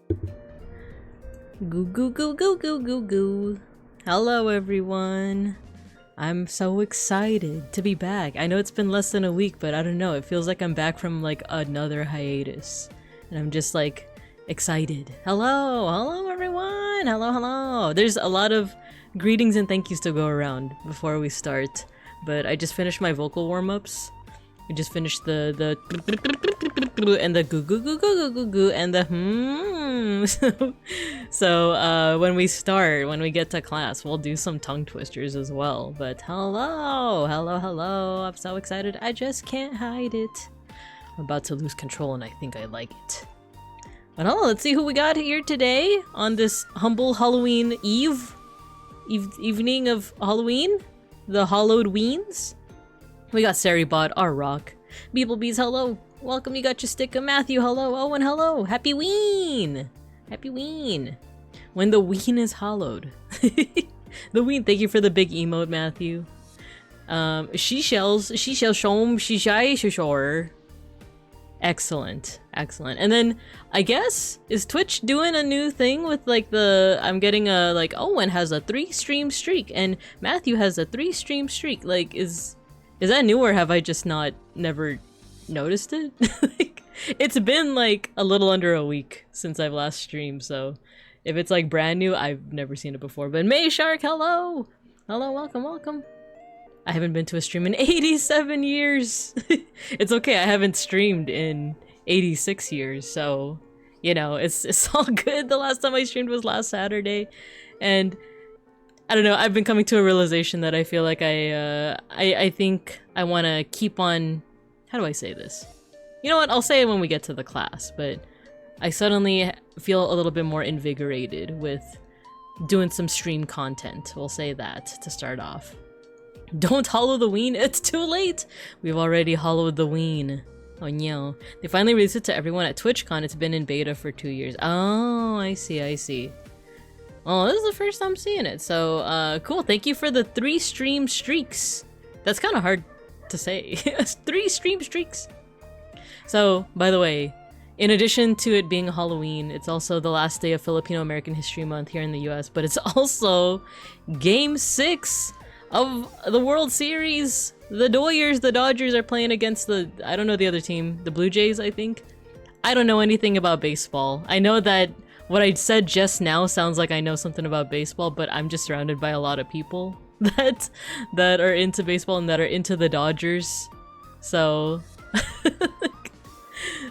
Goo goo goo goo goo goo goo. Hello everyone. I'm so excited to be back. I know it's been less than a week, but I don't know. It feels like I'm back from like another hiatus. And I'm just like excited. Hello, hello everyone. Hello, hello. There's a lot of greetings and thank yous to go around before we start. But I just finished my vocal warm-ups. I just finished the and the goo goo goo goo goo goo goo and the so when we get to class, we'll do some tongue twisters as well. But hello, hello, hello. I'm so excited. I just can't hide it. I'm about to lose control and I think I like it. But hello, let's see who we got here today on this humble Halloween evening of Halloween. The Hollowed Weens. We got Saribot, our rock. Beeplebees, hello. Welcome, you got your sticker. Matthew, hello. Owen, hello. Happy Ween! Happy Ween. When the ween is hollowed. The ween, thank you for the big emote, Matthew. She shells, shom, she shy, shore. Excellent, excellent. And then, I guess, is Twitch doing a new thing with like the, I'm getting a, like, Owen has a 3-stream streak and Matthew has a 3-stream streak. Like, is that new or have I just never noticed it? Like, it's been like a little under a week since I've last streamed, so if it's like brand new, I've never seen it before. But May Shark, hello! Hello, welcome, welcome. I haven't been to a stream in 87 years! It's okay, I haven't streamed in 86 years, so, you know, it's all good. The last time I streamed was last Saturday, and I don't know, I've been coming to a realization that I feel like I think I want to keep on... How do I say this? You know what, I'll say it when we get to the class, but I suddenly feel a little bit more invigorated with doing some stream content. We'll say that to start off. Don't hollow the ween, it's too late! We've already hollowed the ween. Oh no. They finally released it to everyone at TwitchCon. It's been in beta for 2 years. Oh, I see, I see. Oh, this is the first time seeing it, so cool. Thank you for the 3-stream streaks. That's kind of hard to say. 3-stream streaks. So, by the way, in addition to it being Halloween, it's also the last day of Filipino American History Month here in the US, but it's also Game 6 of the World Series. The Dodgers are playing against the, I don't know the other team, the Blue Jays, I think. I don't know anything about baseball. I know that what I said just now sounds like I know something about baseball, but I'm just surrounded by a lot of people that are into baseball and that are into the Dodgers. So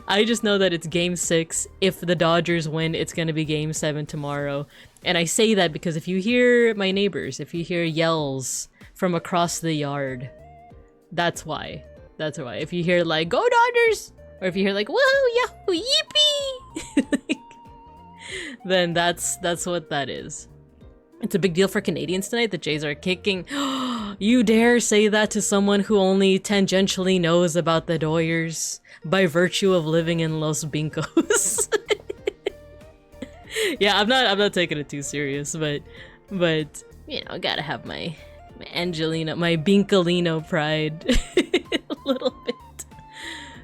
I just know that it's Game 6. If the Dodgers win, it's gonna be Game 7 tomorrow. And I say that because if you hear my neighbors, if you hear yells from across the yard, that's why. That's why. If you hear like, "Go Dodgers!" or if you hear like, "Woohoo! Yahoo! Yippee!" then that's what that is. It's a big deal for Canadians tonight. The Jays are kicking. You dare say that to someone who only tangentially knows about the Dodgers by virtue of living in Los Bincos. Yeah, I'm not taking it too serious, but you know, gotta have my Angelino, my Bincolino pride a little bit.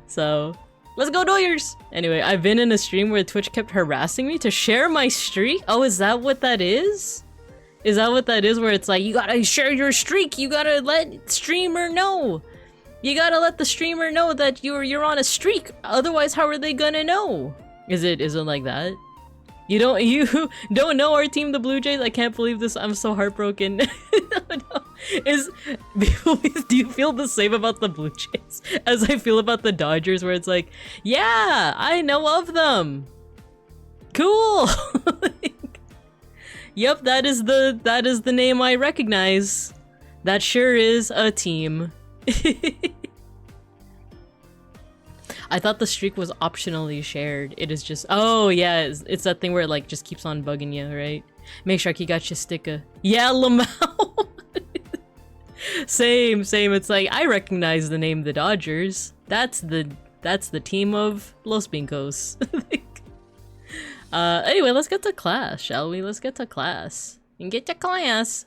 So let's go Dodgers! Anyway, I've been in a stream where Twitch kept harassing me to share my streak. Oh, is that what that is? Is that what that is, where it's like, you gotta share your streak, you gotta let streamer know. You gotta let the streamer know that you're on a streak, otherwise how are they gonna know? Is it like that? You don't know our team, the Blue Jays? I can't believe this, I'm so heartbroken. No. Do you feel the same about the Blue Jays as I feel about the Dodgers, where it's like, yeah, I know of them. Cool. Yep, that is the name I recognize. That sure is a team. I thought the streak was optionally shared. It is just, oh yeah, it's that thing where it like just keeps on bugging you, right? Make sure you got your sticker. Yeah, Lamau. Same. It's like, I recognize the name the Dodgers. That's the team of Los Bincos. Anyway, let's get to class, shall we? Let's get to class. And get to class.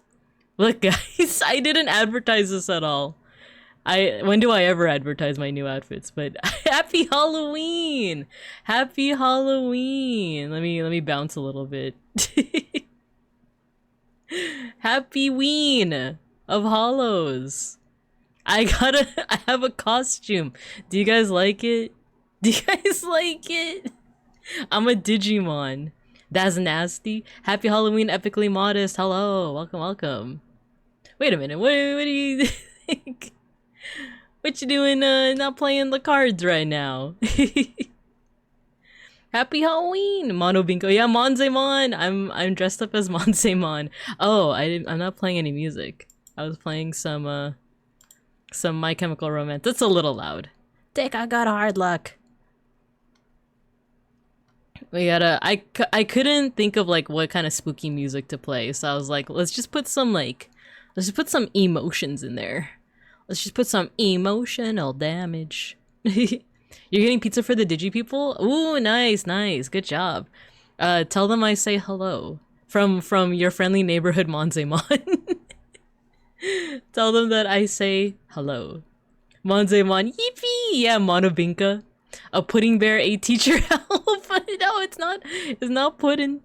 Look, guys, I didn't advertise this at all. When do I ever advertise my new outfits? But happy Halloween! Happy Halloween! Let me bounce a little bit. Happy Ween of Hollows. I have a costume. Do you guys like it? Do you guys like it? I'm a Digimon. That's nasty. Happy Halloween, epically modest. Hello, welcome, welcome. Wait a minute, what do you think? What you doing, not playing the cards right now? Happy Halloween, Mono Bingo. Yeah, Monzemon. I'm dressed up as Monzemon. Oh, I'm not playing any music. I was playing some My Chemical Romance. That's a little loud. Dick, I got hard luck. We gotta. I couldn't think of like what kind of spooky music to play, so I was like, let's just put some emotions in there. Let's just put some emotional damage. You're getting pizza for the Digi people? Ooh, nice, nice, good job. Tell them I say hello from your friendly neighborhood Monzemon. Tell them that I say hello. Monzemon, yippee! Yeah, Monobinka. A pudding bear, a teacher help. No, it's not. It's not pudding.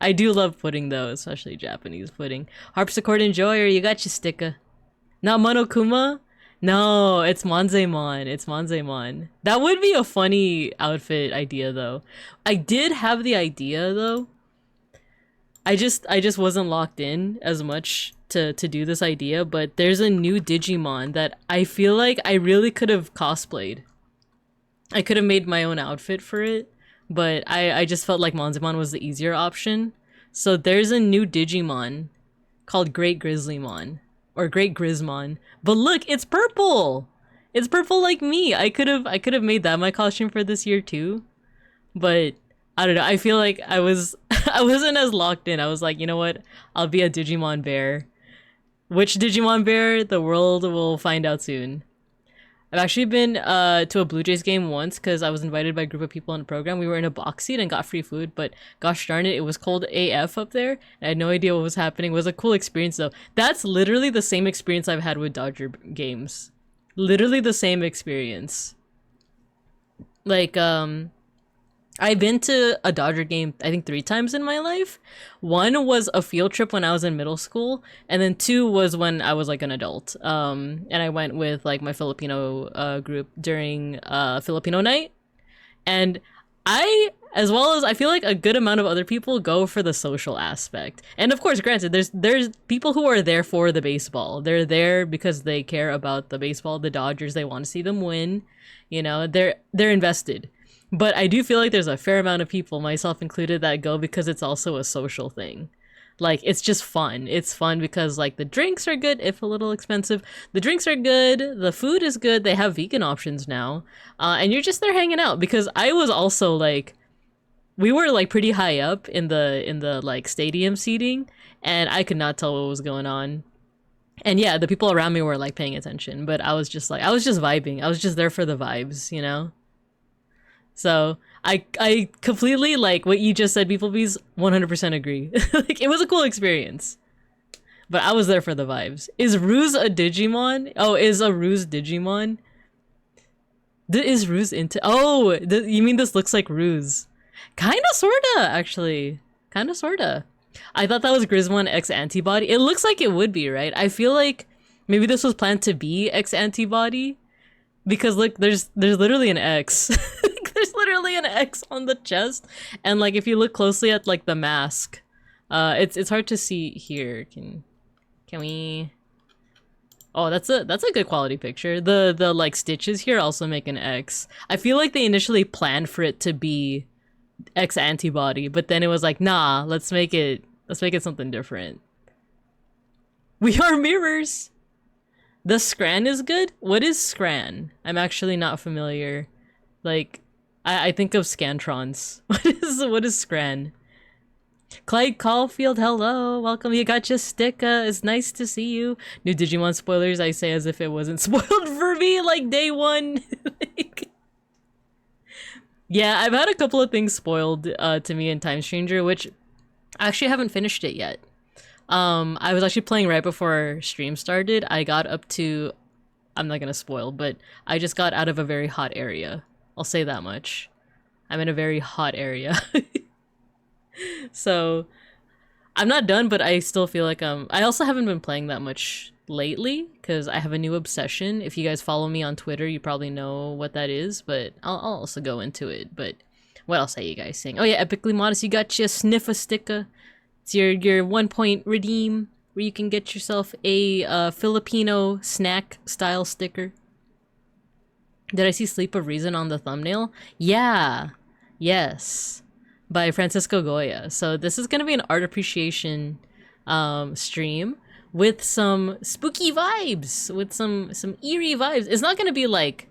I do love pudding though, especially Japanese pudding. Harpsichord enjoyer, you got your sticker. Not Monokuma? No, it's Monzemon. It's Monzemon. That would be a funny outfit idea though. I did have the idea though. I just wasn't locked in as much to do this idea, but there's a new Digimon that I feel like I really could have cosplayed. I could have made my own outfit for it, but I just felt like Monzemon was the easier option. So there's a new Digimon called Great Grizzlymon. Or Great Grizmon. But look, it's purple! It's purple like me! I could have made that my costume for this year too. But I don't know, I feel like I wasn't as locked in. I was like, you know what? I'll be a Digimon bear. Which Digimon bear? The world will find out soon. I've actually been to a Blue Jays game once because I was invited by a group of people in the program. We were in a box seat and got free food, but gosh darn it, it was cold AF up there. I had no idea what was happening. It was a cool experience though. That's literally the same experience I've had with Dodger games. Literally the same experience. Like, I've been to a Dodger game, I think 3 times in my life. 1 was a field trip when I was in middle school, and then 2 was when I was like an adult. And I went with like my Filipino group during Filipino night. And as well as I feel like a good amount of other people go for the social aspect. And of course, granted, there's people who are there for the baseball. They're there because they care about the baseball, the Dodgers, they want to see them win. You know, they're invested. But I do feel like there's a fair amount of people, myself included, that go because it's also a social thing. Like, it's just fun. It's fun because, like, the drinks are good, if a little expensive. The drinks are good, the food is good, they have vegan options now. And you're just there hanging out. Because I was also, like, we were, like, pretty high up in the like, stadium seating. And I could not tell what was going on. And yeah, the people around me were, like, paying attention. But I was just vibing. I was just there for the vibes, you know? So I completely, like what you just said, beeplebees, 100% agree. Like, it was a cool experience, but I was there for the vibes. Is Ruse a Digimon? Oh, is a Ruse Digimon? Is Ruse into? Oh, you mean this looks like Ruse? Kinda, sorta, actually. Kinda, sorta. I thought that was Grizmon X Antibody. It looks like it would be, right? I feel like maybe this was planned to be X Antibody, because look, there's literally an X. There's literally an X on the chest, and like if you look closely at like the mask, it's hard to see here. Can we? Oh, that's a good quality picture. The like stitches here also make an X. I feel like they initially planned for it to be X Antibody, but then it was like, nah, let's make it something different. We are mirrors. The Scran is good? What is Scran? I'm actually not familiar. Like, I think of Scantrons. What is Scran? Clyde Caulfield, hello, welcome. You got your sticker. It's nice to see you. New Digimon spoilers, I say as if it wasn't spoiled for me like day 1. Like, yeah, I've had a couple of things spoiled to me in Time Stranger, which I actually haven't finished it yet. I was actually playing right before stream started. I got up to I'm not gonna spoil, but I just got out of a very hot area. I'll say that much. I'm in a very hot area. So I'm not done, but I still feel like I also haven't been playing that much lately because I have a new obsession. If you guys follow me on Twitter, you probably know what that is, but I'll also go into it. But what else are you guys saying? Oh yeah, Epically Modest, you got your Sniffa sticker. It's your 1-point redeem where you can get yourself a Filipino snack style sticker. Did I see Sleep of Reason on the thumbnail? Yeah. Yes. By Francisco Goya. So this is gonna be an art appreciation stream with some spooky vibes, with some eerie vibes. It's not gonna be like,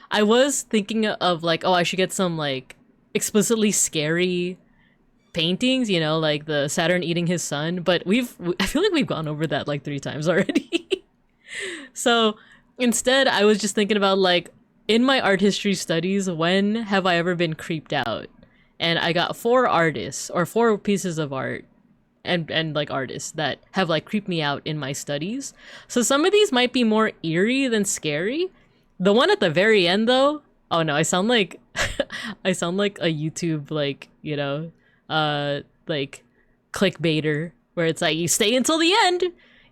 I was thinking of like, oh, I should get some like explicitly scary paintings, you know, like the Saturn eating his son, but I feel like we've gone over that like 3 times already. So instead I was just thinking about like, in my art history studies, when have I ever been creeped out? And I got 4 artists or 4 pieces of art and like artists that have like creeped me out in my studies. So some of these might be more eerie than scary. The one at the very end though, oh no, I sound like I sound like a YouTube like, you know, like clickbaiter where it's like you stay until the end,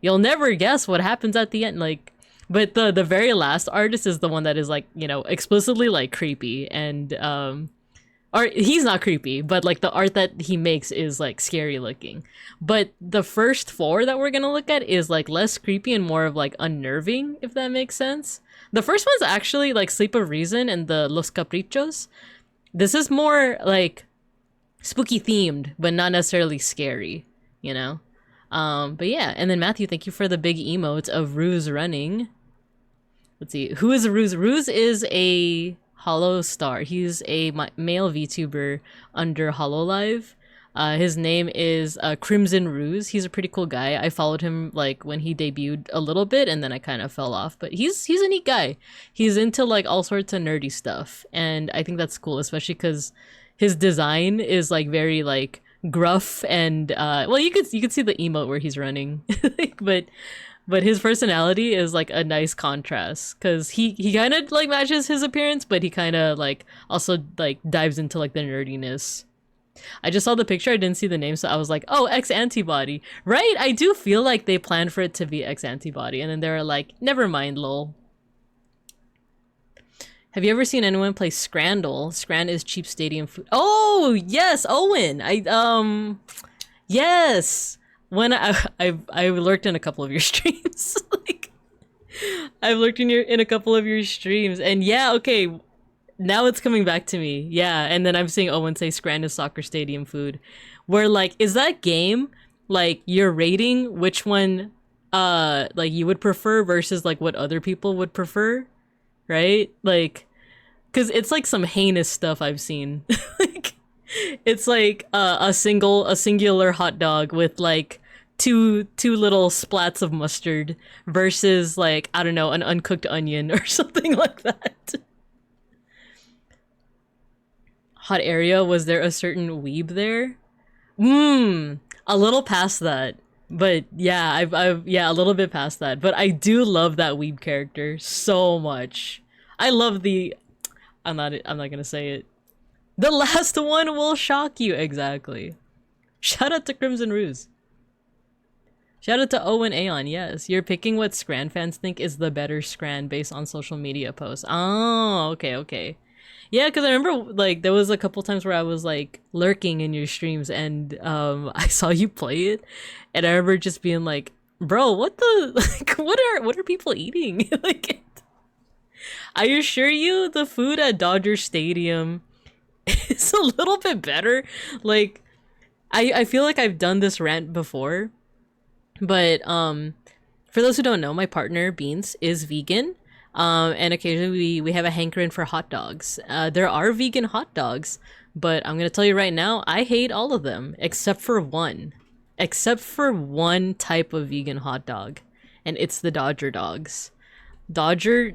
you'll never guess what happens at the end, like. But the very last artist is the one that is like, you know, explicitly like creepy and or he's not creepy, but like the art that he makes is like scary looking. But the first 4 that we're gonna look at is like less creepy and more of like unnerving, if that makes sense. The first one's actually like Sleep of Reason and the Los Caprichos. This is more like spooky themed, but not necessarily scary, you know? But yeah, and then Matthew, thank you for the big emote of Ruse running. Let's see, who is Ruse? Ruse is a Hollow Star. He's a male VTuber under Hololive. His name is Crimson Ruse. He's a pretty cool guy. I followed him like when he debuted a little bit, and then I kind of fell off. But he's a neat guy. He's into like all sorts of nerdy stuff, and I think that's cool, especially because his design is like very like gruff and well, you could see the emote where he's running, but his personality is like a nice contrast because he kind of like matches his appearance, but he kind of like also like dives into like the nerdiness. I just saw the picture, I didn't see the name, so I was like, oh, X Antibody, right? I do feel like they planned for it to be X Antibody, and then they were like, never mind, lol. Have you ever seen anyone play Scrandle? Scran is cheap stadium food. Oh yes, Owen. Yes. When I lurked in a couple of your streams. Like, I've lurked in a couple of your streams, and yeah, okay, now it's coming back to me. Yeah, and then I'm seeing Owen say Scran is soccer stadium food. Where like, is that game like you're rating which one like you would prefer versus like what other people would prefer? Right? Like, because it's like some heinous stuff I've seen. Like, it's like a singular hot dog with like two little splats of mustard versus like, I don't know, an uncooked onion or something like that. Hot area, was there a certain weeb there? A little past that. But yeah, I've yeah, a little bit past that. But I do love that weeb character so much. I love the I'm not gonna say it. The last one will shock you, exactly. Shout out to Crimson Ruse. Shout out to Owen Aeon, yes. You're picking what Scran fans think is the better Scran based on social media posts. Oh, okay. Yeah, because I remember like there was a couple times where I was like lurking in your streams and I saw you play it, and I remember just being like, bro, what the like what are people eating? Like, I assure you the food at Dodger Stadium is a little bit better. Like, I feel like I've done this rant before, but for those who don't know, my partner Beans is vegan. And occasionally we have a hankering for hot dogs. There are vegan hot dogs, but I'm gonna tell you right now, I hate all of them except for one. Except for one type of vegan hot dog, and it's the Dodger dogs. Dodger,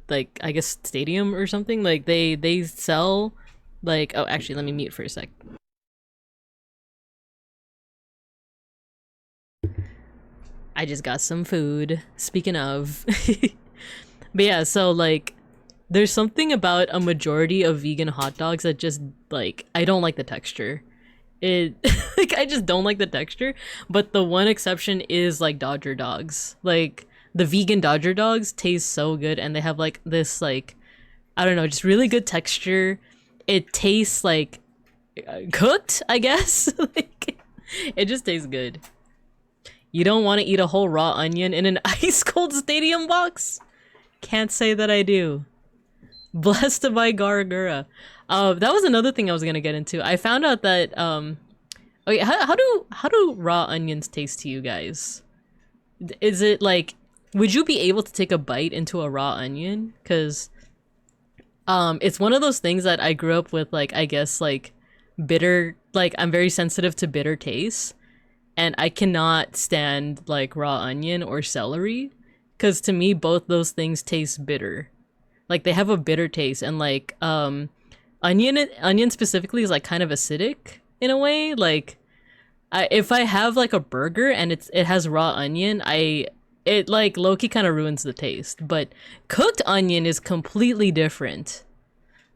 like, I guess Stadium or something, like they sell like, oh, actually, let me mute for a sec. I just got some food. Speaking of, But yeah, so like there's something about a majority of vegan hot dogs that just like I don't like the texture. It like I just don't like the texture. But the one exception is like Dodger dogs. Like the vegan Dodger dogs taste so good, and they have like this like I don't know, just really good texture. It tastes like cooked, I guess. Like it just tastes good. You don't want to eat a whole raw onion in an ice cold stadium box? Can't say that I do. Blessed by Gargura. That was another thing I was gonna get into. I found out that okay, how do raw onions taste to you guys? Is it like, would you be able to take a bite into a raw onion? Because it's one of those things that I grew up with, like I guess like bitter, like I'm very sensitive to bitter taste, and I cannot stand like raw onion or celery, because to me both those things taste bitter. Like they have a bitter taste, and like onion specifically is like kind of acidic in a way. Like if I have like a burger and it has raw onion, it like low-key kind of ruins the taste. But cooked onion is completely different.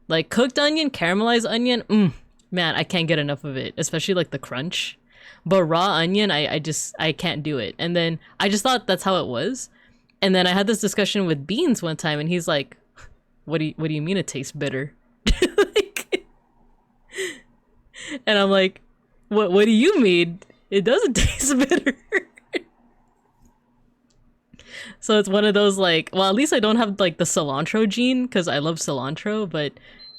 Like cooked onion, caramelized onion, man, I can't get enough of it, especially like the crunch. But raw onion, I can't do it. And then I just thought that's how it was. And then I had this discussion with Beans one time, and he's like, what do you mean it tastes bitter? Like, and I'm like, what do you mean? It doesn't taste bitter. So it's one of those like, well, at least I don't have like the cilantro gene, because I love cilantro, but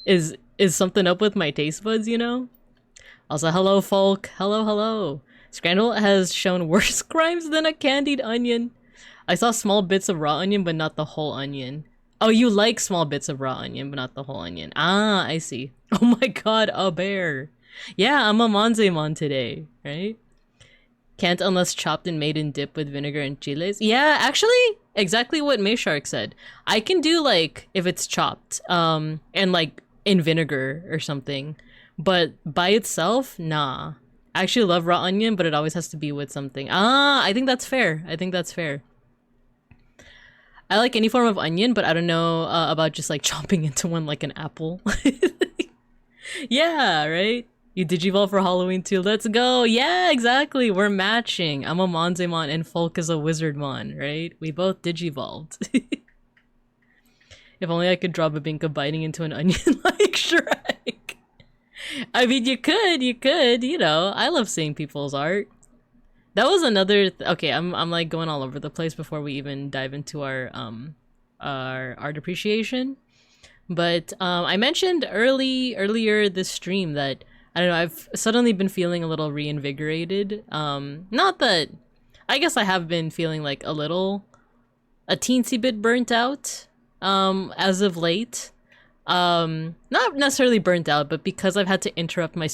is something up with my taste buds, you know? Also, hello folk. Hello. Scrandle has shown worse crimes than a candied onion. I saw small bits of raw onion, but not the whole onion. Oh, you like small bits of raw onion, but not the whole onion. Ah, I see. Oh my god, a bear. Yeah, I'm a Monzemon today, right? Can't unless chopped and made in dip with vinegar and chiles. Yeah, actually, exactly what Mayshark said. I can do like, if it's chopped, and like in vinegar or something. But by itself, nah. I actually love raw onion, but it always has to be with something. Ah, I think that's fair. I like any form of onion, but I don't know about just like chopping into one like an apple. Yeah, right? You digivolve for Halloween too. Let's go. Yeah, exactly. We're matching. I'm a Monzemon and Folk is a Wizardmon, right? We both digivolved. If only I could draw Babinka biting into an onion like Shrek. I mean, you could, you know. I love seeing people's art. That was another okay, I'm like going all over the place before we even dive into our art appreciation. But I mentioned earlier this stream that I don't know, I've suddenly been feeling a little reinvigorated. Not that, I guess I have been feeling like a teensy bit burnt out as of late. Not necessarily burnt out, but because I've had to interrupt my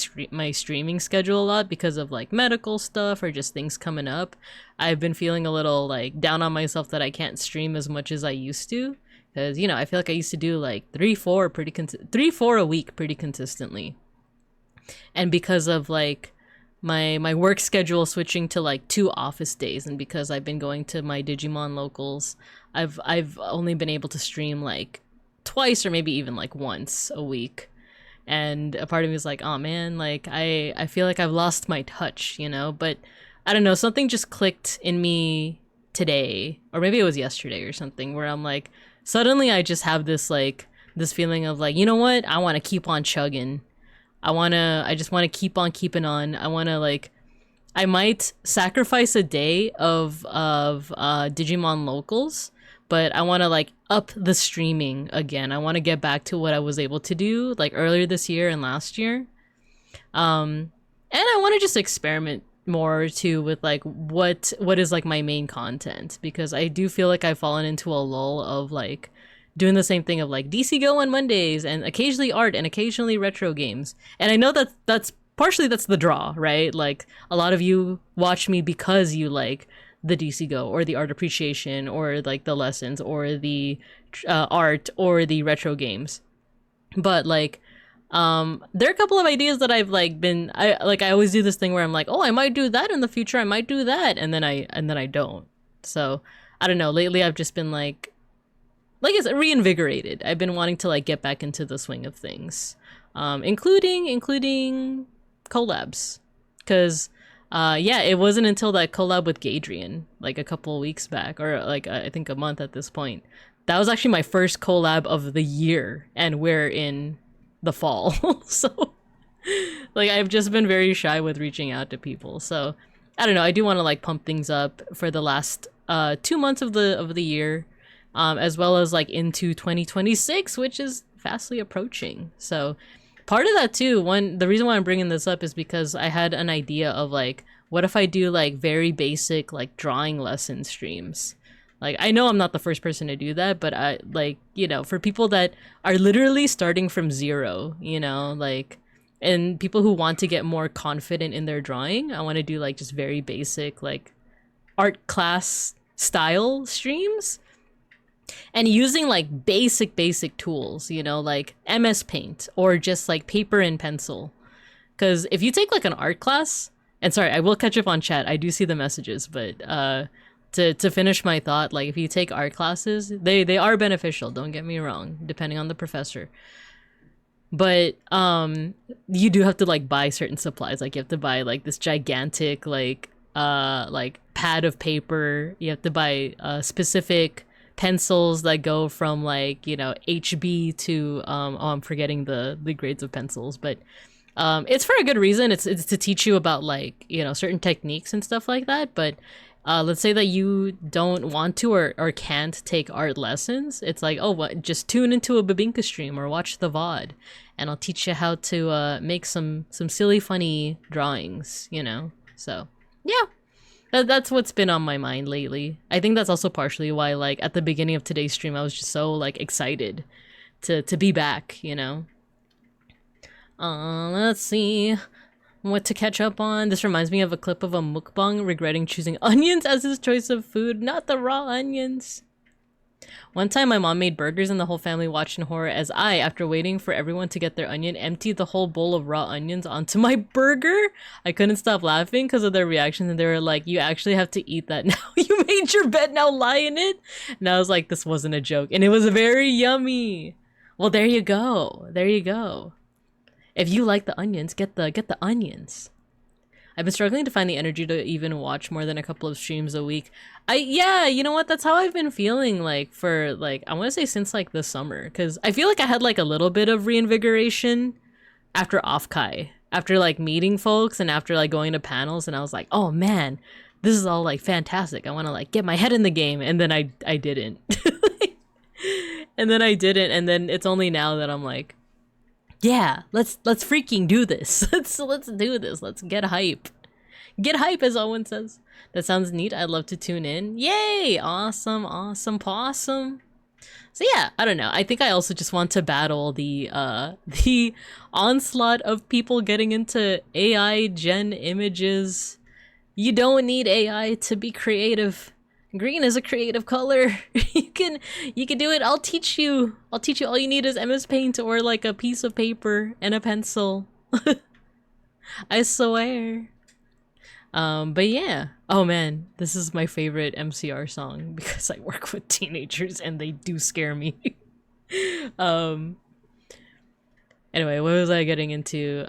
streaming schedule a lot because of like medical stuff or just things coming up, I've been feeling a little like down on myself that I can't stream as much as I used to, because you know, I feel like I used to do like 3-4 a week pretty consistently. And because of like my work schedule switching to like 2 office days, and because I've been going to my Digimon locals, I've only been able to stream like twice or maybe even like once a week. And a part of me is like, oh man, like I feel like I've lost my touch, you know? But I don't know, something just clicked in me today, or maybe it was yesterday or something, where I'm like, suddenly I just have this like this feeling of like, you know what, I want to keep on chugging. I just want to keep on keeping on. I want to like, I might sacrifice a day of Digimon locals, but I want to like up the streaming again. I want to get back to what I was able to do like earlier this year and last year. And I want to just experiment more too with like what is like my main content, because I do feel like I've fallen into a lull of like doing the same thing of like DC Go on Mondays and occasionally art and occasionally retro games. And I know that that's partially that's the draw, right? Like a lot of you watch me because you like the DC Go or the art appreciation or like the lessons or the art or the retro games. But like there are a couple of ideas that I've like been I always do this thing where I'm like, oh, I might do that in the future, I might do that, and then I don't. So I don't know, lately I've just been like like I said, reinvigorated. I've been wanting to like get back into the swing of things, including collabs, because yeah, it wasn't until that collab with Gadrian like a couple of weeks back, or like I think a month at this point, that was actually my first collab of the year, and we're in the fall. So like I've just been very shy with reaching out to people. So I don't know, I do want to like pump things up for the last 2 months of the year, as well as like into 2026, which is fastly approaching. So part of that too, the reason why I'm bringing this up is because I had an idea of like, what if I do like very basic like drawing lesson streams? Like, I know I'm not the first person to do that, but I like, you know, for people that are literally starting from zero, you know, like, and people who want to get more confident in their drawing, I want to do like just very basic like art class style streams, and using like basic tools, you know, like MS Paint or just like paper and pencil. Because if you take like an art class, and sorry, I will catch up on chat, I do see the messages, but to finish my thought, like if you take art classes, they are beneficial, don't get me wrong, depending on the professor. But you do have to like buy certain supplies. Like you have to buy like this gigantic like pad of paper. You have to buy specific pencils that go from like, you know, HB to I'm forgetting the grades of pencils, but it's for a good reason. It's to teach you about like, you know, certain techniques and stuff like that. But let's say that you don't want to or can't take art lessons. It's like, oh, what? Just tune into a Babinka stream or watch the VOD, and I'll teach you how to make some silly, funny drawings, you know? So, yeah, that's what's been on my mind lately. I think that's also partially why, like, at the beginning of today's stream, I was just so, like, excited to be back, you know? Let's see what to catch up on. This reminds me of a clip of a mukbang regretting choosing onions as his choice of food, not the raw onions. One time my mom made burgers and the whole family watched in horror as I, after waiting for everyone to get their onion, emptied the whole bowl of raw onions onto my burger. I couldn't stop laughing because of their reactions, and they were like, you actually have to eat that now. You made your bed, now lie in it. And I was like, this wasn't a joke, and it was very yummy. Well, there you go. There you go. If you like the onions, get the onions. I've been struggling to find the energy to even watch more than a couple of streams a week. Yeah, you know what? That's how I've been feeling like for like, I want to say since like the summer, because I feel like I had like a little bit of reinvigoration after Offkai, after like meeting folks and after like going to panels, and I was like, oh man, this is all like fantastic. I want to like get my head in the game, and then I didn't. And then I didn't, and then it's only now that I'm like, yeah, let's freaking do this. Let's do this. Let's get hype. Get hype, as Owen says. That sounds neat. I'd love to tune in. Yay! Awesome possum. So yeah, I don't know. I think I also just want to battle the onslaught of people getting into AI gen images. You don't need AI to be creative. Green is a creative color. You can do it. I'll teach you. All you need is MS Paint or like a piece of paper and a pencil. I swear. But yeah. Oh man, this is my favorite MCR song because I work with teenagers and they do scare me. Anyway, what was I getting into?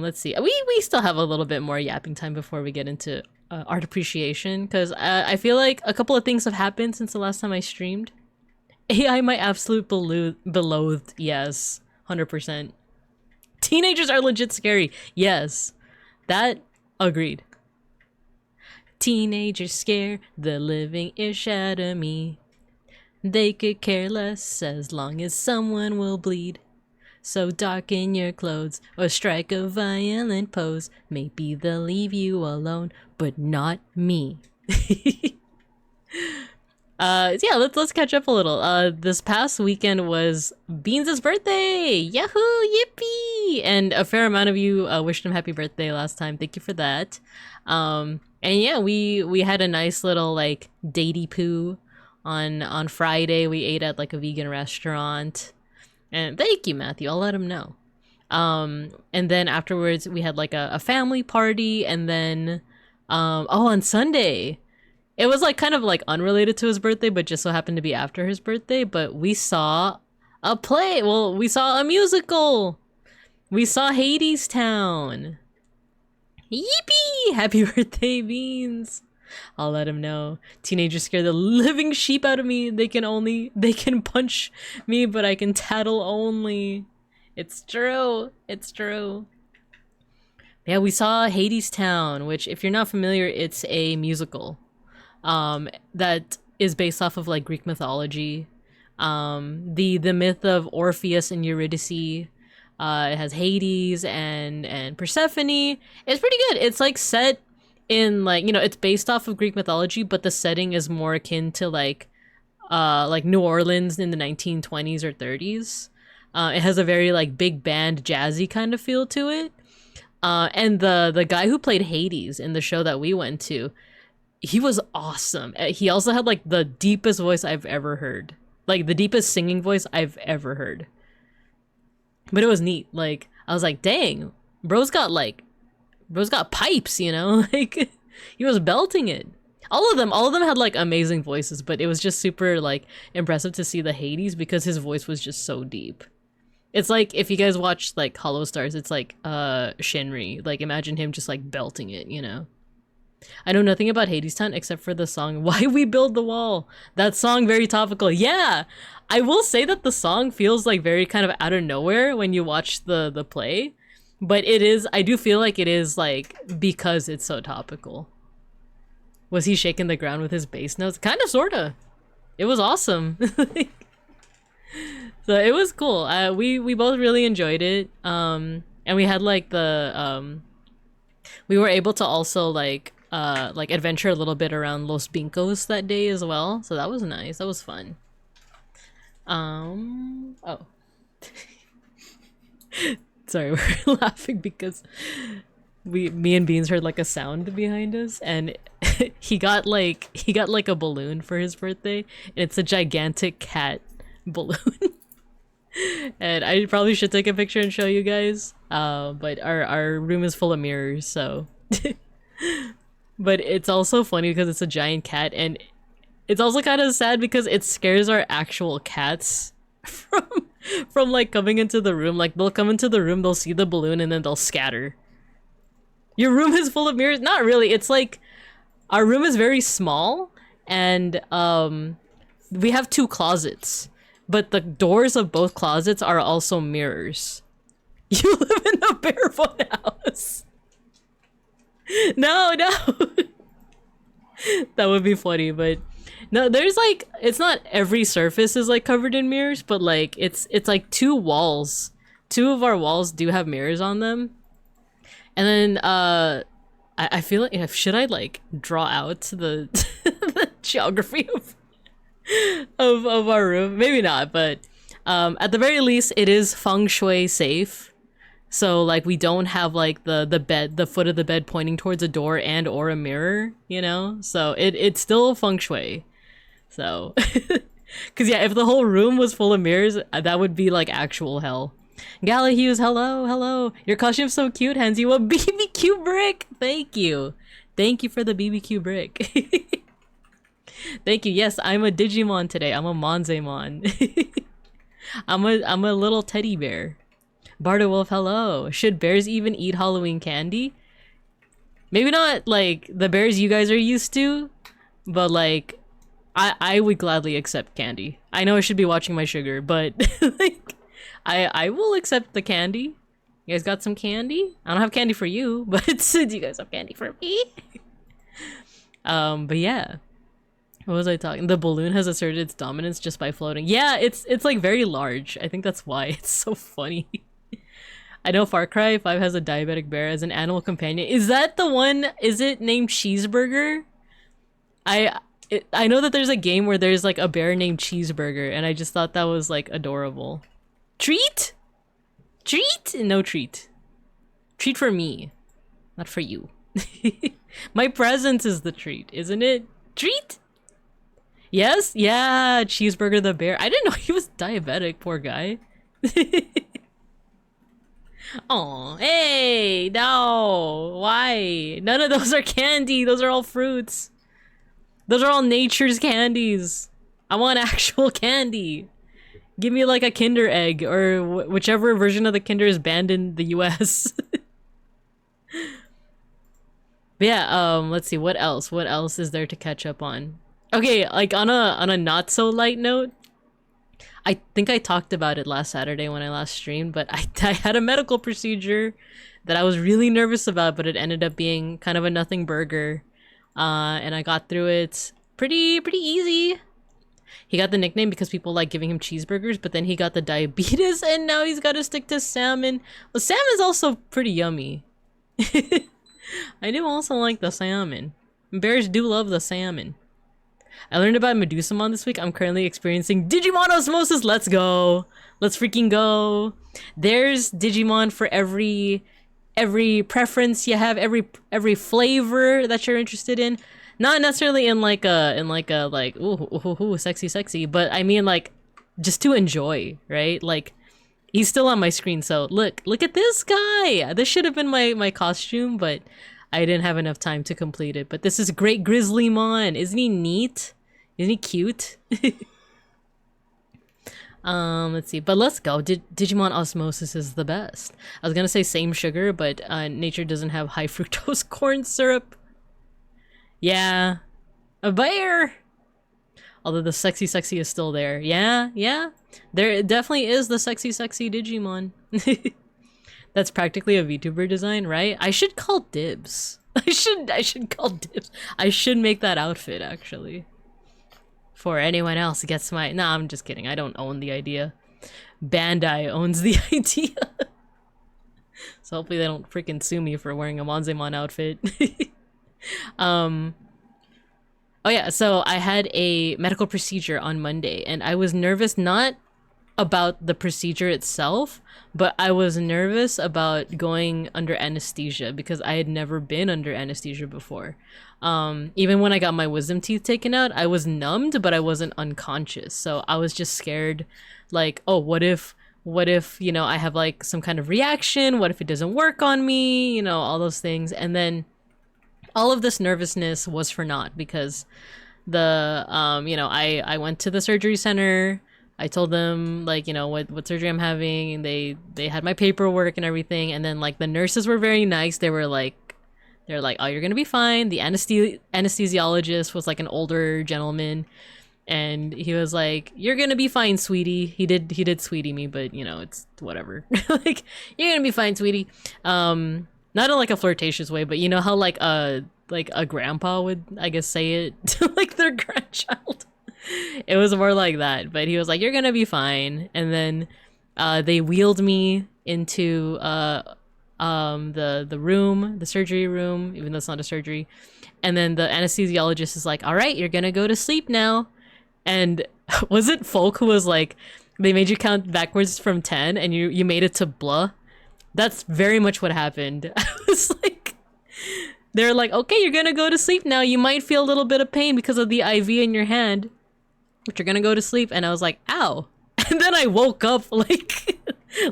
Let's see. We still have a little bit more yapping time before we get into art appreciation, because I feel like a couple of things have happened since the last time I streamed. AI, my absolute beloathed, yes, 100%. Teenagers are legit scary, yes, that agreed. Teenagers scare the living ish out of me. They could care less as long as someone will bleed. So darken your clothes or strike a violent pose. Maybe they'll leave you alone, but not me. Yeah, let's catch up a little. This past weekend was Beans' birthday! Yahoo! Yippee! And a fair amount of you wished him happy birthday last time. Thank you for that. And yeah, we had a nice little like datey poo on Friday. We ate at like a vegan restaurant. And thank you, Matthew. I'll let him know. And then afterwards, we had like a family party. And then, on Sunday, It was like kind of like unrelated to his birthday, but just so happened to be after his birthday. But we saw a play. Well, we saw a musical. We saw Hades Town. Yippee! Happy birthday, Beans. I'll let him know. Teenagers scare the living sheep out of me. They can punch me, but I can tattle only. It's true. It's true. Yeah, we saw Hades Town, which, if you're not familiar, it's a musical. That is based off of like Greek mythology. The myth of Orpheus and Eurydice. It has Hades and Persephone. It's pretty good. It's like set in like, you know, it's based off of Greek mythology, but the setting is more akin to like New Orleans in the 1920s or 30s. It has a very like big band jazzy kind of feel to it. And the guy who played Hades in the show that we went to, he was awesome. He also had like the deepest voice I've ever heard. Like the deepest singing voice I've ever heard. But it was neat. Like I was like, dang, bro's got pipes, you know? Like he was belting it. All of them had like amazing voices, but it was just super like impressive to see the Hades because his voice was just so deep. It's like if you guys watch like Hollow Stars, it's like Shinri. Like imagine him just like belting it, you know? I know nothing about Hades Town except for the song Why We Build the Wall. That song, very topical. Yeah, I will say that the song feels like very kind of out of nowhere when you watch the play, but it is, I do feel like it is like because it's so topical. Was he shaking the ground with his bass notes? Kind of, sorta. It was awesome. So it was cool. We both really enjoyed it. And we had like we were able to also like adventure a little bit around Los Bincos that day as well. So that was nice. That was fun. Oh. Sorry, we're laughing because me and Beans heard like a sound behind us, and he got like a balloon for his birthday, and it's a gigantic cat balloon. And I probably should take a picture and show you guys. But our room is full of mirrors, so but it's also funny because it's a giant cat, and it's also kind of sad because it scares our actual cats from like coming into the room. Like they'll come into the room, they'll see the balloon, and then they'll scatter. Your room is full of mirrors? Not really. It's like our room is very small, and we have 2 closets, but the doors of both closets are also mirrors. You live in a barefoot house. No. That would be funny, but no, there's like, it's not every surface is like covered in mirrors, but like it's like 2 walls. 2 of our walls do have mirrors on them. And then I feel like, should I like draw out the the geography of our room? Maybe not, but at the very least it is feng shui safe. So like we don't have like the foot of the bed pointing towards a door and or a mirror, you know? So it's still feng shui. So cuz yeah, if the whole room was full of mirrors, that would be like actual hell. Gala Hughes, hello. Your costume's so cute, hands you a BBQ brick. Thank you for the BBQ brick. Thank you. Yes, I'm a Digimon today. I'm a Monzemon. I'm a little teddy bear. Barda Wolf, hello. Should bears even eat Halloween candy? Maybe not like the bears you guys are used to, but like I would gladly accept candy. I know I should be watching my sugar, but like I will accept the candy. You guys got some candy? I don't have candy for you, but do you guys have candy for me? But yeah. What was I talking? The balloon has asserted its dominance just by floating. Yeah, it's like very large. I think that's why it's so funny. I know Far Cry 5 has a diabetic bear as an animal companion. Is that the one? Is it named Cheeseburger? I know that there's a game where there's like a bear named Cheeseburger, and I just thought that was like adorable. Treat? Treat? No treat. Treat for me, not for you. My presence is the treat, isn't it? Treat? Yes? Yeah, Cheeseburger the bear. I didn't know he was diabetic, poor guy. Oh, hey, no. Why? None of those are candy. Those are all fruits. Those are all nature's candies. I want actual candy. Give me like a Kinder egg or whichever version of the Kinder is banned in the US. But yeah, let's see, what else? What else is there to catch up on? Okay, like on a not so light note, I think I talked about it last Saturday when I last streamed, but I had a medical procedure that I was really nervous about, but it ended up being kind of a nothing burger. And I got through it pretty easy. He got the nickname because people like giving him cheeseburgers, but then he got the diabetes and now he's got to stick to salmon. Well, salmon's also pretty yummy. I do also like the salmon. Bears do love the salmon. I learned about Medusamon this week. I'm currently experiencing Digimon osmosis. Let's go. Let's freaking go. There's Digimon for every preference you have, every flavor that you're interested in. Not necessarily in like ooh, sexy, but I mean like just to enjoy, right? Like he's still on my screen, so look at this guy. This should have been my costume, but I didn't have enough time to complete it. But this is Great Grizzlymon. Isn't he neat? Isn't he cute? Let's see. But let's go. Digimon Osmosis is the best. I was gonna say same sugar, but nature doesn't have high fructose corn syrup. Yeah. A bear! Although the sexy is still there. Yeah. There definitely is the sexy Digimon. That's practically a VTuber design, right? I should call dibs. I should call dibs. I should make that outfit, actually. Before anyone else gets my... Nah, I'm just kidding. I don't own the idea. Bandai owns the idea. So hopefully they don't freaking sue me for wearing a Monzemon outfit. Oh yeah, so I had a medical procedure on Monday, and I was nervous not about the procedure itself, but I was nervous about going under anesthesia because I had never been under anesthesia before. Even when I got my wisdom teeth taken out, I was numbed, but I wasn't unconscious. So I was just scared, like, oh, what if, you know, I have like some kind of reaction? What if it doesn't work on me? You know, all those things. And then all of this nervousness was for naught because the, you know, I went to the surgery center. I told them like, you know, what surgery I'm having, and they had my paperwork and everything. And then like the nurses were very nice. They're like, oh, you're gonna be fine. The anesthesiologist was like an older gentleman, and he was like, you're gonna be fine, sweetie. He did sweetie me, but you know, it's whatever. Like, you're gonna be fine, sweetie. Not in like a flirtatious way, but you know how like a grandpa would, I guess, say it to like their grandchild. It was more like that, but he was like, you're gonna be fine. And then they wheeled me into the room, the surgery room, even though it's not a surgery. And then the anesthesiologist is like, all right, you're gonna go to sleep now. And was it Folk who was like, they made you count backwards from 10 and you made it to blah? That's very much what happened. I was like, they're like, okay, you're gonna go to sleep now. You might feel a little bit of pain because of the IV in your hand, but you're gonna go to sleep. And I was like, ow. And then I woke up like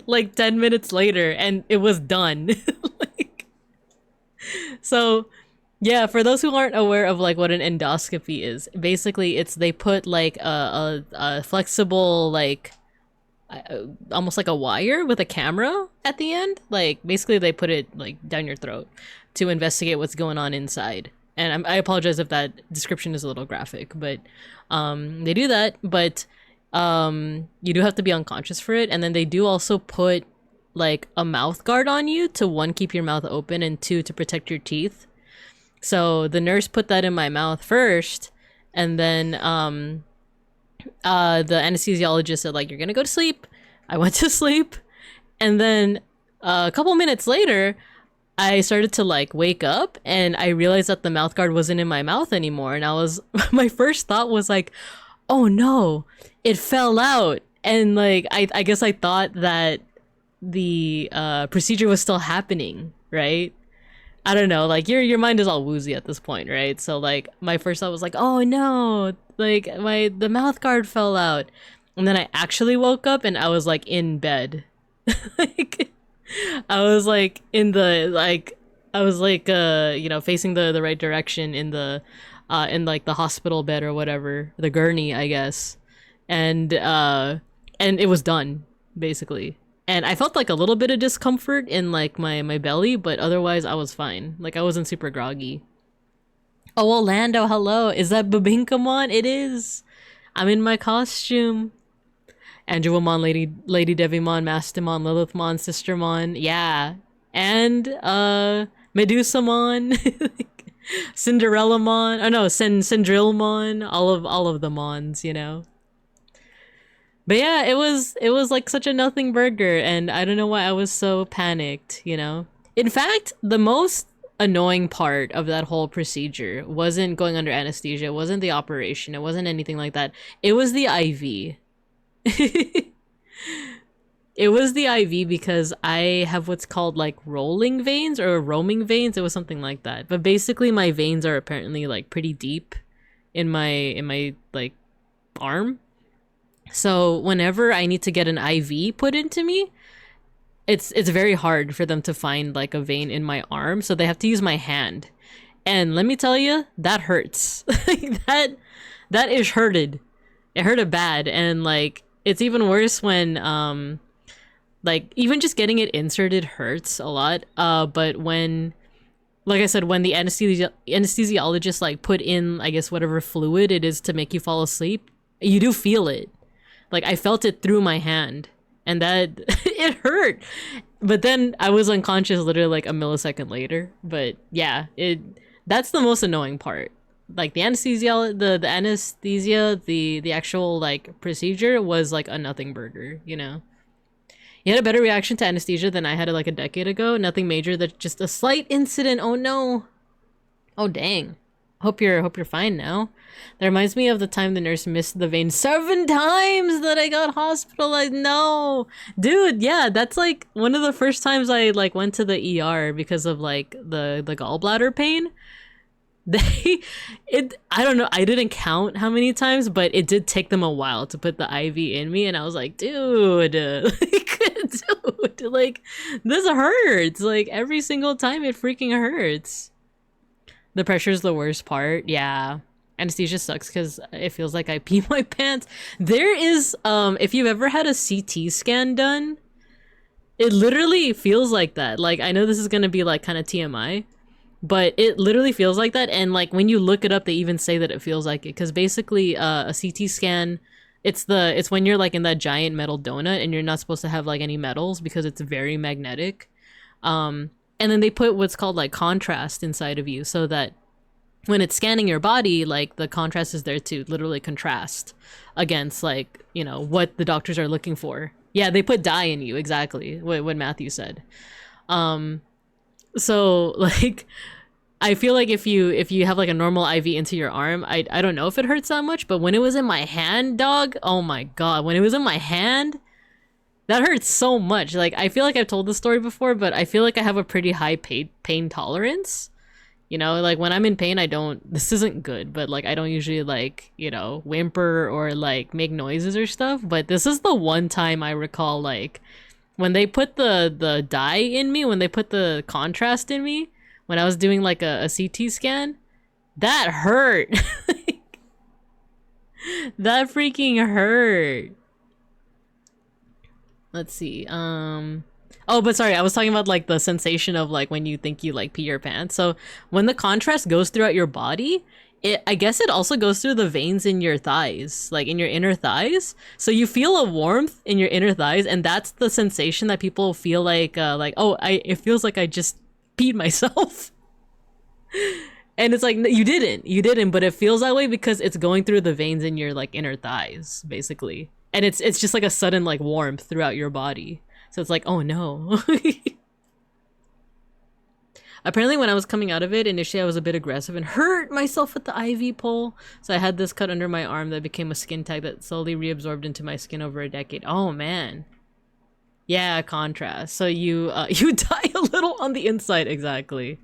like 10 minutes later and it was done. Like, so yeah, for those who aren't aware of like what an endoscopy is, basically it's they put like a flexible like almost like a wire with a camera at the end. Like basically they put it like down your throat to investigate what's going on inside. And I apologize if that description is a little graphic, but they do that. But you do have to be unconscious for it. And then they do also put like a mouth guard on you to, one, keep your mouth open, and two, to protect your teeth. So the nurse put that in my mouth first, and then the anesthesiologist said like, you're gonna go to sleep. I went to sleep, and then a couple minutes later I started to like wake up, and I realized that the mouth guard wasn't in my mouth anymore. And I was my first thought was like, oh no, it fell out. And like I guess I thought that the procedure was still happening, right? I don't know, like your mind is all woozy at this point, right? So like my first thought was like, oh no, like the mouth guard fell out. And then I actually woke up and I was like in bed. Like I was like in the like I was like you know, facing the right direction in the in like the hospital bed or whatever, the gurney, I guess. And it was done, basically. And I felt like a little bit of discomfort in like my belly, but otherwise I was fine. Like I wasn't super groggy. Oh, Orlando, hello. Is that Babinkamon? It is. I'm in my costume. Angewamon, Lady Devimon, Mastamon, Lilithmon, Sistermon. Yeah. And Medusamon. Cinderellamon. Oh no, Cendrilmon. All of the mons, you know. But yeah, it was like such a nothing burger, and I don't know why I was so panicked, you know? In fact, the most annoying part of that whole procedure wasn't going under anesthesia, it wasn't the operation, it wasn't anything like that. It was the IV. It was the IV because I have what's called like rolling veins or roaming veins. It was something like that. But basically my veins are apparently like pretty deep in my like arm. So whenever I need to get an IV put into me, it's very hard for them to find like a vein in my arm, so they have to use my hand. And let me tell you, that hurts. that is hurted. It hurted bad, and like it's even worse when like even just getting it inserted hurts a lot. But when, like I said, when the anesthesiologist like put in, I guess, whatever fluid it is to make you fall asleep, you do feel it. Like I felt it through my hand, and that it hurt. But then I was unconscious literally like a millisecond later. But yeah, that's the most annoying part. Like the anesthesia, the actual like procedure was like a nothing burger, you know. You had a better reaction to anesthesia than I had like a decade ago. Nothing major, that's just a slight incident. Oh no. Oh dang. Hope you're fine now. That reminds me of the time the nurse missed the vein 7 times that I got hospitalized. No, dude. Yeah, that's like one of the first times I like went to the ER because of like the gallbladder pain. I don't know. I didn't count how many times, but it did take them a while to put the IV in me, and I was like, dude, like this hurts. Like every single time, it freaking hurts. The pressure is the worst part. Yeah. Anesthesia sucks because it feels like I pee my pants. There is, if you've ever had a CT scan done, it literally feels like that. Like, I know this is going to be like kind of TMI, but it literally feels like that. And like when you look it up, they even say that it feels like it. Because basically a CT scan, it's when you're like in that giant metal donut and you're not supposed to have like any metals because it's very magnetic. And then they put what's called like contrast inside of you so that when it's scanning your body, like the contrast is there to literally contrast against like, you know, what the doctors are looking for. Yeah, they put dye in you, exactly what Matthew said. So like I feel like if you have like a normal IV into your arm, I don't know if it hurts that much, but when it was in my hand, dog, oh my god, when it was in my hand, that hurts so much. Like, I feel like I've told this story before, but I feel like I have a pretty high pain tolerance. You know, like when I'm in pain, this isn't good, but like I don't usually like, you know, whimper or like make noises or stuff. But this is the one time I recall like when they put the dye in me, when they put the contrast in me, when I was doing like a CT scan, that hurt. That freaking hurt. Let's see. Oh, but sorry, I was talking about like the sensation of like when you think you like pee your pants. So when the contrast goes throughout your body, I guess it also goes through the veins in your thighs, like in your inner thighs. So you feel a warmth in your inner thighs, and that's the sensation that people feel like oh, it feels like I just peed myself. And it's like, no, you didn't, but it feels that way because it's going through the veins in your like inner thighs, basically. And it's just like a sudden like warmth throughout your body. So it's like, oh no. Apparently when I was coming out of it, initially I was a bit aggressive and hurt myself with the IV pole. So I had this cut under my arm that became a skin tag that slowly reabsorbed into my skin over a decade. Oh man. Yeah, contrast. So you die a little on the inside, exactly.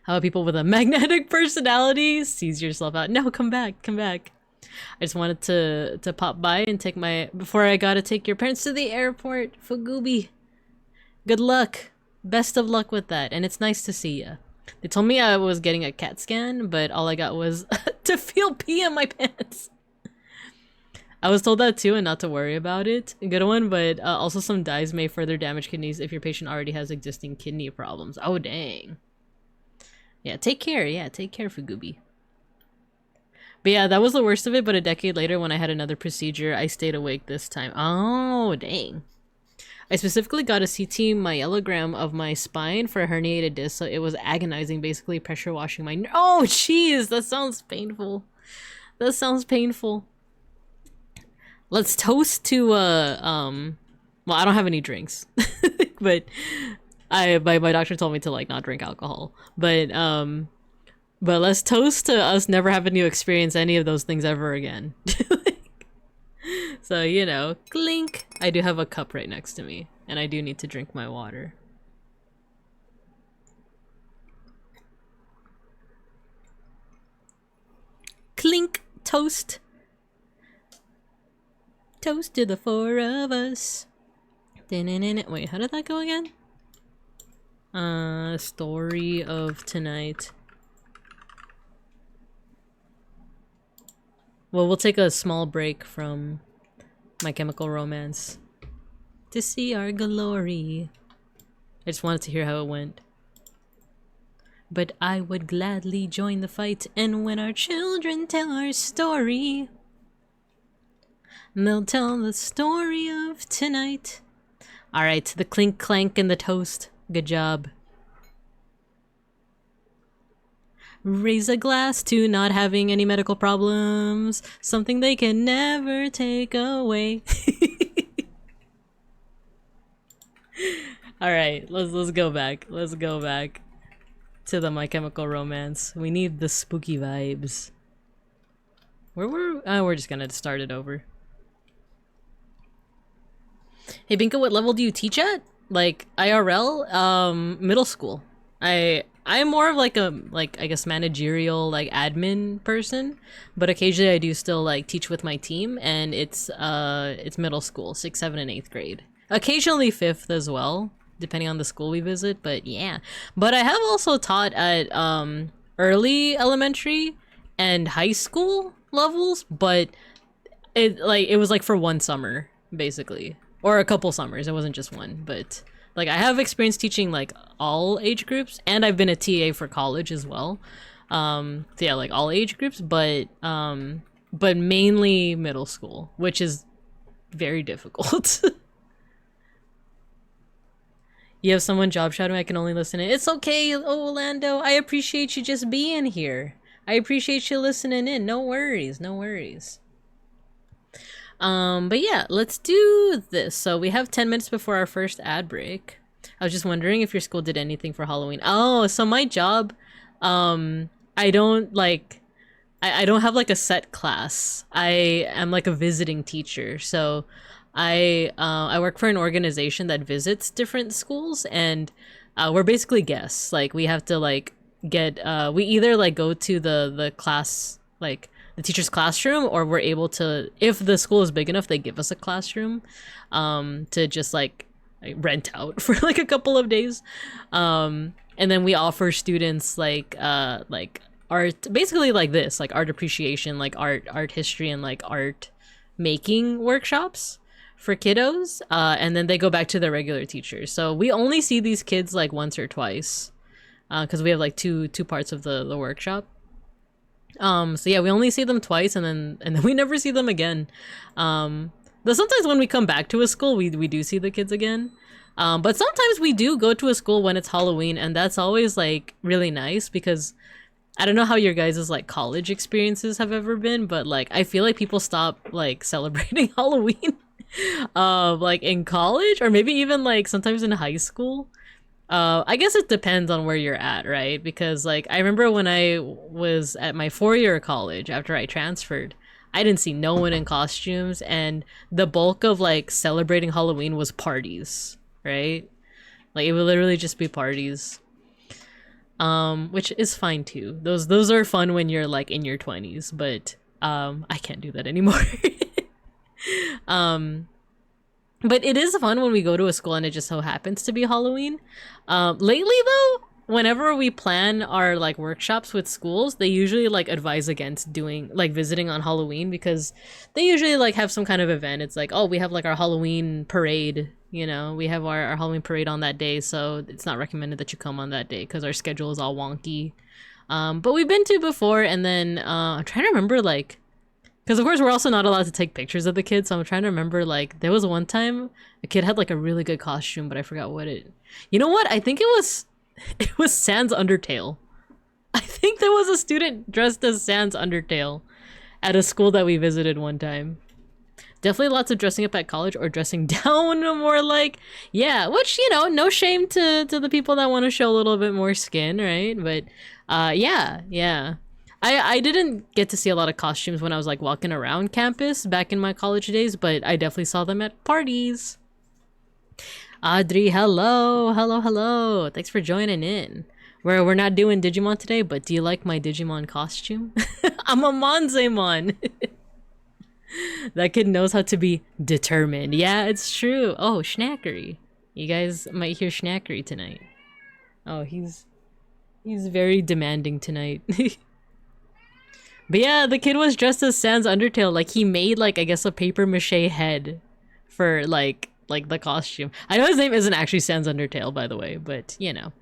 How people with a magnetic personality sees yourself out. No, come back, come back. I just wanted to pop by and take before I gotta take your parents to the airport. Fugubi. Good luck. Best of luck with that, and it's nice to see ya. They told me I was getting a CAT scan, but all I got was to feel pee in my pants. I was told that too and not to worry about it. A good one, but also some dyes may further damage kidneys if your patient already has existing kidney problems. Oh, dang. Yeah, take care. Yeah, take care, Fugubi. But yeah, that was the worst of it, but a decade later when I had another procedure, I stayed awake this time. Oh, dang. I specifically got a CT myelogram of my spine for a herniated disc, so it was agonizing, basically pressure washing my... Oh, jeez! That sounds painful. That sounds painful. Let's toast to, well, I don't have any drinks. But my doctor told me to, like, not drink alcohol. But let's toast to us never having to experience any of those things ever again. So, you know, clink. I do have a cup right next to me, and I do need to drink my water. Clink, toast. Toast to the four of us. Wait, how did that go again? Story of tonight. Well, we'll take a small break from My Chemical Romance to see our glory. I just wanted to hear how it went. But I would gladly join the fight, and when our children tell our story, they'll tell the story of tonight. Alright, the clink clank and the toast. Good job. Raise a glass to not having any medical problems. Something they can never take away. Alright, let's go back. Let's go back to the My Chemical Romance. We need the spooky vibes. We're just gonna start it over. Hey Binka, what level do you teach at? Like IRL? Middle school. I'm more of like a I guess managerial like admin person, but occasionally I do still like teach with my team, and it's middle school, 6th, 7th, and 8th grade. Occasionally 5th as well, depending on the school we visit, but yeah. But I have also taught at early elementary and high school levels, but it was like for one summer basically. Or a couple summers, it wasn't just one, but like I have experience teaching like all age groups, and I've been a TA for college as well. So yeah, like all age groups, but mainly middle school, which is very difficult. You have someone job shadowing, I can only listen in. It's okay, Orlando. I appreciate you just being here. I appreciate you listening in. No worries, no worries. But yeah, let's do this. So we have 10 minutes before our first ad break. I was just wondering if your school did anything for Halloween. Oh, so my job, I don't like, I don't have like a set class. I am like a visiting teacher. So I work for an organization that visits different schools, and we're basically guests. Like we have to like get, we either like go to the class, like the teacher's classroom, or we're able to, if the school is big enough, they give us a classroom to just like rent out for like a couple of days, and then we offer students like art, basically like this, like art appreciation, like art history, and like art making workshops for kiddos, and then they go back to their regular teachers. So we only see these kids like once or twice, because we have like two parts of the workshop. So yeah, we only see them twice, and then we never see them again. Though sometimes when we come back to a school, we do see the kids again. But sometimes we do go to a school when it's Halloween, and that's always like really nice, because I don't know how your guys' like college experiences have ever been, but like I feel like people stop like celebrating Halloween like in college, or maybe even like sometimes in high school. I guess it depends on where you're at, right? Because like I remember when I was at my 4-year college after I transferred, I didn't see no one in costumes, and the bulk of like celebrating Halloween was parties, right? Like it would literally just be parties, which is fine too. Those are fun when you're like in your 20s, but I can't do that anymore. But it is fun when we go to a school and it just so happens to be Halloween. Lately though, whenever we plan our like workshops with schools, they usually like advise against doing like visiting on Halloween because they usually like have some kind of event. It's like, oh, we have like our Halloween parade, you know, we have our Halloween parade on that day, so it's not recommended that you come on that day because our schedule is all wonky. But we've been to before, and then I'm trying to remember like, because of course we're also not allowed to take pictures of the kids, so I'm trying to remember like there was one time a kid had like a really good costume, but I forgot what it. You know what? I think it was Sans Undertale. I think there was a student dressed as Sans Undertale at a school that we visited one time. Definitely lots of dressing up at college or dressing down more like, yeah, which, you know, no shame to the people that want to show a little bit more skin, right? But yeah. I didn't get to see a lot of costumes when I was like walking around campus back in my college days, but I definitely saw them at parties. Audrey, hello. Thanks for joining in. We're not doing Digimon today, but do you like my Digimon costume? I'm a Monzemon. That kid knows how to be determined. Yeah, it's true. Oh, Schnackery. You guys might hear Schnackery tonight. Oh, he's very demanding tonight. But yeah, the kid was dressed as Sans Undertale. Like he made like I guess a paper mache head for like the costume. I know his name isn't actually Sans Undertale, by the way, but you know.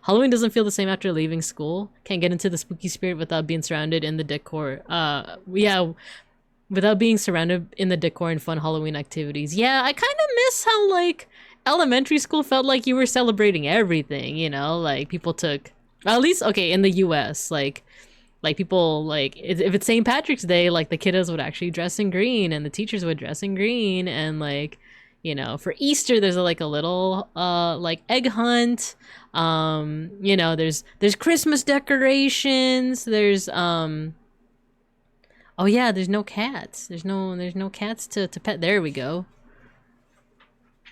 Halloween doesn't feel the same after leaving school. Can't get into the spooky spirit without being surrounded in the decor. Yeah, without being surrounded in the decor and fun Halloween activities. Yeah, I kind of miss how like elementary school felt like you were celebrating everything, you know? Like people took, at least okay, in the US, like people like if it's St. Patrick's Day, like the kiddos would actually dress in green and the teachers would dress in green, and like, you know, for Easter there's like a little like egg hunt. You know, there's Christmas decorations, there's oh yeah, there's no cats. There's no cats to pet. There we go.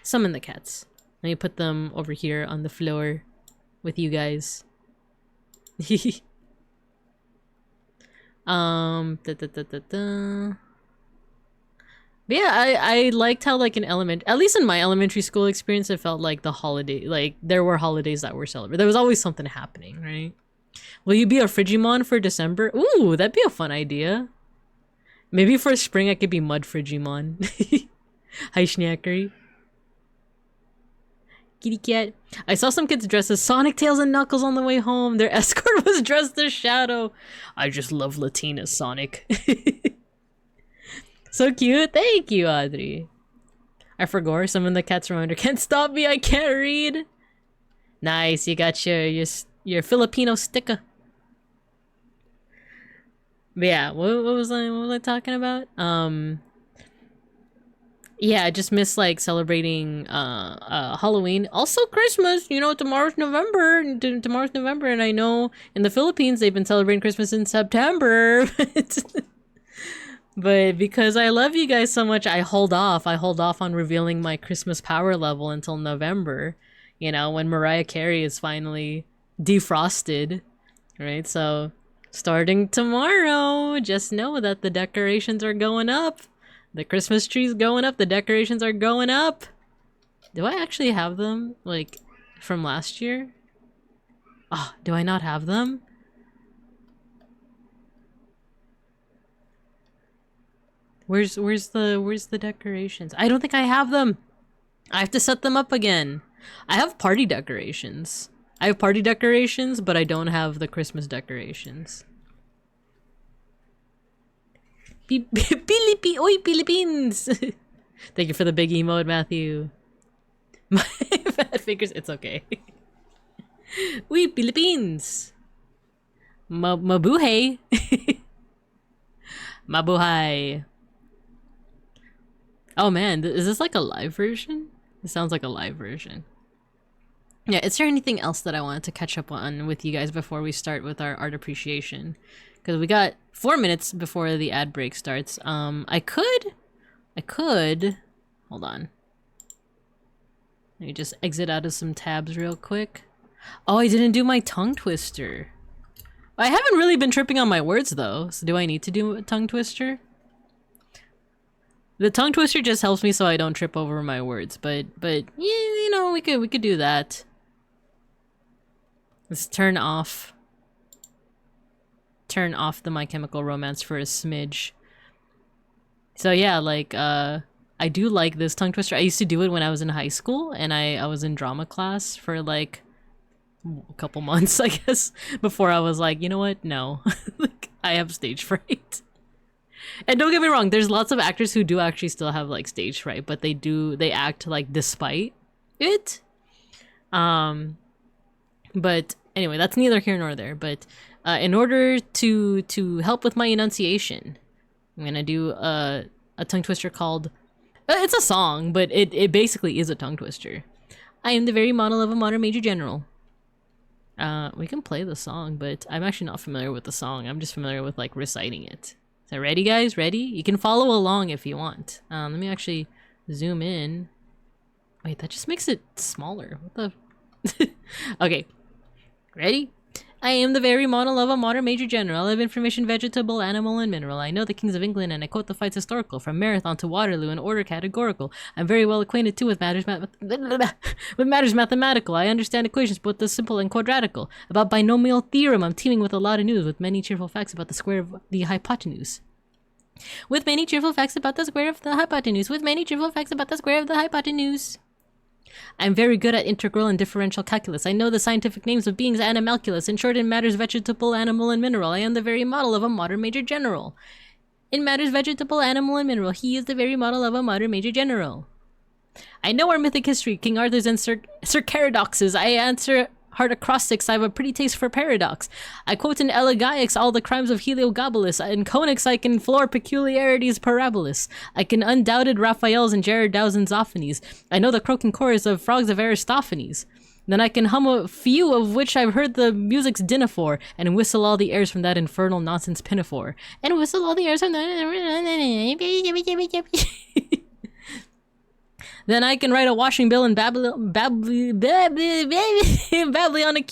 Summon the cats. Let me put them over here on the floor with you guys. But yeah, I liked how like at least in my elementary school experience, it felt like the holiday, like there were holidays that were celebrated. There was always something happening, right? Will you be a Frigimon for December? Ooh, that'd be a fun idea. Maybe for spring I could be Mud Frigimon. Hi, Schnackery. Kitty cat. I saw some kids dressed as Sonic, Tails, and Knuckles on the way home. Their escort was dressed as Shadow. I just love Latina Sonic. So cute. Thank you, Audrey. I forgot some of the cats from under. Can't stop me. I can't read. Nice. You got your Filipino sticker. But yeah, what was I talking about? Yeah, I just miss like celebrating Halloween. Also Christmas, you know, tomorrow's November, and I know in the Philippines they've been celebrating Christmas in September. But because I love you guys so much, I hold off on revealing my Christmas power level until November, you know, when Mariah Carey is finally defrosted, right? So starting tomorrow, just know that the decorations are going up. The Christmas tree's going up. The decorations are going up. Do I actually have them, like, from last year? Ah, do I not have them? Where's the decorations? I don't think I have them. I have to set them up again. I have party decorations. I have party decorations, but I don't have the Christmas decorations. Philippines! Thank you for the big emote, Matthew. My fat fingers, it's okay. Uy, Philippines! Mabuhay! Mabuhay! Oh man, is this like a live version? It sounds like a live version. Yeah, is there anything else that I wanted to catch up on with you guys before we start with our art appreciation? Because we got 4 minutes before the ad break starts. I could, hold on. Let me just exit out of some tabs real quick. Oh, I didn't do my tongue twister. I haven't really been tripping on my words though, so do I need to do a tongue twister? The tongue twister just helps me so I don't trip over my words, but yeah, you know, we could do that. Let's turn off the My Chemical Romance for a smidge. So yeah, like, I do like this tongue twister. I used to do it when I was in high school, and I was in drama class for like a couple months, I guess, before I was like, you know what? No. Like, I have stage fright. And don't get me wrong, there's lots of actors who do actually still have like stage fright, but they act like despite it. But anyway, that's neither here nor there. But in order to help with my enunciation, I'm gonna do a tongue twister called it's a song, but it basically is a tongue twister. I am the very model of a modern major general. We can play the song, but I'm actually not familiar with the song. I'm just familiar with like reciting it. So ready, guys? Ready? You can follow along if you want. Let me actually zoom in. Wait, that just makes it smaller. What the? Okay. Ready? I am the very model of a modern major general of information, vegetable, animal, and mineral. I know the kings of England, and I quote the fights historical, from Marathon to Waterloo in order categorical. I'm very well acquainted too with matters mathematical. I understand equations both the simple and quadratical. About binomial theorem, I'm teeming with a lot of news, with many cheerful facts about the square of the hypotenuse. With many cheerful facts about the square of the hypotenuse. With many cheerful facts about the square of the hypotenuse. I'm very good at integral and differential calculus. I know the scientific names of beings and animalculous. In short, in matters vegetable, animal, and mineral, I am the very model of a modern major general. In matters vegetable, animal, and mineral, he is the very model of a modern major general. I know our mythic history, King Arthur's and Sir Caradox's. I answer hard acrostics. I have a pretty taste for paradox. I quote in elegiacs all the crimes of Heliogabalus. In conics I can floor peculiarities parabolus. I can undoubted Raphael's and Jared Dow's and Zophanies. I know the croaking chorus of frogs of Aristophanes. Then I can hum a few of which I've heard the music's dinaphore, and whistle all the airs from that infernal nonsense pinafore. And whistle all the airs from that. Then I can write a washing bill in Babylonic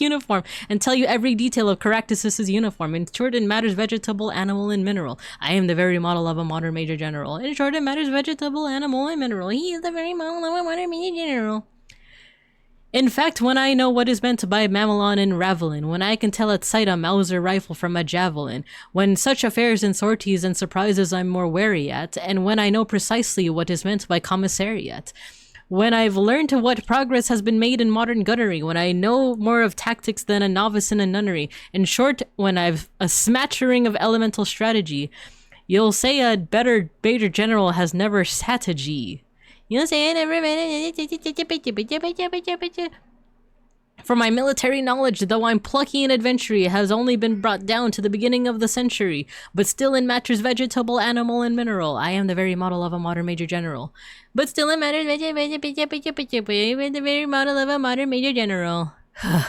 uniform and tell you every detail of Caractacus's uniform. In short, in matters vegetable, animal, and mineral, I am the very model of a modern major general. In short, in matters vegetable, animal, and mineral, he is the very model of a modern major general. In fact, when I know what is meant by mamelon and ravelin, when I can tell at sight a Mauser rifle from a javelin, when such affairs and sorties and surprises I'm more wary at, and when I know precisely what is meant by commissariat, when I've learned what progress has been made in modern gunnery, when I know more of tactics than a novice in a nunnery, in short, when I've a smattering of elemental strategy, you'll say a better major general has never sat a G. You'll say I never. For my military knowledge, though I'm plucky and adventurous, has only been brought down to the beginning of the century, but still in matters vegetable, animal, and mineral, I am the very model of a modern major general. But still in matters the very model of a modern major general. I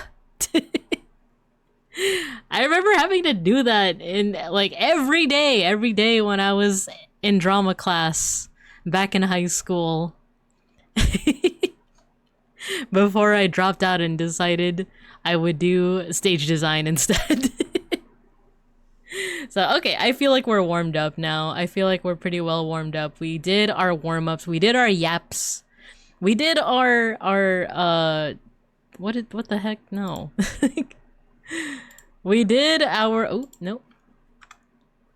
remember having to do that in like every day when I was in drama class back in high school. Before I dropped out and decided I would do stage design instead. So, okay, I feel like we're warmed up now. I feel like we're pretty well warmed up. We did our warm-ups. We did our yaps. We did our what the heck? No. We did our, oh, no.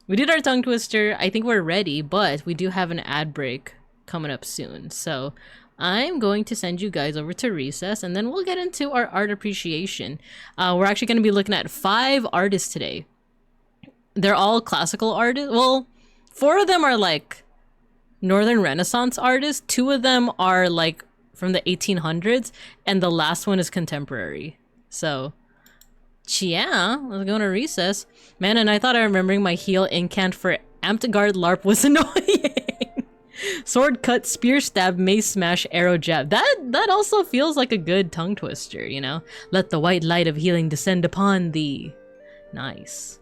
We did our tongue twister. I think we're ready, but we do have an ad break coming up soon. So I'm going to send you guys over to recess, and then we'll get into our art appreciation. We're actually going to be looking at 5 artists today. They're all classical artists. Well, 4 of them are like Northern Renaissance artists. 2 of them are like from the 1800s, and the last one is contemporary. So, yeah, let's go to recess. Man, and I thought I remembering my heal incant for Amped Guard LARP was annoying. Sword cut, spear stab, mace smash, arrow jab. That also feels like a good tongue twister, you know? Let the white light of healing descend upon thee. Nice.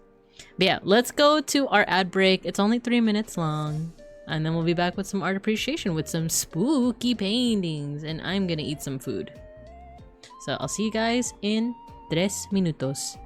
But yeah, let's go to our ad break. It's only 3 minutes long. And then we'll be back with some art appreciation with some spooky paintings. And I'm gonna eat some food. So I'll see you guys in 3 minutos.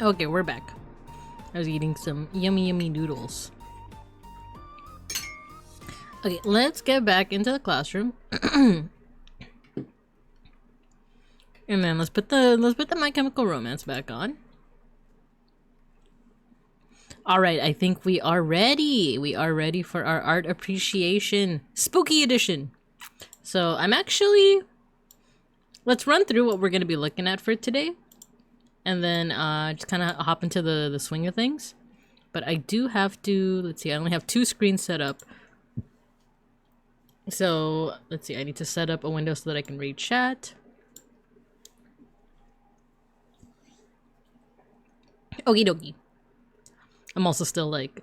Okay, we're back. I was eating some yummy noodles. Okay, let's get back into the classroom. And then let's put the My Chemical Romance back on. Alright, I think we are ready. We are ready for our art appreciation spooky edition. So I'm actually, let's run through what we're gonna be looking at for today. And then just kind of hop into the swing of things. But I do have to, let's see, I only have 2 screens set up. So let's see, I need to set up a window so that I can read chat. Okie dokie. I'm also still like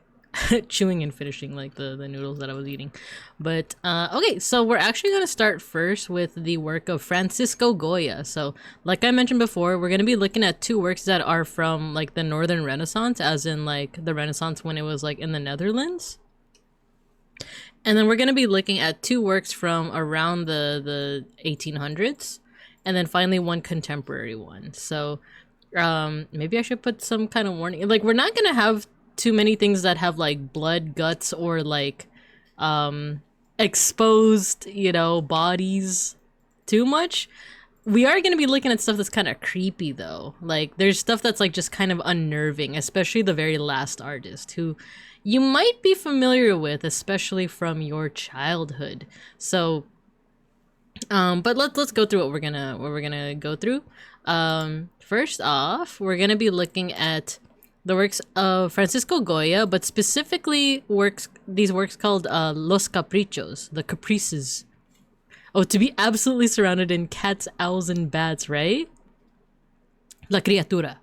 chewing and finishing like the noodles that I was eating. But okay, so we're actually going to start first with the work of Francisco Goya. So like I mentioned before, we're going to be looking at 2 works that are from like the Northern Renaissance, as in like the Renaissance when it was like in the Netherlands. And then we're going to be looking at 2 works from around the 1800s, and then finally 1 contemporary one. So maybe I should put some kind of warning. Like, we're not going to have too many things that have like blood, guts, or like exposed, you know, bodies too much. We are going to be looking at stuff that's kind of creepy though. Like, there's stuff that's like just kind of unnerving, especially the very last artist, who you might be familiar with, especially from your childhood. So but let's go through what we're gonna go through. First off, we're gonna be looking at the works of Francisco Goya, but specifically these works called Los Caprichos, the Caprices. Oh, to be absolutely surrounded in cats, owls, and bats, right? La Criatura.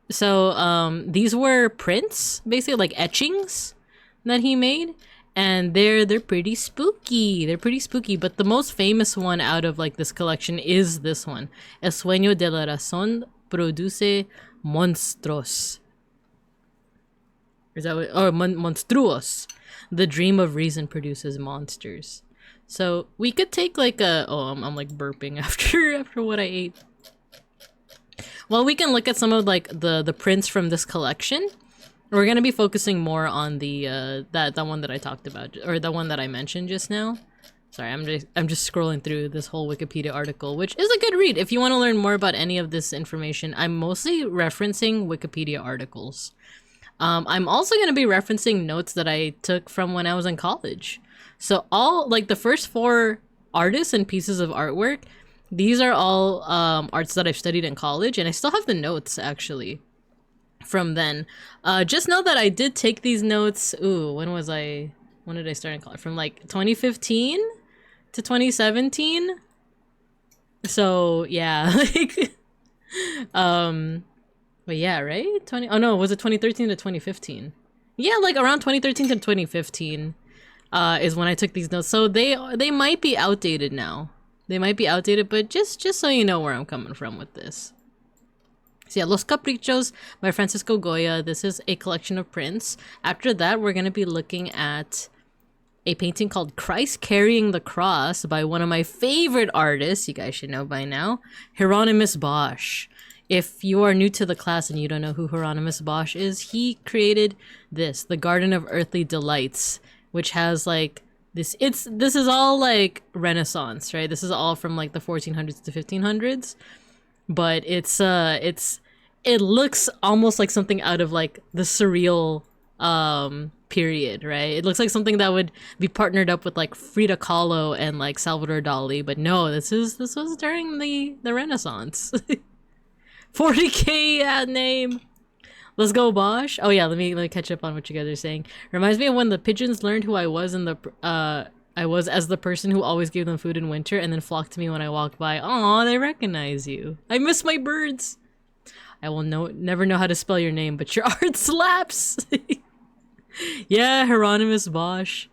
So these were prints, basically like etchings that he made, and they're pretty spooky. They're pretty spooky, but the most famous one out of like this collection is this one. El sueño de la razón produce monstruos. Is that what? Oh, monstruos. The dream of reason produces monsters. So we could take like a, oh, I'm like burping after what I ate. Well, we can look at some of like the prints from this collection. We're gonna be focusing more on the that one that I talked about, or the one that I mentioned just now. Sorry, I'm just scrolling through this whole Wikipedia article, which is a good read. If you want to learn more about any of this information, I'm mostly referencing Wikipedia articles. I'm also gonna be referencing notes that I took from when I was in college. So all like the first 4 artists and pieces of artwork, these are all arts that I've studied in college, and I still have the notes actually from then. Just know that I did take these notes. Ooh, when did I start in college? From like 2015 to 2017. So yeah, like, but yeah, right? Oh no, was it 2013 to 2015? Yeah, like around 2013 to 2015 is when I took these notes. So they might be outdated now. They might be outdated, but just so you know where I'm coming from with this. So yeah, Los Caprichos by Francisco Goya. This is a collection of prints. After that, we're going to be looking at a painting called Christ Carrying the Cross by one of my favorite artists, you guys should know by now, Hieronymus Bosch. If you are new to the class and you don't know who Hieronymus Bosch is, he created this, the Garden of Earthly Delights, which has like this is all like Renaissance, right? This is all from like the 1400s to 1500s. But it looks almost like something out of like the surreal period, right? It looks like something that would be partnered up with like Frida Kahlo and like Salvador Dali, but no, this was during the Renaissance. 40K name. Let's go, Bosch. Oh yeah, let me catch up on what you guys are saying. Reminds me of when the pigeons learned who I was in the I was as the person who always gave them food in winter and then flocked to me when I walked by. Aw, they recognize you. I miss my birds. I will never know how to spell your name, but your art slaps. Yeah, Hieronymus Bosch.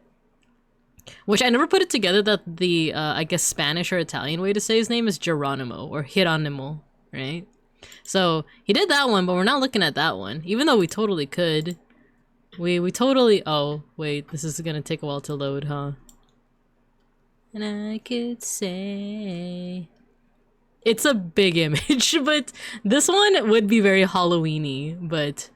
Which I never put it together that the, I guess Spanish or Italian way to say his name is Geronimo, or Hieronimo, right? So, he did that one, but we're not looking at that one. Even though we totally could. We totally... Oh, wait, this is gonna take a while to load, huh? And I could say... it's a big image, but this one would be very Halloween-y, but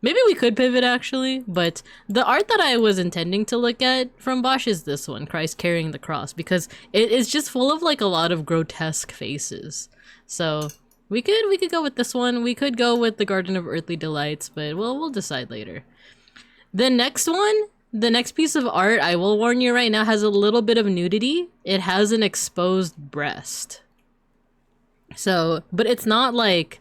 maybe we could pivot actually. But the art that I was intending to look at from Bosch is this one, Christ carrying the cross, because it is just full of like a lot of grotesque faces. So we could go with this one. We could go with the Garden of Earthly Delights, but we'll decide later. The next one, the next piece of art, I will warn you right now, has a little bit of nudity. It has an exposed breast. So, but it's not like,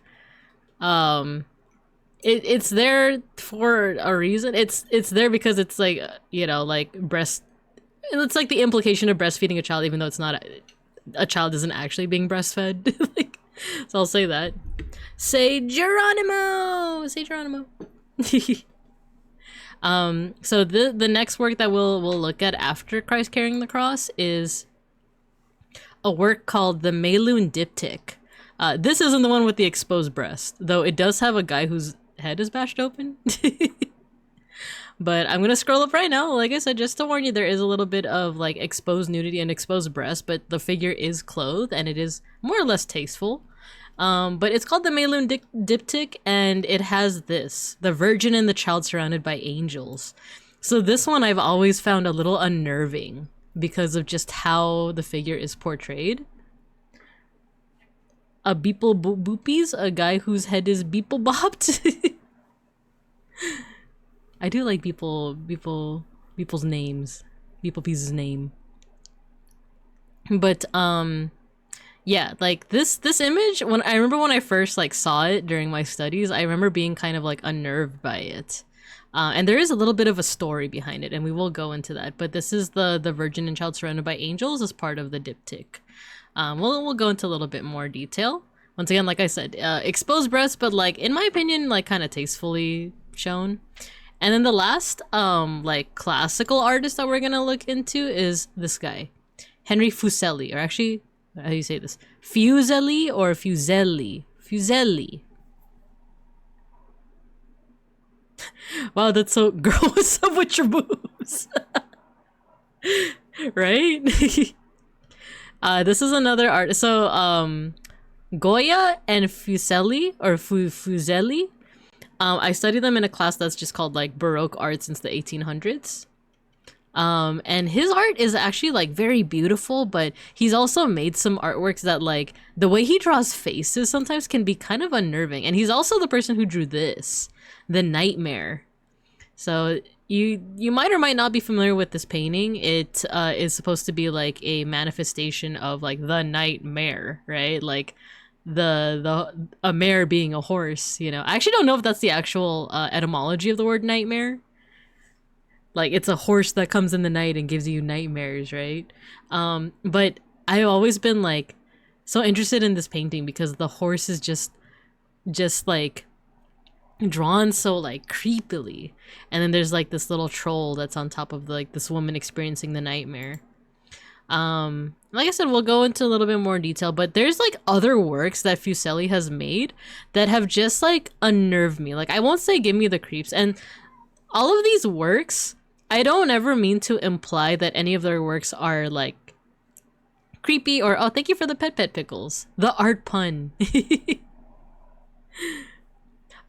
it's there for a reason. It's there because it's like, you know, like breast. It's like the implication of breastfeeding a child, even though it's not a child isn't actually being breastfed. Like, so I'll say that. Say Geronimo. Say Geronimo. So the next work that we'll look at after Christ carrying the cross is a work called the Mayloon Diptych. This isn't the one with the exposed breast, though it does have a guy whose head is bashed open. But I'm gonna scroll up right now. Like I said, just to warn you, there is a little bit of like exposed nudity and exposed breast, but the figure is clothed and it is more or less tasteful. But it's called the Mayloon Diptych, and it has this: the Virgin and the Child surrounded by angels. So this one I've always found a little unnerving because of just how the figure is portrayed. A beeplebees, a guy whose head is beeplebopped. I do like people's names. Beeplebees' name. But yeah, like this image, when I remember when I first like saw it during my studies, I remember being kind of like unnerved by it. And there is a little bit of a story behind it, and we will go into that. But this is the Virgin and Child surrounded by angels as part of the diptych. We'll go into a little bit more detail. Once again, like I said, exposed breasts, but like in my opinion, like kind of tastefully shown. And then the last like classical artist that we're gonna look into is this guy, Henry Fuseli, or actually, how do you say this? Fuseli or Fuseli? Fuseli. Wow, that's so. Girl, what's up with your boobs? Right? This is another art. So, Goya and Fuseli, or Fuseli. I studied them in a class that's just called like Baroque art since the 1800s. And his art is actually like very beautiful, but he's also made some artworks that like the way he draws faces sometimes can be kind of unnerving. And he's also the person who drew this, the Nightmare. So you might or might not be familiar with this painting. It is supposed to be like a manifestation of like the nightmare, right? Like a mare being a horse, you know. I actually don't know if that's the actual etymology of the word nightmare. Like it's a horse that comes in the night and gives you nightmares, right? But I've always been like so interested in this painting because the horse is just like drawn so like creepily, and then there's like this little troll that's on top of like this woman experiencing the nightmare. Like I said, we'll go into a little bit more detail, but there's like other works that Fuseli has made that have just like unnerved me. Like I won't say give me the creeps, and all of these works, I don't ever mean to imply that any of their works are like creepy or, oh, thank you for the pet pickles. The art pun.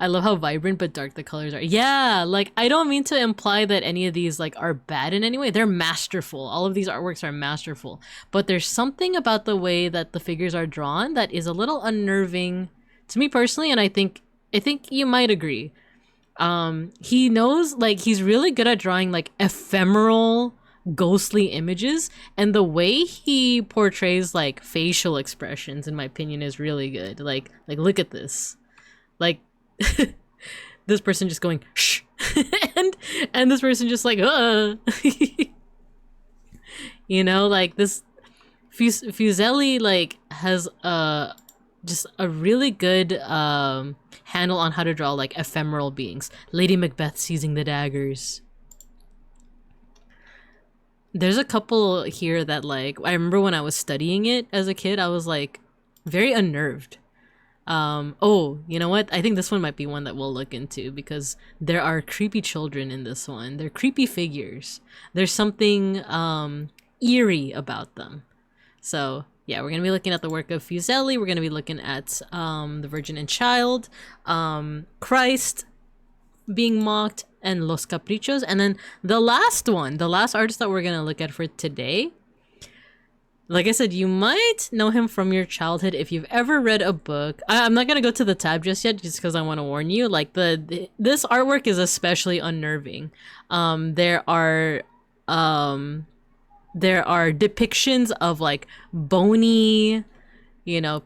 I love how vibrant but dark the colors are. Yeah, like I don't mean to imply that any of these like are bad in any way. They're masterful. All of these artworks are masterful. But there's something about the way that the figures are drawn that is a little unnerving to me personally, and I think you might agree. He knows, like, he's really good at drawing like ephemeral ghostly images, and the way he portrays like facial expressions in my opinion is really good. Like look at this. Like this person just going shh and this person just like you know, like this Fuseli like has just a really good handle on how to draw like ephemeral beings. Lady Macbeth seizing the daggers. There's a couple here that like I remember when I was studying it as a kid, I was like very unnerved. Oh, you know what? I think this one might be one that we'll look into because there are creepy children in this one. They're creepy figures. There's something eerie about them. So yeah, we're gonna be looking at the work of Fuseli. We're gonna be looking at the Virgin and Child, Christ being mocked, and Los Caprichos. And then the last artist that we're gonna look at for today, like I said, you might know him from your childhood if you've ever read a book. I'm not gonna go to the tab just yet, just because I want to warn you. Like this artwork is especially unnerving. There are depictions of like bony, you know,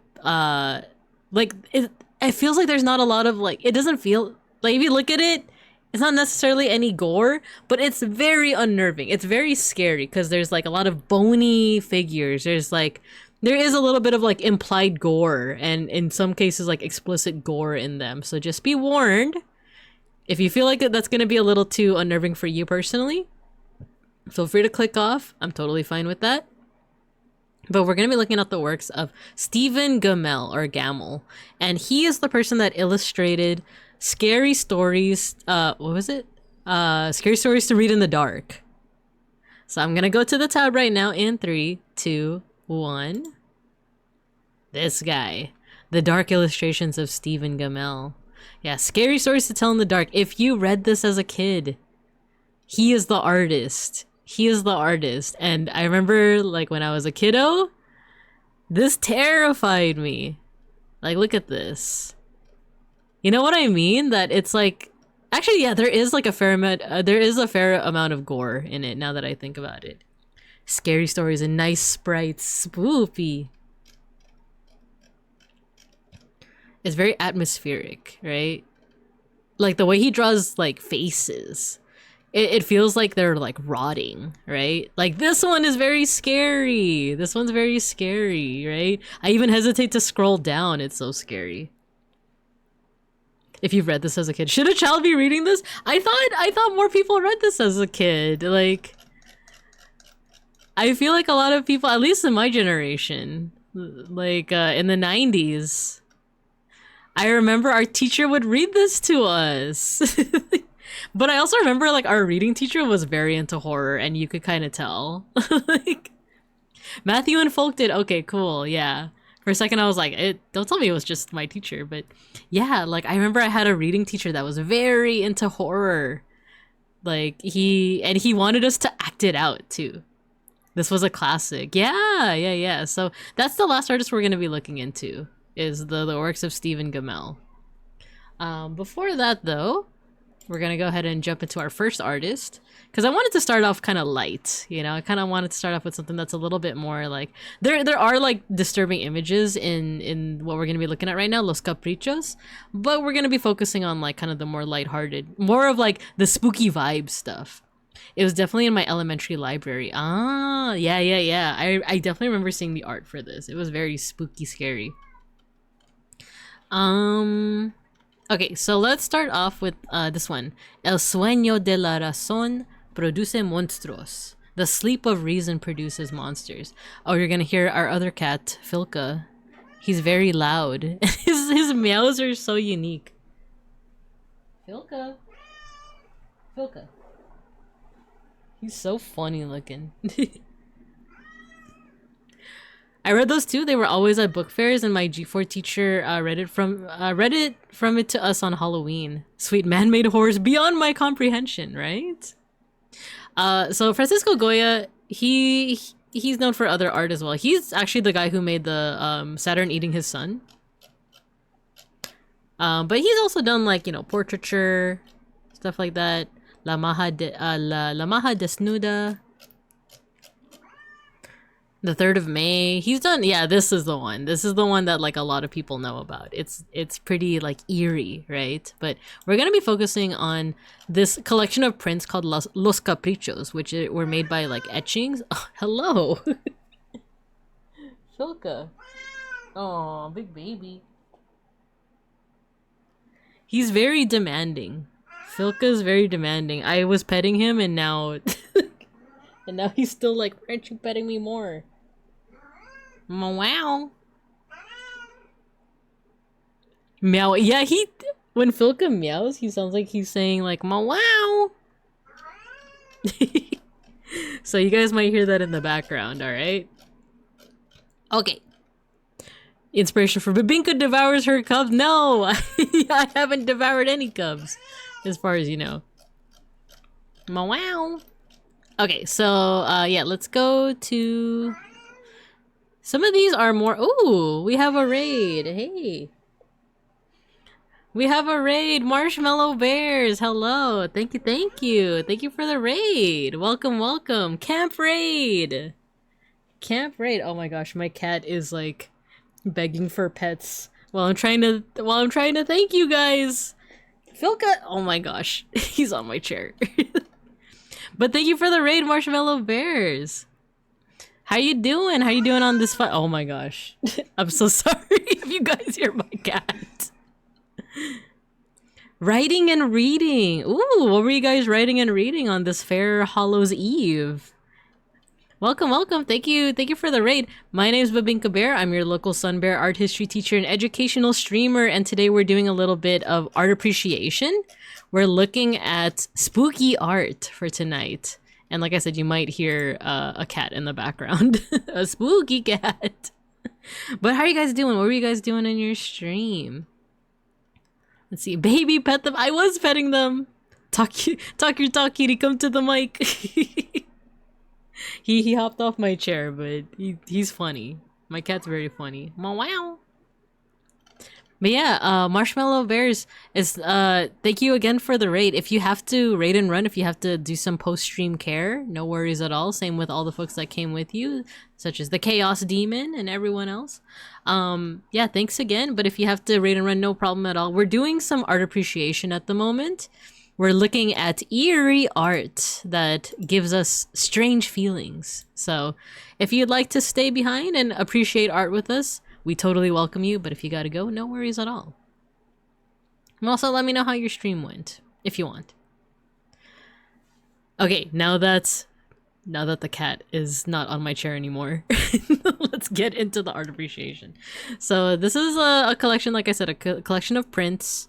like it feels like there's not a lot of like, it doesn't feel like, if you look at it, it's not necessarily any gore, but it's very unnerving. It's very scary because there's like a lot of bony figures. There is a little bit of like implied gore, and in some cases like explicit gore in them. So just be warned. If you feel like that's going to be a little too unnerving for you personally, feel free to click off. I'm totally fine with that. But we're going to be looking at the works of Stephen Gamel, and he is the person that illustrated Scary Stories, what was it? Scary Stories to Read in the Dark. So I'm gonna go to the tab right now in 3, 2, 1. This guy. The Dark Illustrations of Stephen Gamel. Yeah, Scary Stories to Tell in the Dark. If you read this as a kid, he is the artist. He is the artist. And I remember, like, when I was a kiddo, this terrified me. Like, look at this. You know what I mean? That it's like, actually, yeah, there is like a fair amount of gore in it now that I think about it. Scary Stories and nice sprites, spoopy. It's very atmospheric, right? Like the way he draws like faces, it feels like they're like rotting, right? Like this one is very scary. This one's very scary, right? I even hesitate to scroll down. It's so scary. If you've read this as a kid, should a child be reading this? I thought more people read this as a kid. Like, I feel like a lot of people, at least in my generation, like in the 90s, I remember our teacher would read this to us. But I also remember like our reading teacher was very into horror, and you could kind of tell. Like, Matthew and Folk did okay, cool, yeah. For a second I was like, don't tell me it was just my teacher, but yeah, like I remember I had a reading teacher that was very into horror. Like he wanted us to act it out too. This was a classic. Yeah. So that's the last artist we're going to be looking into, is the works of Stephen Gamel. Before that though, we're going to go ahead and jump into our first artist, because I wanted to start off kind of light, you know. I kind of wanted to start off with something that's a little bit more like, there are like disturbing images in what we're going to be looking at right now, Los Caprichos, but we're going to be focusing on like kind of the more lighthearted, more of like the spooky vibe stuff. It was definitely in my elementary library. Yeah. I definitely remember seeing the art for this. It was very spooky, scary. Okay, so let's start off with this one. El sueño de la razón produce monstruos. The sleep of reason produces monsters. Oh, you're gonna hear our other cat, Filka. He's very loud. His meows are so unique. Filka. He's so funny looking. I read those too. They were always at book fairs, and my G4 teacher read it from it to us on Halloween. Sweet man-made horrors beyond my comprehension, right? So Francisco Goya, he's known for other art as well. He's actually the guy who made the Saturn eating his son. But he's also done like, you know, portraiture, stuff like that. La Maja Desnuda. The 3rd of May. He's done, yeah, this is the one. This is the one that like a lot of people know about. It's pretty like eerie, right? But we're gonna be focusing on this collection of prints called Los Caprichos, which were made by like etchings. Oh, hello. Filka. Oh, big baby. He's very demanding. Filka's very demanding. I was petting him, and now and now he's still like, why aren't you petting me more? Meow. Meow. Yeah, when Filka meows, he sounds like he's saying like meow. So you guys might hear that in the background, all right? Okay. Inspiration for Babinka devours her cubs. No, I haven't devoured any cubs, as far as you know. Wow. Okay, so yeah, let's go to. Some of these are more. Ooh, we have a raid. Hey, we have a raid. Marshmallow Bears. Hello. Thank you. Thank you. Thank you for the raid. Welcome. Welcome. Camp raid. Camp raid. Oh my gosh, my cat is like begging for pets while I'm trying to thank you guys. Philka, oh my gosh, he's on my chair. But thank you for the raid, Marshmallow Bears. How you doing? How you doing on this fight? Oh my gosh, I'm so sorry if you guys hear my cat. Writing and reading. Ooh, what were you guys writing and reading on this fair Hallows Eve? Welcome, welcome. Thank you for the raid. My name is Babinka Bear. I'm your local Sun Bear art history teacher and educational streamer, and today we're doing a little bit of art appreciation. We're looking at spooky art for tonight. And like I said, you might hear a cat in the background. A spooky cat. But how are you guys doing? What were you guys doing in your stream? Let's see. Baby, pet them. I was petting them. Talk your talk, kitty. Come to the mic. He hopped off my chair, but he's funny. My cat's very funny. Wow. But yeah, Marshmallow Bears is thank you again for the raid. If you have to raid and run, if you have to do some post-stream care, no worries at all. Same with all the folks that came with you, such as the Chaos Demon and everyone else. Yeah, thanks again. But if you have to raid and run, no problem at all. We're doing some art appreciation at the moment. We're looking at eerie art that gives us strange feelings. So if you'd like to stay behind and appreciate art with us, we totally welcome you. But if you gotta go, no worries at all. And also let me know how your stream went, if you want. Okay, now that the cat is not on my chair anymore, let's get into the art appreciation. So this is a collection, like I said, a collection of prints.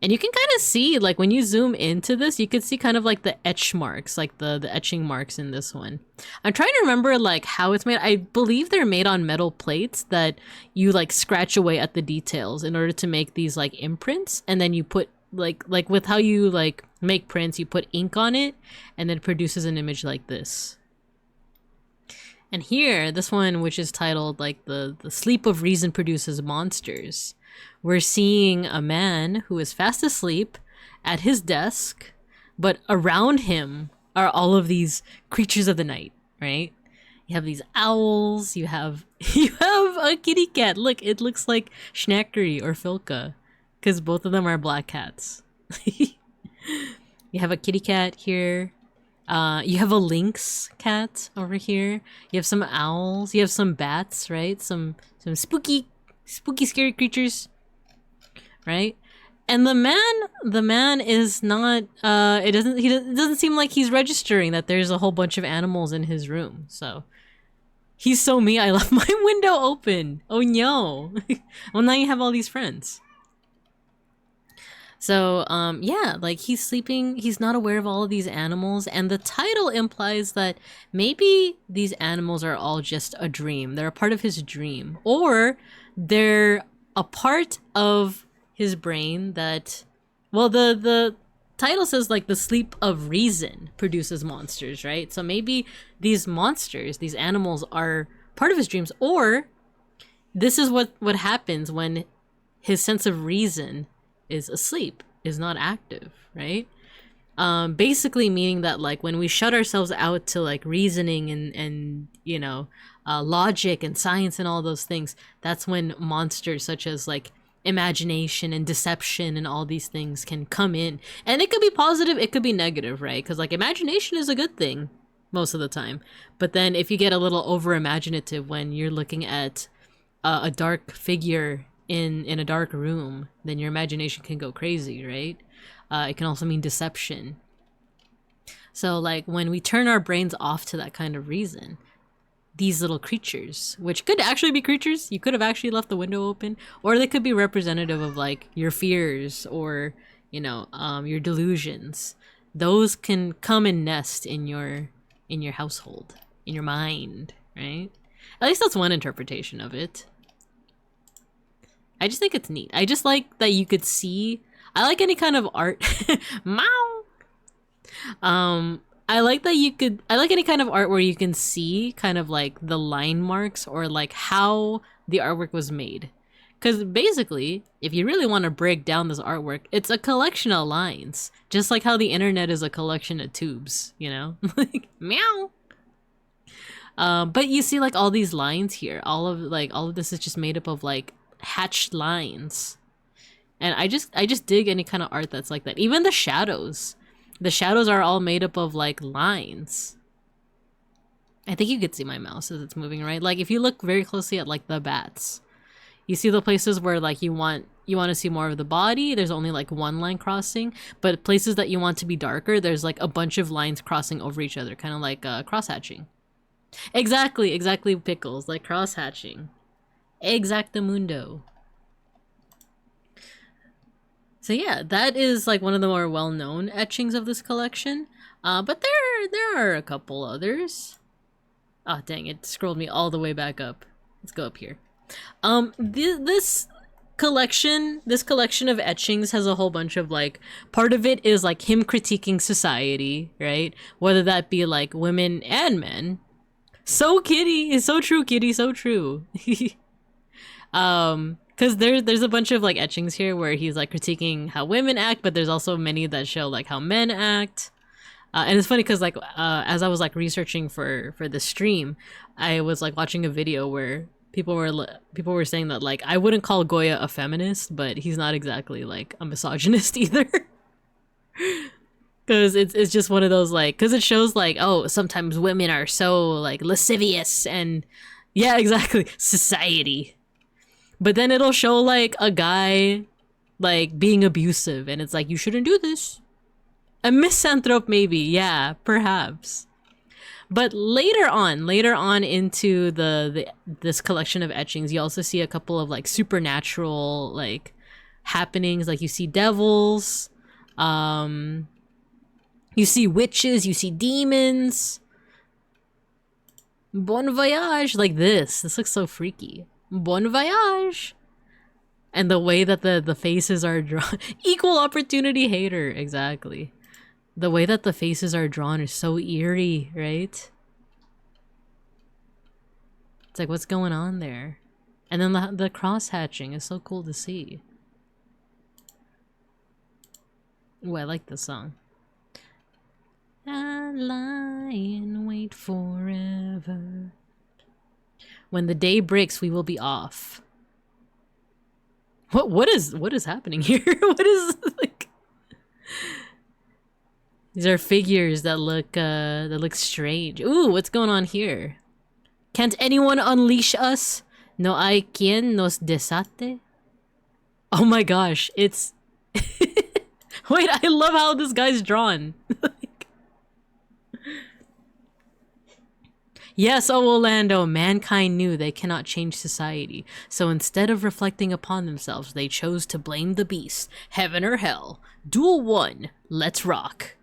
And you can kind of see, like, when you zoom into this, you can see kind of like the etch marks, like the etching marks in this one. I'm trying to remember, like, how it's made. I believe they're made on metal plates that you, like, scratch away at the details in order to make these, like, imprints. And then you put, like with how you, like, make prints, you put ink on it, and then it produces an image like this. And here, this one, which is titled, like, the Sleep of Reason Produces Monsters. We're seeing a man who is fast asleep at his desk, but around him are all of these creatures of the night, right? You have these owls, you have a kitty cat. Look, it looks like Schnackery or Filka, because both of them are black cats. You have a kitty cat here. You have a lynx cat over here. You have some owls. You have some bats, right? Some spooky, scary creatures, right? And the man is not. It doesn't seem like he's registering that there's a whole bunch of animals in his room. So he's so me. I left my window open. Oh no! Well, now you have all these friends. So, yeah, like he's sleeping, he's not aware of all of these animals, and the title implies that maybe these animals are all just a dream. They're a part of his dream, or they're a part of his brain that, well, the title says, like, the sleep of reason produces monsters, right? So maybe these monsters, these animals are part of his dreams, or this is what happens when his sense of reason is asleep, is not active, right? Basically meaning that, like, when we shut ourselves out to, like, reasoning and you know, logic and science and all those things, that's when monsters such as, like, imagination and deception and all these things can come in. And it could be positive, it could be negative, right? Because, like, imagination is a good thing most of the time, but then if you get a little over imaginative when you're looking at a dark figure in a dark room, then your imagination can go crazy, right? It can also mean deception. So, like, when we turn our brains off to that kind of reason, these little creatures, which could actually be creatures, you could have actually left the window open, or they could be representative of, like, your fears or, you know, your delusions. Those can come and nest in your household, in your mind, right? At least that's one interpretation of it. I just think it's neat. I just like that you could see. I like any kind of art. Meow. I like any kind of art where you can see kind of like the line marks or like how the artwork was made. Because basically, if you really want to break down this artwork, it's a collection of lines. Just like how the internet is a collection of tubes, you know? Like, meow. But you see like all these lines here. All of this is just made up of like hatched lines. And I just dig any kind of art that's like that. Even the shadows. The shadows are all made up of like lines. I think you could see my mouse as it's moving, right? Like if you look very closely at like the bats, you see the places where like you want to see more of the body, there's only like one line crossing, but places that you want to be darker, there's like a bunch of lines crossing over each other, kind of like cross-hatching. Exactly, Pickles, like cross-hatching. Exactamundo. So yeah, that is like one of the more well-known etchings of this collection. But there are a couple others. Oh dang, it scrolled me all the way back up. Let's go up here. This collection of etchings has a whole bunch of like, part of it is like him critiquing society, right? Whether that be like women and men. So Kitty, so true, Kitty, so true. Because there's a bunch of like etchings here where he's like critiquing how women act, but there's also many that show like how men act. And it's funny because like as I was like researching for the stream, I was like watching a video where people were saying that like I wouldn't call Goya a feminist, but he's not exactly like a misogynist either. Because it's just one of those like, because it shows like, oh, sometimes women are so like lascivious and yeah, exactly, society. But then it'll show like a guy like being abusive and it's like, you shouldn't do this. A misanthrope maybe, yeah, perhaps. But later on into this collection of etchings, you also see a couple of like supernatural like happenings. Like you see devils, you see witches, you see demons. Bon voyage, like this. This looks so freaky. Bon voyage. And the way that the faces are drawn. Equal opportunity hater, exactly. The way that the faces are drawn is so eerie, right? It's like, what's going on there? And then the cross-hatching is so cool to see. Ooh, I like this song. I lie and wait forever. When the day breaks, we will be off. What is happening here? What is like? These are figures that look strange. Ooh, what's going on here? Can't anyone unleash us? No hay quien nos desate. Oh my gosh, it's wait, I love how this guy's drawn. Yes, oh Orlando, mankind knew they cannot change society. So instead of reflecting upon themselves, they chose to blame the beast. Heaven or hell. Duel 1. Let's rock.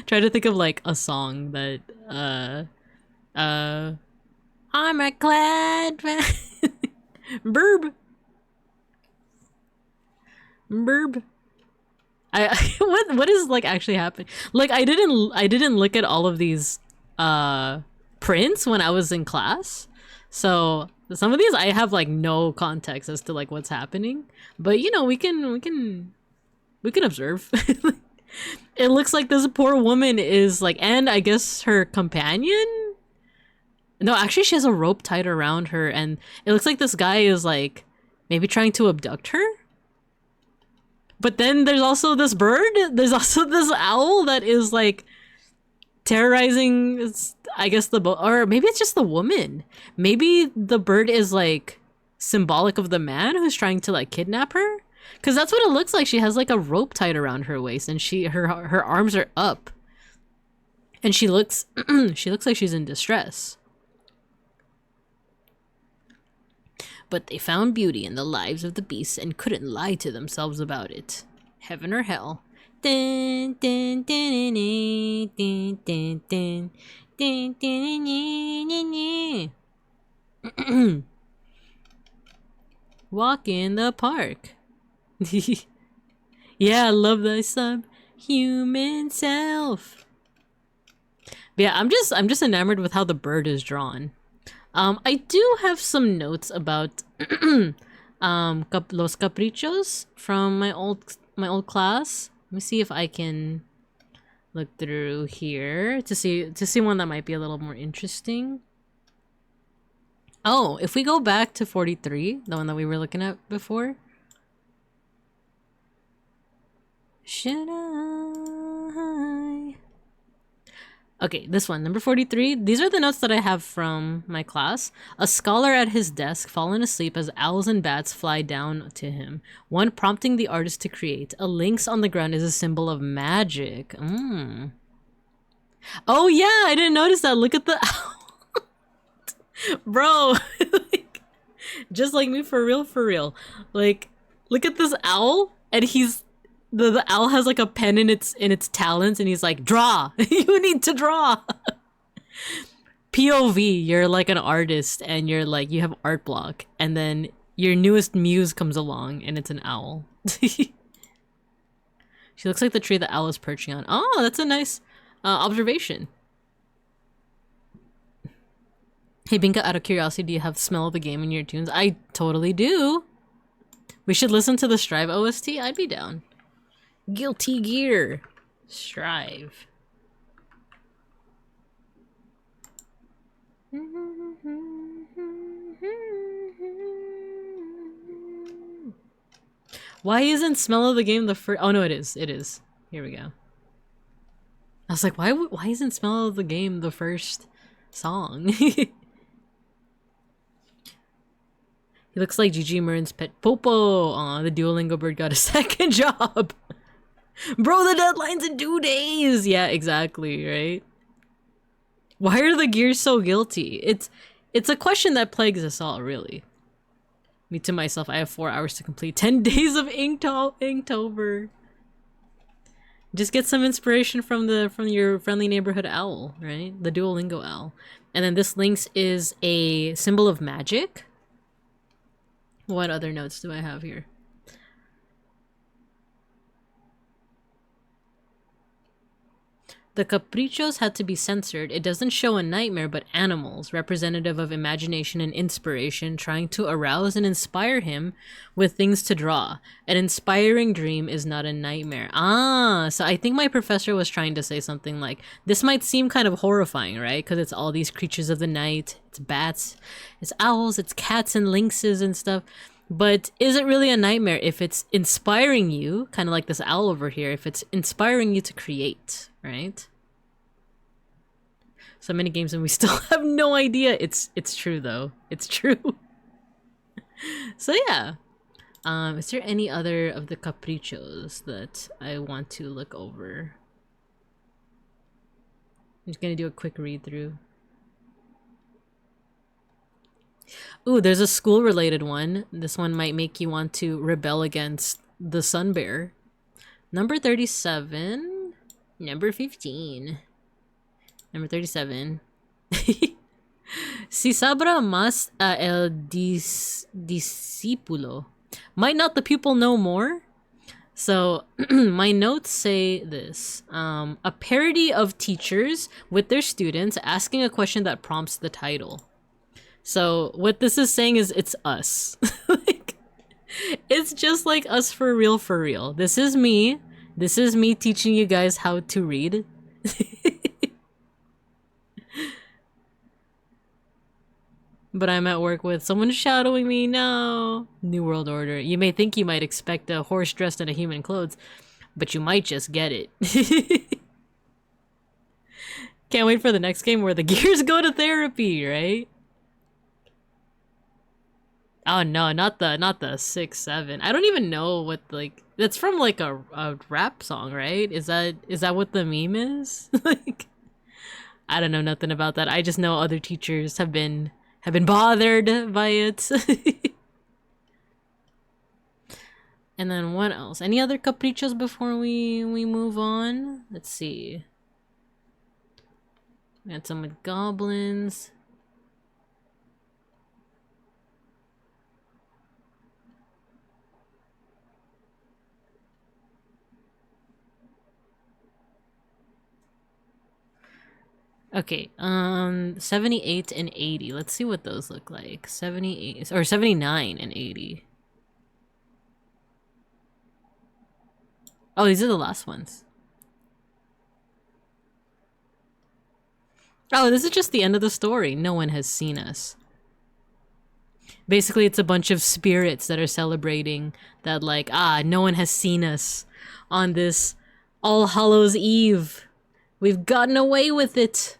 Try to think of like a song that I'm a clad Burb. What is like actually happening? Like I didn't look at all of these prints when I was in class. So some of these I have like no context as to like what's happening. But you know, we can observe. It looks like this poor woman is like, and I guess her companion? No, actually she has a rope tied around her and it looks like this guy is like maybe trying to abduct her. But then there's also this bird. There's also this owl that is like terrorizing, I guess, or maybe it's just the woman. Maybe the bird is like symbolic of the man who's trying to like kidnap her. Because that's what it looks like. She has like a rope tied around her waist and her arms are up. And she looks like she's in distress. But they found beauty in the lives of the beasts and couldn't lie to themselves about it. Heaven or hell. Dun, dun, dun, dun, dun, dun, dun, dun, dun, dun, dun. Walk in the park. Yeah, love thy subhuman self. But yeah, I'm just enamored with how the bird is drawn. I do have some notes about Los Caprichos from my old class. Let me see if I can look through here to see one that might be a little more interesting. Oh, if we go back to 43, the one that we were looking at before. Should I? Okay, this one, number 43. These are the notes that I have from my class. A scholar at his desk, fallen asleep as owls and bats fly down to him, one prompting the artist to create. A lynx on the ground is a symbol of magic. Oh yeah, I didn't notice that. Look at the owl. Bro, like, just like me, for real. Like, look at this owl, and he's the owl has like a pen in its talons, and he's like, draw. You need to draw. POV, you're like an artist, and you're like, you have art block, and then your newest muse comes along, and it's an owl. She looks like the tree the owl is perching on. Oh, that's a nice observation. Hey Binka, out of curiosity, do you have Smell of the Game in your tunes? I totally do. We should listen to the Strive OST. I'd be down. Guilty Gear. Strive. Why isn't Smell of the Game the first? Oh no, it is. It is. Here we go. I was like, why isn't Smell of the Game the first song? He looks like Gigi Marin's pet Popo. Aw, the Duolingo bird got a second job. Bro, the deadline's in 2 days. Yeah, exactly, right? Why are the gears so guilty? It's a question that plagues us all, really. Me to myself, I have 4 hours to complete 10 days of Inktober. Just get some inspiration from your friendly neighborhood owl, right? The Duolingo owl. And then this lynx is a symbol of magic. What other notes do I have here? The caprichos had to be censored. It doesn't show a nightmare, but animals, representative of imagination and inspiration, trying to arouse and inspire him with things to draw. An inspiring dream is not a nightmare. Ah, so I think my professor was trying to say something like, this might seem kind of horrifying, right? Because it's all these creatures of the night. It's bats, it's owls, it's cats and lynxes and stuff. But is it really a nightmare if it's inspiring you, kind of like this owl over here, if it's inspiring you to create, right? So many games and we still have no idea. It's true though. It's true. So yeah. Is there any other of the caprichos that I want to look over? I'm just gonna do a quick read through. Ooh, there's a school-related one. This one might make you want to rebel against the sun bear. Number 37. Number 15. Number 37. Si sabra más el discípulo. Might not the pupil know more? So, my notes say this. A parody of teachers with their students asking a question that prompts the title. So what this is saying is it's us. Like, it's just like us for real. This is me. This is me teaching you guys how to read. But I'm at work with someone shadowing me. No. New World Order. You may think you might expect a horse dressed in a human clothes, but you might just get it. Can't wait for the next game where the gears go to therapy, right? Oh no, not the 6-7. I don't even know what, like, that's from like a rap song, right? Is that what the meme is? Like, I don't know nothing about that. I just know other teachers have been bothered by it. And then what else? Any other caprichos before we move on? Let's see. We had some with goblins. Okay, 78 and 80. Let's see what those look like. 78 or 79 and 80. Oh, these are the last ones. Oh, this is just the end of the story. No one has seen us. Basically, it's a bunch of spirits that are celebrating that, like, no one has seen us on this All Hallows Eve. We've gotten away with it.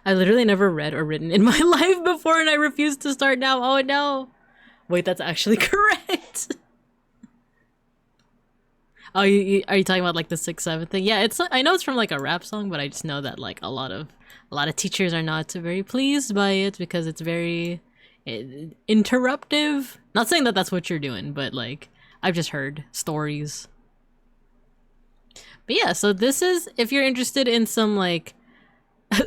I literally never read or written in my life before, and I refuse to start now. Oh no. Wait, that's actually correct. Oh, are you talking about like the 6/7 thing? Yeah, it's, I know it's from like a rap song, but I just know that like a lot of teachers are not very pleased by it because it's very interruptive. Not saying that that's what you're doing, but like I've just heard stories. But yeah, so this is, if you're interested in some like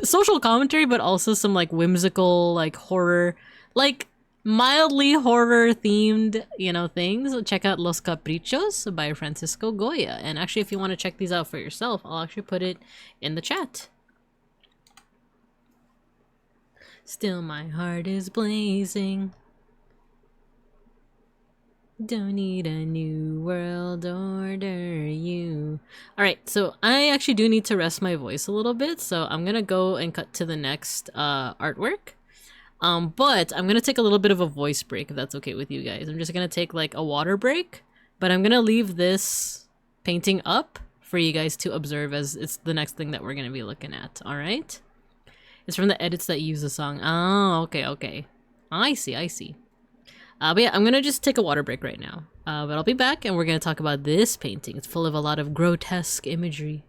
social commentary, but also some like whimsical like horror, like mildly horror themed, you know, things, check out Los Caprichos by Francisco Goya. And actually, if you want to check these out for yourself, I'll actually put it in the chat. Still my heart is blazing. Don't need a new world order, you. Alright, so I actually do need to rest my voice a little bit, so I'm gonna go and cut to the next artwork. But I'm gonna take a little bit of a voice break, if that's okay with you guys. I'm just gonna take like a water break, but I'm gonna leave this painting up for you guys to observe as it's the next thing that we're gonna be looking at, alright? It's from the edits that use the song. Oh, okay. I see. But yeah, I'm gonna just take a water break right now. But I'll be back and we're gonna talk about this painting. It's full of a lot of grotesque imagery.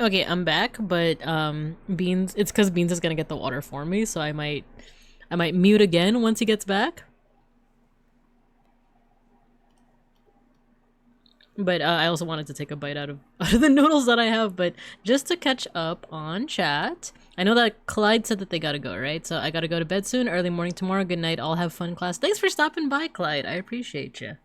Okay, I'm back, but Beans, it's because Beans is gonna get the water for me, so I might mute again once he gets back. But I also wanted to take a bite out of the noodles that I have, but just to catch up on chat. I know that Clyde said that they gotta go, right? So I gotta go to bed soon, early morning tomorrow. Good night, all have fun class. Thanks for stopping by, Clyde. I appreciate you.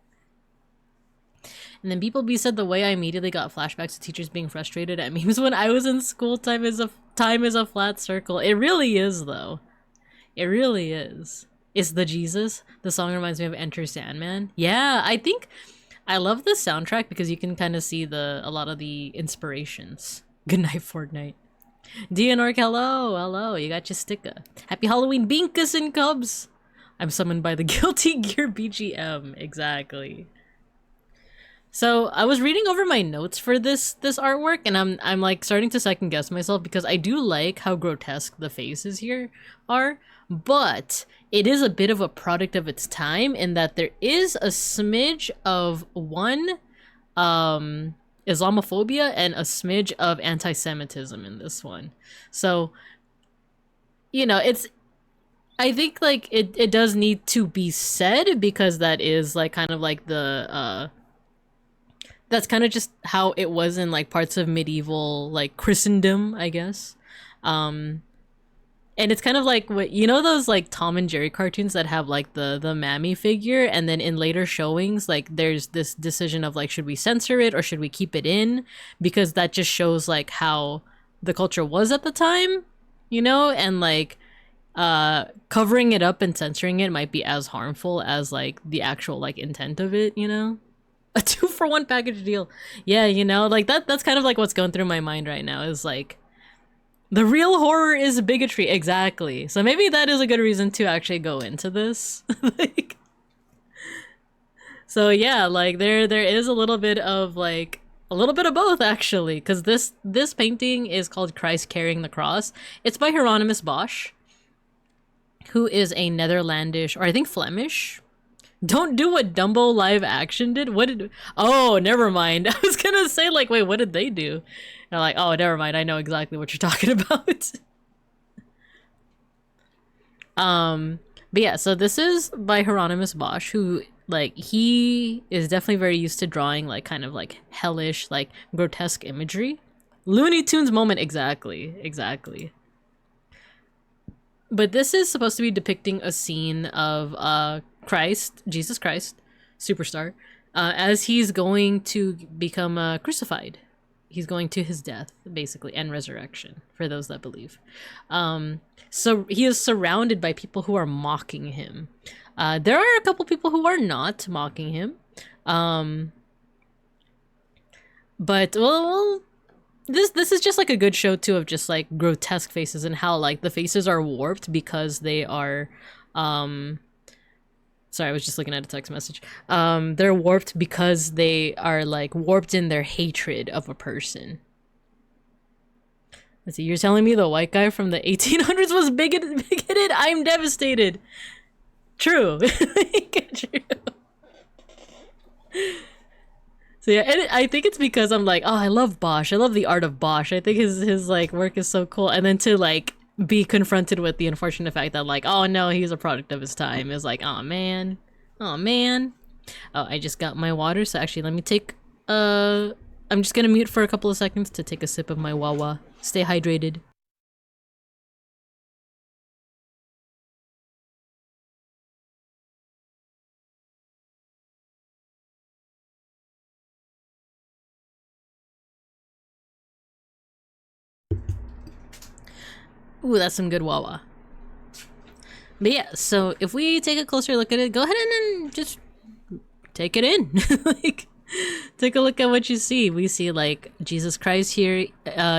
And then beeplebees said the way I immediately got flashbacks to teachers being frustrated at memes when I was in school. Time is a flat circle. It really is, though. It really is. It's the Jesus. The song reminds me of Enter Sandman. Yeah, I think I love the soundtrack because you can kind of see a lot of the inspirations. Good night, Fortnite. Dianork, hello, hello. You got your sticker. Happy Halloween, Binkus and Cubs. I'm summoned by the Guilty Gear BGM. Exactly. So I was reading over my notes for this artwork, and I'm like starting to second guess myself because I do like how grotesque the faces here are, but it is a bit of a product of its time in that there is a smidge of one Islamophobia and a smidge of anti-Semitism in this one. So, you know, I think like it does need to be said because that is like kind of like the that's kind of just how it was in like parts of medieval like Christendom, I guess. And it's kind of like what you know those like Tom and Jerry cartoons that have like the mammy figure, and then in later showings like there's this decision of like should we censor it or should we keep it in, because that just shows like how the culture was at the time, you know, and like covering it up and censoring it might be as harmful as like the actual like intent of it, you know. A 2-for-1 package deal. Yeah, you know, like that's kind of like what's going through my mind right now is like the real horror is bigotry. Exactly. So maybe that is a good reason to actually go into this. Like, so yeah, like there is a little bit of like a little bit of both actually, because this painting is called Christ Carrying the Cross. It's by Hieronymus Bosch, who is a Netherlandish, or I think Flemish. Don't do what Dumbo live action did. What did? Oh, never mind. I was gonna say like, wait, what did they do? And I'm like, oh, never mind. I know exactly what you're talking about. But yeah, so this is by Hieronymus Bosch, who like he is definitely very used to drawing like kind of like hellish, like grotesque imagery. Looney Tunes moment, exactly. But this is supposed to be depicting a scene of Christ, Jesus Christ, superstar, as he's going to become crucified. He's going to his death, basically, and resurrection, for those that believe. So he is surrounded by people who are mocking him. There are a couple people who are not mocking him. But, well, this is just like a good show, too, of just like grotesque faces and how like the faces are warped because they are, sorry, I was just looking at a text message. They're warped because they are like warped in their hatred of a person. Let's see, you're telling me the white guy from the 1800s was bigoted? I'm devastated. True. True. So yeah, and I think it's because I'm like, oh, I love Bosch. I love the art of Bosch. I think his like work is so cool. And then to like be confronted with the unfortunate fact that like, oh no, he's a product of his time is like, oh man. Oh man. Oh, I just got my water, so actually let me take I'm just gonna mute for a couple of seconds to take a sip of my Wawa. Stay hydrated. Ooh, that's some good Wawa. But yeah, so if we take a closer look at it, go ahead and just take it in. Like, take a look at what you see. We see like Jesus Christ here.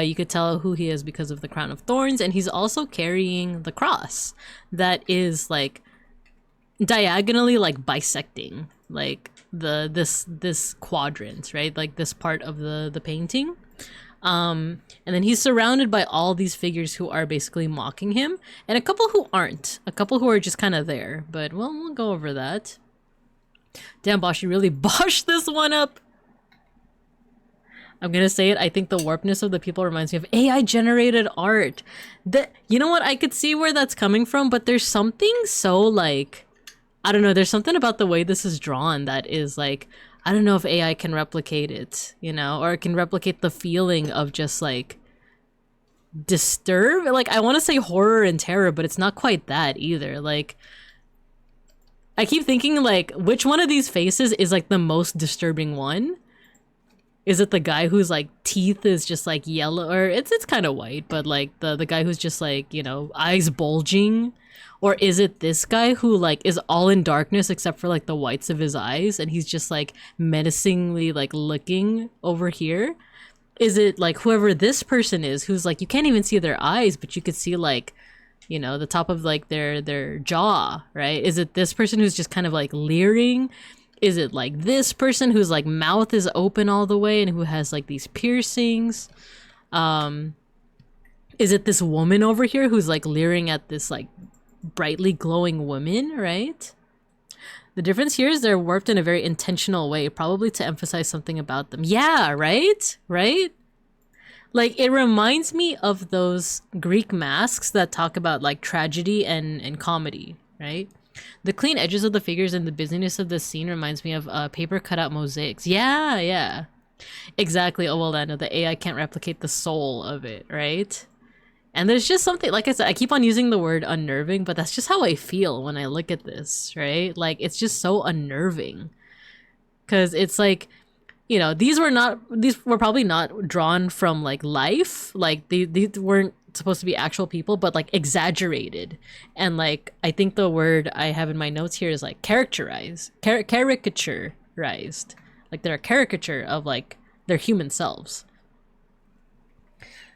You could tell who he is because of the crown of thorns, and he's also carrying the cross that is like diagonally like bisecting like this quadrant, right? Like this part of the painting. And then he's surrounded by all these figures who are basically mocking him, and a couple who aren't, a couple who are just kind of there, but well, we'll go over that. Damn, Bosch, you really boshed this one up. I'm gonna say it, I think the warpness of the people reminds me of AI generated art. That, you know what, I could see where that's coming from, but there's something so like, I don't know, there's something about the way this is drawn that is like, I don't know if AI can replicate it, you know, or it can replicate the feeling of just like disturb. Like, I want to say horror and terror, but it's not quite that either. Like, I keep thinking like, which one of these faces is like the most disturbing one? Is it the guy whose like teeth is just like yellow, or it's kind of white, but like the guy who's just like, you know, eyes bulging? Or is it this guy who like is all in darkness except for like the whites of his eyes, and he's just like menacingly like looking over here? Is it like whoever this person is who's like, you can't even see their eyes, but you could see like, you know, the top of like their jaw, right? Is it this person who's just kind of like leering? Is it like this person whose like mouth is open all the way and who has like these piercings? Is it this woman over here who's like leering at this like brightly glowing woman, right? The difference here is they're warped in a very intentional way, probably to emphasize something about them. Yeah, right? Right? Like, it reminds me of those Greek masks that talk about, like, tragedy and comedy, right? The clean edges of the figures and the busyness of the scene reminds me of paper cutout mosaics. Yeah, yeah. Exactly. Oh, well, I know the AI can't replicate the soul of it, right? And there's just something, like I said, I keep on using the word unnerving, but that's just how I feel when I look at this, right? Like, it's just so unnerving. Because it's like, you know, these were probably not drawn from, like, life. Like, these weren't supposed to be actual people, but, like, exaggerated. And, like, I think the word I have in my notes here is, like, caricaturized. Like, they're a caricature of, like, their human selves.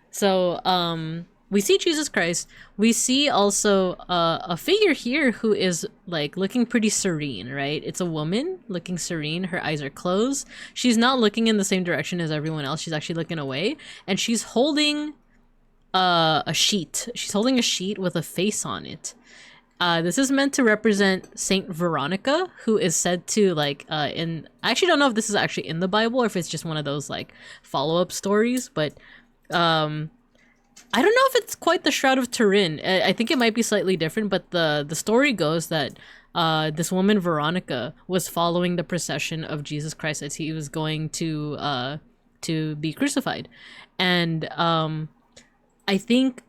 So, we see Jesus Christ. We see also a figure here who is like looking pretty serene, right? It's a woman looking serene. Her eyes are closed. She's not looking in the same direction as everyone else. She's actually looking away, and she's holding a sheet. She's holding a sheet with a face on it. This is meant to represent Saint Veronica, who is said to like I actually don't know if this is actually in the Bible or if it's just one of those like follow-up stories, but I don't know if it's quite the Shroud of Turin. I think it might be slightly different, but the story goes that this woman Veronica was following the procession of Jesus Christ as he was going to be crucified, and I think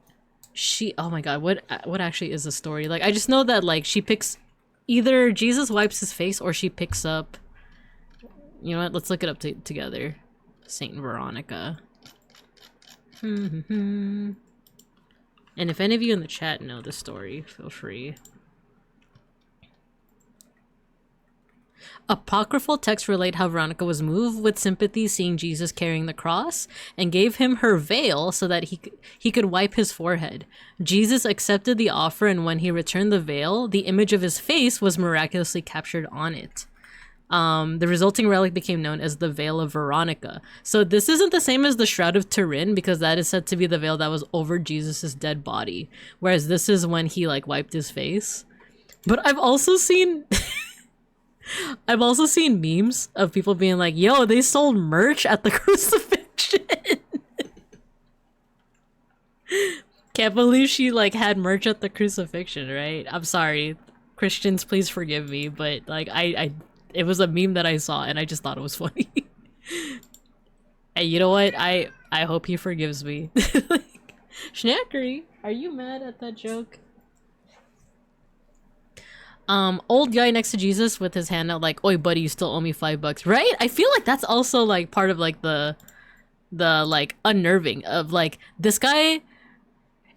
she. Oh my God, what actually is the story? Like, I just know that like she picks either Jesus wipes his face or she picks up. You know what? Let's look it up together. Saint Veronica. And if any of you in the chat know the story, feel free. Apocryphal texts relate how Veronica was moved with sympathy seeing Jesus carrying the cross and gave him her veil so that he could wipe his forehead. Jesus accepted the offer, and when he returned the veil, the image of his face was miraculously captured on it. The resulting relic became known as the Veil of Veronica. So this isn't the same as the Shroud of Turin, because that is said to be the veil that was over Jesus's dead body, whereas this is when he like wiped his face. But I've also seen memes of people being like, yo, they sold merch at the crucifixion. Can't believe she like had merch at the crucifixion, right? I'm sorry, Christians, please forgive me, but like it was a meme that I saw and I just thought it was funny. And you know what? I hope he forgives me. Like, Schnackery, are you mad at that joke? Old guy next to Jesus with his hand out like, oi buddy, you still owe me $5, right? I feel like that's also like part of like the like unnerving of like this guy.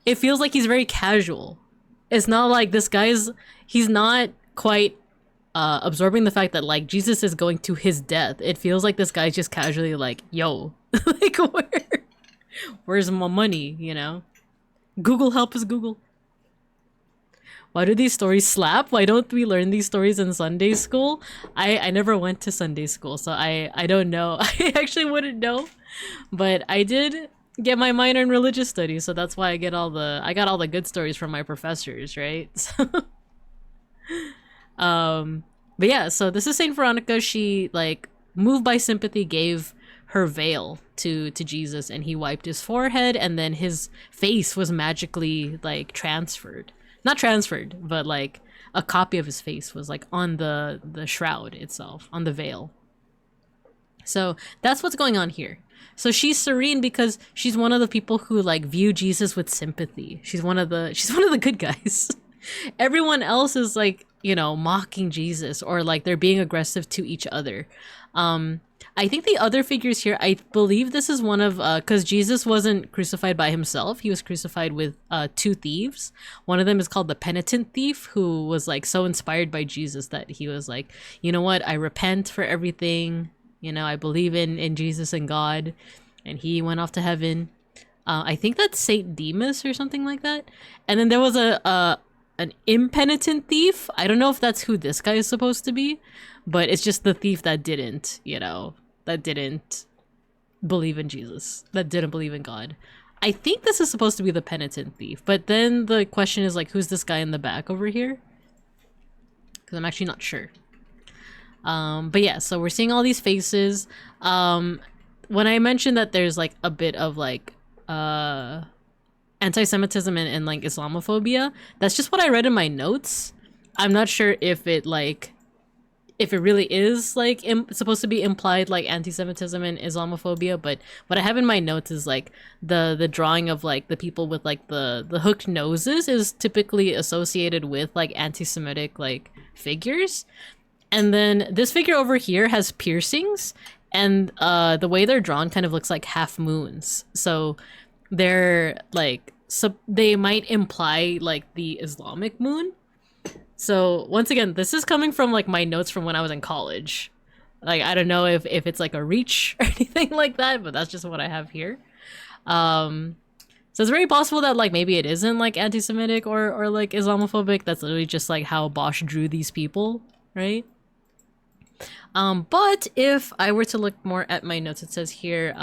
It feels like he's very casual. It's not like he's not quite absorbing the fact that like Jesus is going to his death. It feels like this guy's just casually like, yo, like where's my money, you know? Google, help us Google. Why do these stories slap? Why don't we learn these stories in Sunday school? I never went to Sunday school, so I don't know. I actually wouldn't know. But I did get my minor in religious studies, so that's why I got all the good stories from my professors, right? So but yeah, so this is Saint Veronica. She like moved by sympathy gave her veil to Jesus, and he wiped his forehead, and then his face was magically like transferred. Not transferred, but like a copy of his face was like on the shroud itself, on the veil. So that's what's going on here. So she's serene because she's one of the people who like view Jesus with sympathy. She's one of the good guys. Everyone else is like, you know, mocking Jesus, or like they're being aggressive to each other. I think the other figures here, I believe this is one of, because Jesus wasn't crucified by himself. He was crucified with two thieves. One of them is called the penitent thief, who was like so inspired by Jesus that he was like, you know what, I repent for everything. You know, I believe in Jesus and God. and he went off to heaven. I think that's Saint Demas or something like that. And then there was an impenitent thief. I don't know if that's who this guy is supposed to be, but it's just the thief that didn't, you know, that didn't believe in Jesus, that didn't believe in God. I think this is supposed to be the penitent thief, but then the question is like, who's this guy in the back over here? Because I'm actually not sure. But yeah, so we're seeing all these faces. When I mentioned that there's like a bit of like anti-Semitism and like Islamophobia, that's just what I read in my notes. I'm not sure if it really is like supposed to be implied like anti-Semitism and Islamophobia, but what I have in my notes is like the drawing of like the people with like the hooked noses is typically associated with like anti-Semitic like figures. And then this figure over here has piercings, and the way they're drawn kind of looks like half moons. So they're like, they might imply like the Islamic moon. So once again, this is coming from like my notes from when I was in college. Like, I don't know if it's like a reach or anything like that, but that's just what I have here. So it's very possible that like maybe it isn't like anti-Semitic or like Islamophobic. That's literally just like how Bosch drew these people, right? But if I were to look more at my notes, it says here,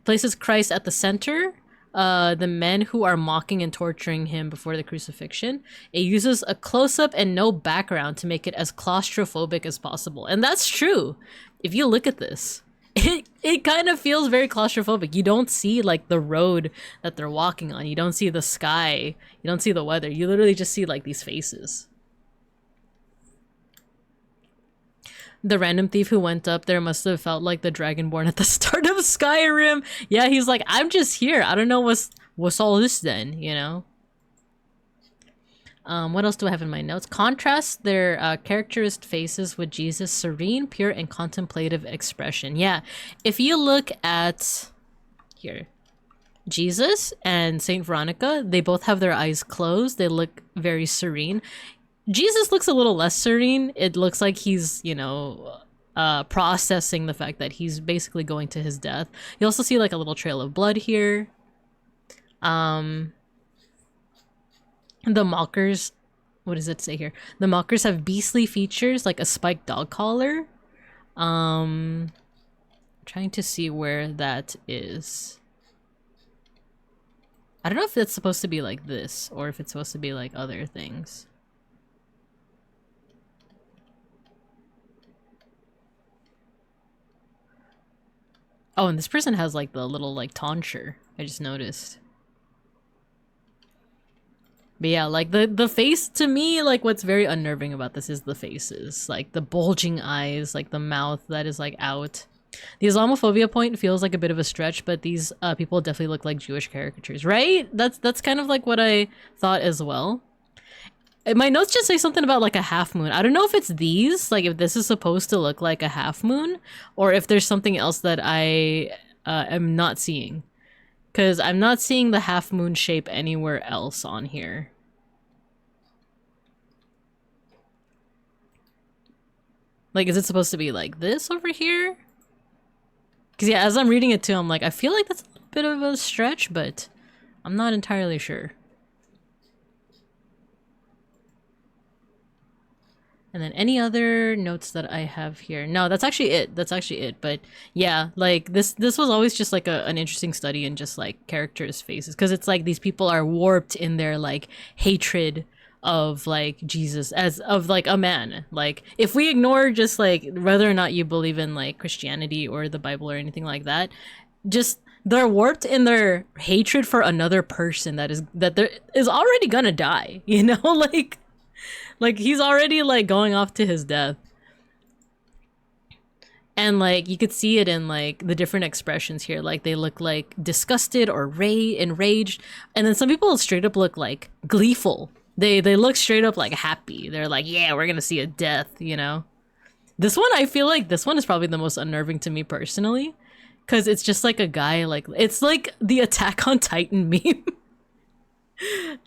places Christ at the center, the men who are mocking and torturing him before the crucifixion. It uses a close-up and no background to make it as claustrophobic as possible. And that's true. If you look at this, it kind of feels very claustrophobic. You don't see like the road that they're walking on. You don't see the sky. You don't see the weather. You literally just see like these faces. The random thief who went up there must have felt like the Dragonborn at the start of Skyrim. Yeah, he's like, I'm just here. I don't know what's all this then, you know? What else do I have in my notes? Contrast their characteristic faces with Jesus' serene, pure, and contemplative expression. Yeah, if you look at here, Jesus and Saint Veronica, they both have their eyes closed. They look very serene. Jesus looks a little less serene. It looks like he's, you know, processing the fact that he's basically going to his death. You also see like a little trail of blood here. The mockers, what does it say here? The mockers have beastly features like a spiked dog collar. Trying to see where that is. I don't know if it's supposed to be like this or if it's supposed to be like other things. Oh, and this person has like the little like tonsure. I just noticed. But yeah, like the face, to me, like what's very unnerving about this is the faces. Like the bulging eyes, like the mouth that is like out. The Islamophobia point feels like a bit of a stretch, but these people definitely look like Jewish caricatures, right? That's kind of like what I thought as well. My notes just say something about like a half moon. I don't know if it's these, like if this is supposed to look like a half moon, or if there's something else that I am not seeing. Because I'm not seeing the half moon shape anywhere else on here. Like, is it supposed to be like this over here? Because yeah, as I'm reading it too, I'm like, I feel like that's a bit of a stretch, but I'm not entirely sure. And then any other notes that I have here? No, that's actually it. That's actually it. But yeah, like this was always just like an interesting study in just like characters' faces, because it's like these people are warped in their like hatred of like Jesus as of like a man. Like if we ignore just like whether or not you believe in like Christianity or the Bible or anything like that, just they're warped in their hatred for another person that is already gonna die, you know? Like he's already like going off to his death. And like you could see it in like the different expressions here. Like they look like disgusted or enraged. And then some people straight up look like gleeful. They look straight up like happy. They're like, yeah, we're gonna see a death, you know? This one, I feel like this one is probably the most unnerving to me personally. Cause it's just like a guy like, it's like the Attack on Titan meme.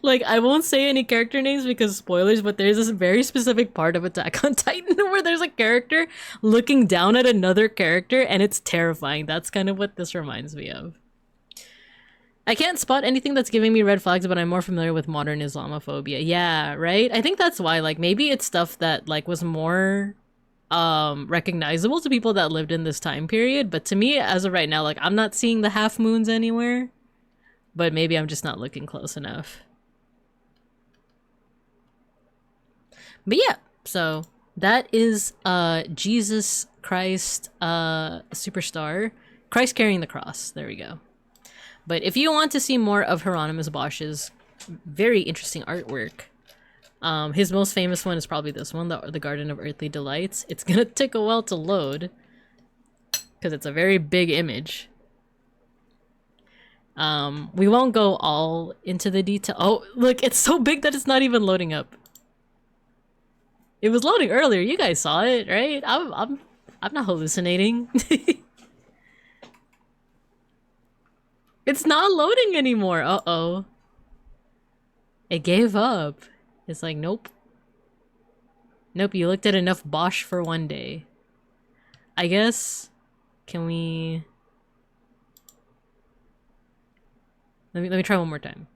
Like, I won't say any character names because spoilers, but there's this very specific part of Attack on Titan where there's a character looking down at another character and it's terrifying. That's kind of what this reminds me of. I can't spot anything that's giving me red flags, but I'm more familiar with modern Islamophobia. Yeah, right? I think that's why, like, maybe it's stuff that, like, was more recognizable to people that lived in this time period, but to me, as of right now, like, I'm not seeing the half moons anywhere. But maybe I'm just not looking close enough. But yeah, so that is Jesus Christ Superstar. Christ carrying the cross. There we go. But if you want to see more of Hieronymus Bosch's very interesting artwork, his most famous one is probably this one, the Garden of Earthly Delights. It's gonna take a while to load because it's a very big image. We won't go all into the detail. Oh, look, it's so big that it's not even loading up. It was loading earlier. You guys saw it, right? I'm not hallucinating. It's not loading anymore. Uh-oh. It gave up. It's like, nope. Nope, you looked at enough Bosch for one day. I guess... Can we... Let me try one more time.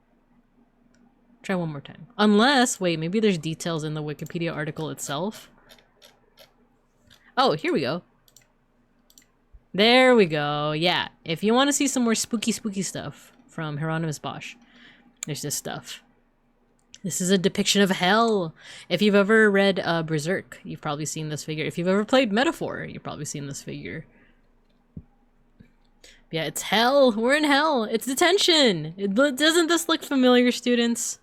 Try one more time. Unless, wait, maybe there's details in the Wikipedia article itself. Oh, here we go. There we go. Yeah, if you want to see some more spooky stuff from Hieronymus Bosch, there's this stuff. This is a depiction of hell. If you've ever read Berserk, you've probably seen this figure. If you've ever played Metaphor, you've probably seen this figure. Yeah, it's hell. We're in hell. It's detention. Doesn't this look familiar, students?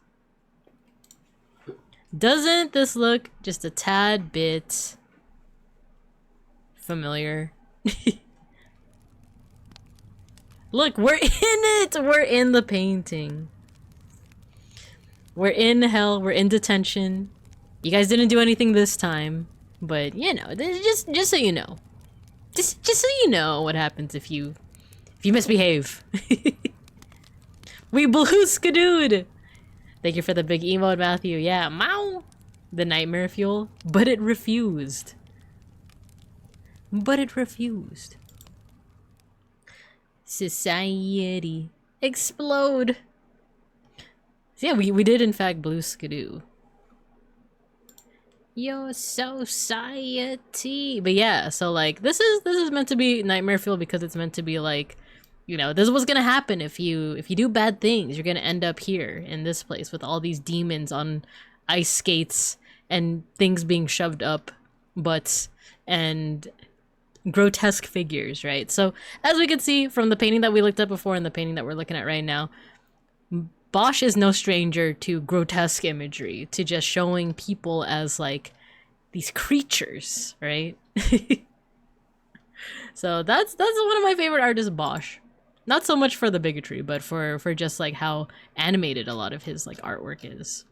Doesn't this look just a tad bit familiar? Look, we're in it! We're in the painting. We're in hell. We're in detention. You guys didn't do anything this time, but you know, just so you know. Just so you know what happens if you misbehave. We blew Skadooed! Thank you for the big emote, Matthew. Yeah, Mao! The nightmare fuel. But it refused. But it refused. Society. Explode! So yeah, we did in fact blue Skidoo. Your society. But yeah, so like this is meant to be nightmare fuel because it's meant to be like, you know, this is what's gonna happen if you do bad things. You're gonna end up here in this place with all these demons on ice skates and things being shoved up butts and grotesque figures, right? So as we can see from the painting that we looked at before and the painting that we're looking at right now, Bosch is no stranger to grotesque imagery, to just showing people as like these creatures, right? So that's one of my favorite artists, Bosch. Not so much for the bigotry, but for just like how animated a lot of his like artwork is.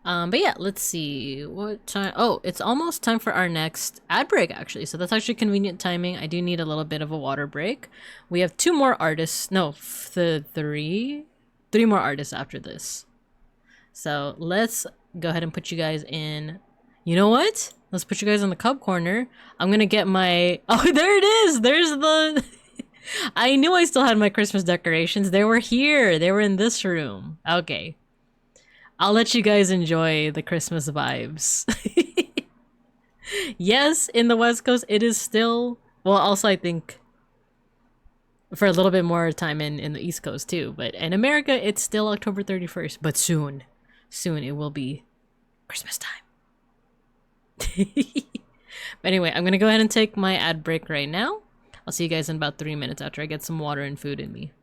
But yeah, let's see what time. Oh, it's almost time for our next ad break actually. So that's actually convenient timing. I do need a little bit of a water break. We have two more artists. No, three more artists after this. So let's go ahead and put you guys in. You know what? Let's put you guys in the cub corner. I'm gonna get my. Oh, there it is. There's the. I knew I still had my Christmas decorations. They were here. They were in this room. Okay. I'll let you guys enjoy the Christmas vibes. Yes, in the West Coast, it is still... Well, also I think for a little bit more time in the East Coast too. But in America, it's still October 31st. But soon it will be Christmas time. But anyway, I'm going to go ahead and take my ad break right now. I'll see you guys in about 3 minutes after I get some water and food in me.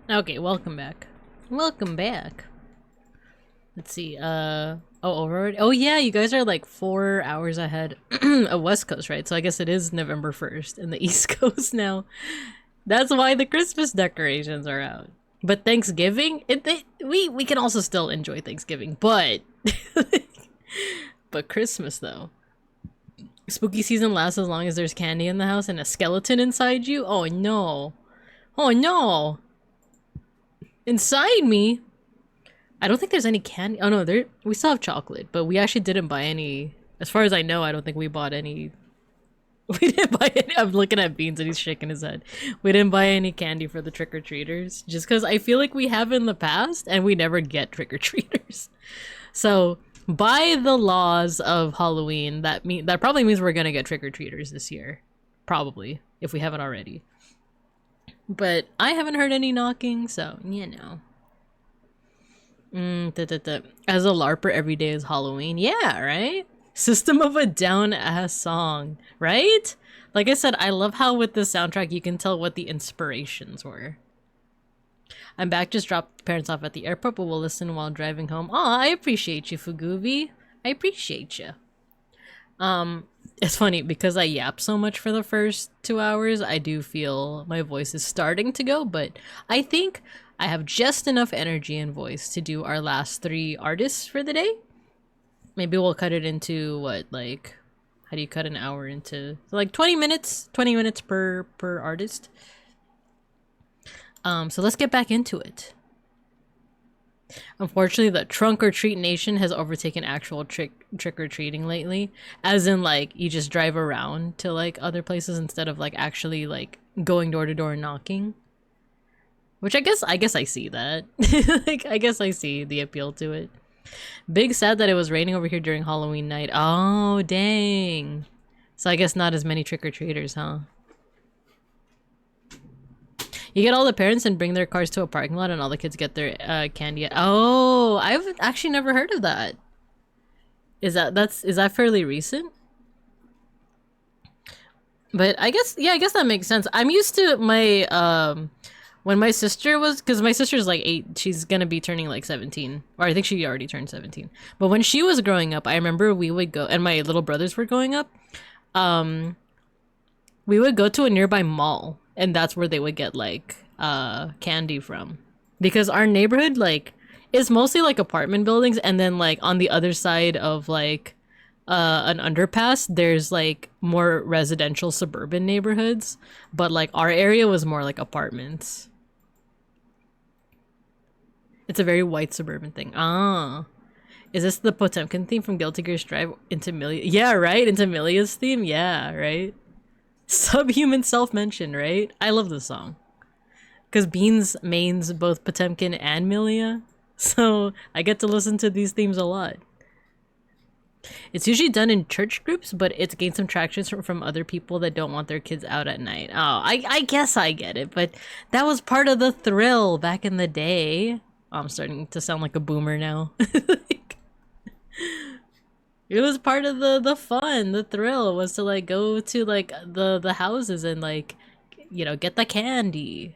Okay, welcome back. Welcome back. Let's see, already? Oh yeah, you guys are like 4 hours ahead of West Coast, right? So I guess it is November 1st in the East Coast now. That's why the Christmas decorations are out. But Thanksgiving, we can also still enjoy Thanksgiving, but but Christmas though. Spooky season lasts as long as there's candy in the house and a skeleton inside you? Oh no. Oh no. Inside me? I don't think there's any candy. Oh no, we still have chocolate, but we actually didn't buy any. As far as I know, I don't think we bought any. We didn't buy any. I'm looking at Beans and he's shaking his head. We didn't buy any candy for the trick-or-treaters. Just because I feel like we have in the past and we never get trick-or-treaters. So, by the laws of Halloween, that probably means we're gonna get trick-or-treaters this year. Probably, if we haven't already. But I haven't heard any knocking, so, you know. As a LARPer, every day is Halloween. Yeah, right? System of a Down-ass song, right? Like I said, I love how with the soundtrack you can tell what the inspirations were. I'm back, just dropped parents off at the airport, but we'll listen while driving home. Aw, I appreciate you, Fugubi. I appreciate you. It's funny, because I yap so much for the first 2 hours, I do feel my voice is starting to go, but I think I have just enough energy and voice to do our last 3 artists for the day. Maybe we'll cut it into what, like, how do you cut an hour into, so like 20 minutes per artist. So let's get back into it. Unfortunately, the trunk or treat nation has overtaken actual trick-or-treating lately, as in like you just drive around to like other places instead of like actually like going door to door and knocking. Which I guess I see that. Like I guess I see the appeal to it. Big sad that it was raining over here during Halloween night. Oh dang. So I guess not as many trick-or-treaters, huh? You get all the parents and bring their cars to a parking lot and all the kids get their candy. Oh, I've actually never heard of that. Is that fairly recent? But I guess, yeah, I guess that makes sense. I'm used to my, when my sister was, because my sister's like 8, she's gonna be turning like 17. Or I think she already turned 17. But when she was growing up, I remember we would go, and my little brothers were growing up, we would go to a nearby mall. And that's where they would get like candy from, because our neighborhood like is mostly like apartment buildings, and then like on the other side of like an underpass there's like more residential suburban neighborhoods, but like our area was more like apartments. It's a very white suburban thing. Ah, is this the Potemkin theme from Guilty Gear Strive into Milia? Yeah, right, into Milia's theme. Yeah, right. Subhuman self-mention, right? I love this song. Because Beans mains both Potemkin and Milia, so I get to listen to these themes a lot. It's usually done in church groups, but it's gained some traction from other people that don't want their kids out at night. Oh, I guess I get it, but that was part of the thrill back in the day. Oh, I'm starting to sound like a boomer now. It was part of the fun, the thrill was to like go to like the houses and like, you know, get the candy.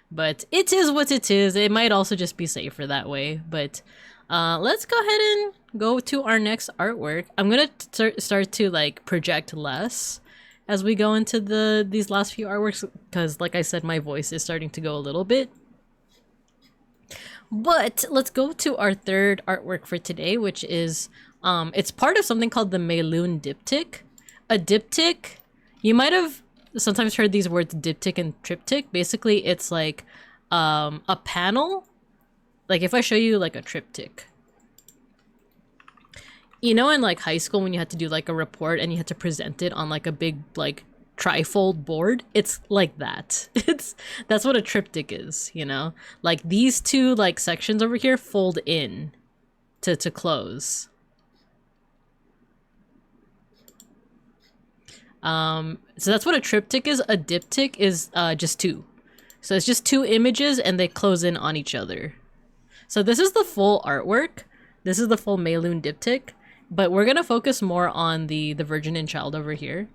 But it is what it is. It might also just be safer that way. But let's go ahead and go to our next artwork. I'm gonna start to like project less as we go into these last few artworks, because like I said, my voice is starting to go a little bit. But let's go to our third artwork for today, which is, it's part of something called the Mayloon diptych. A diptych, you might have sometimes heard these words diptych and triptych. Basically, it's like a panel. Like if I show you like a triptych. You know in like high school when you had to do like a report and you had to present it on like a big like trifold board, it's like that. That's what a triptych is, you know, like these two like sections over here fold in to close. So that's what a triptych is. A diptych is just 2, so it's just 2 images and they close in on each other. So this is the full artwork, this is the full Mayloon diptych, but we're gonna focus more on the Virgin and Child over here.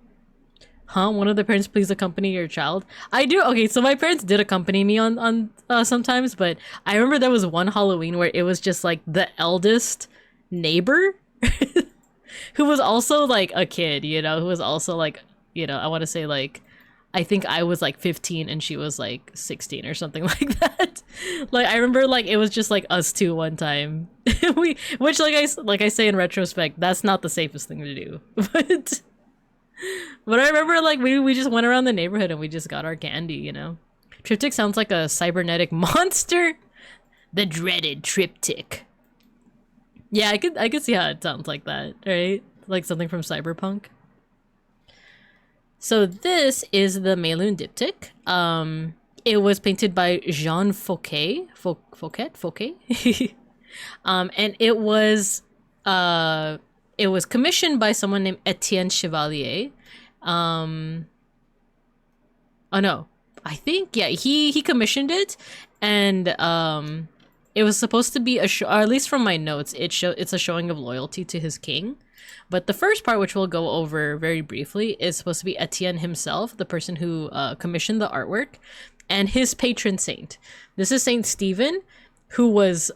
Huh? One of the parents please accompany your child? I do. Okay, so my parents did accompany me on sometimes, but I remember there was one Halloween where it was just like the eldest neighbor who was also like a kid, you know, who was also like, you know, I want to say like, I think I was like 15 and she was like 16 or something like that. Like I remember like it was just like us two one time. Which like I say in retrospect, that's not the safest thing to do. But I remember like we just went around the neighborhood and we just got our candy, you know. Triptych sounds like a cybernetic monster. The dreaded Triptych. Yeah, I could see how it sounds like that, right? Like something from Cyberpunk. So this is the Melun diptych. It was painted by Jean Fouquet. Fouquet? And it was commissioned by someone named Etienne Chevalier. Oh no, I think yeah, he commissioned it, and it was supposed to be a show, or at least from my notes, it's a showing of loyalty to his king. But the first part, which we'll go over very briefly, is supposed to be Etienne himself, the person who commissioned the artwork, and his patron saint. This is Saint Stephen, who was,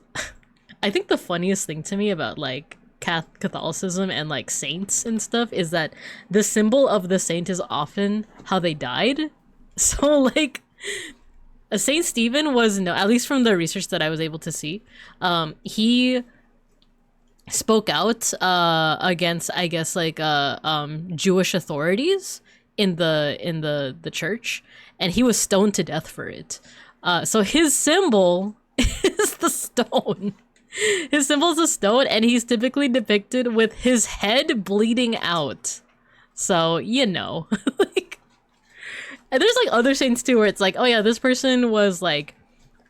I think the funniest thing to me about like Catholicism and like saints and stuff is that the symbol of the saint is often how they died. So like Saint Stephen was, no, at least from the research that I was able to see, he spoke out against, I guess, like Jewish authorities in the church, and he was stoned to death for it. So his symbol is the stone. His symbol is a stone, and he's typically depicted with his head bleeding out. So, you know. Like, and there's like other saints too where it's like, oh yeah, this person was like,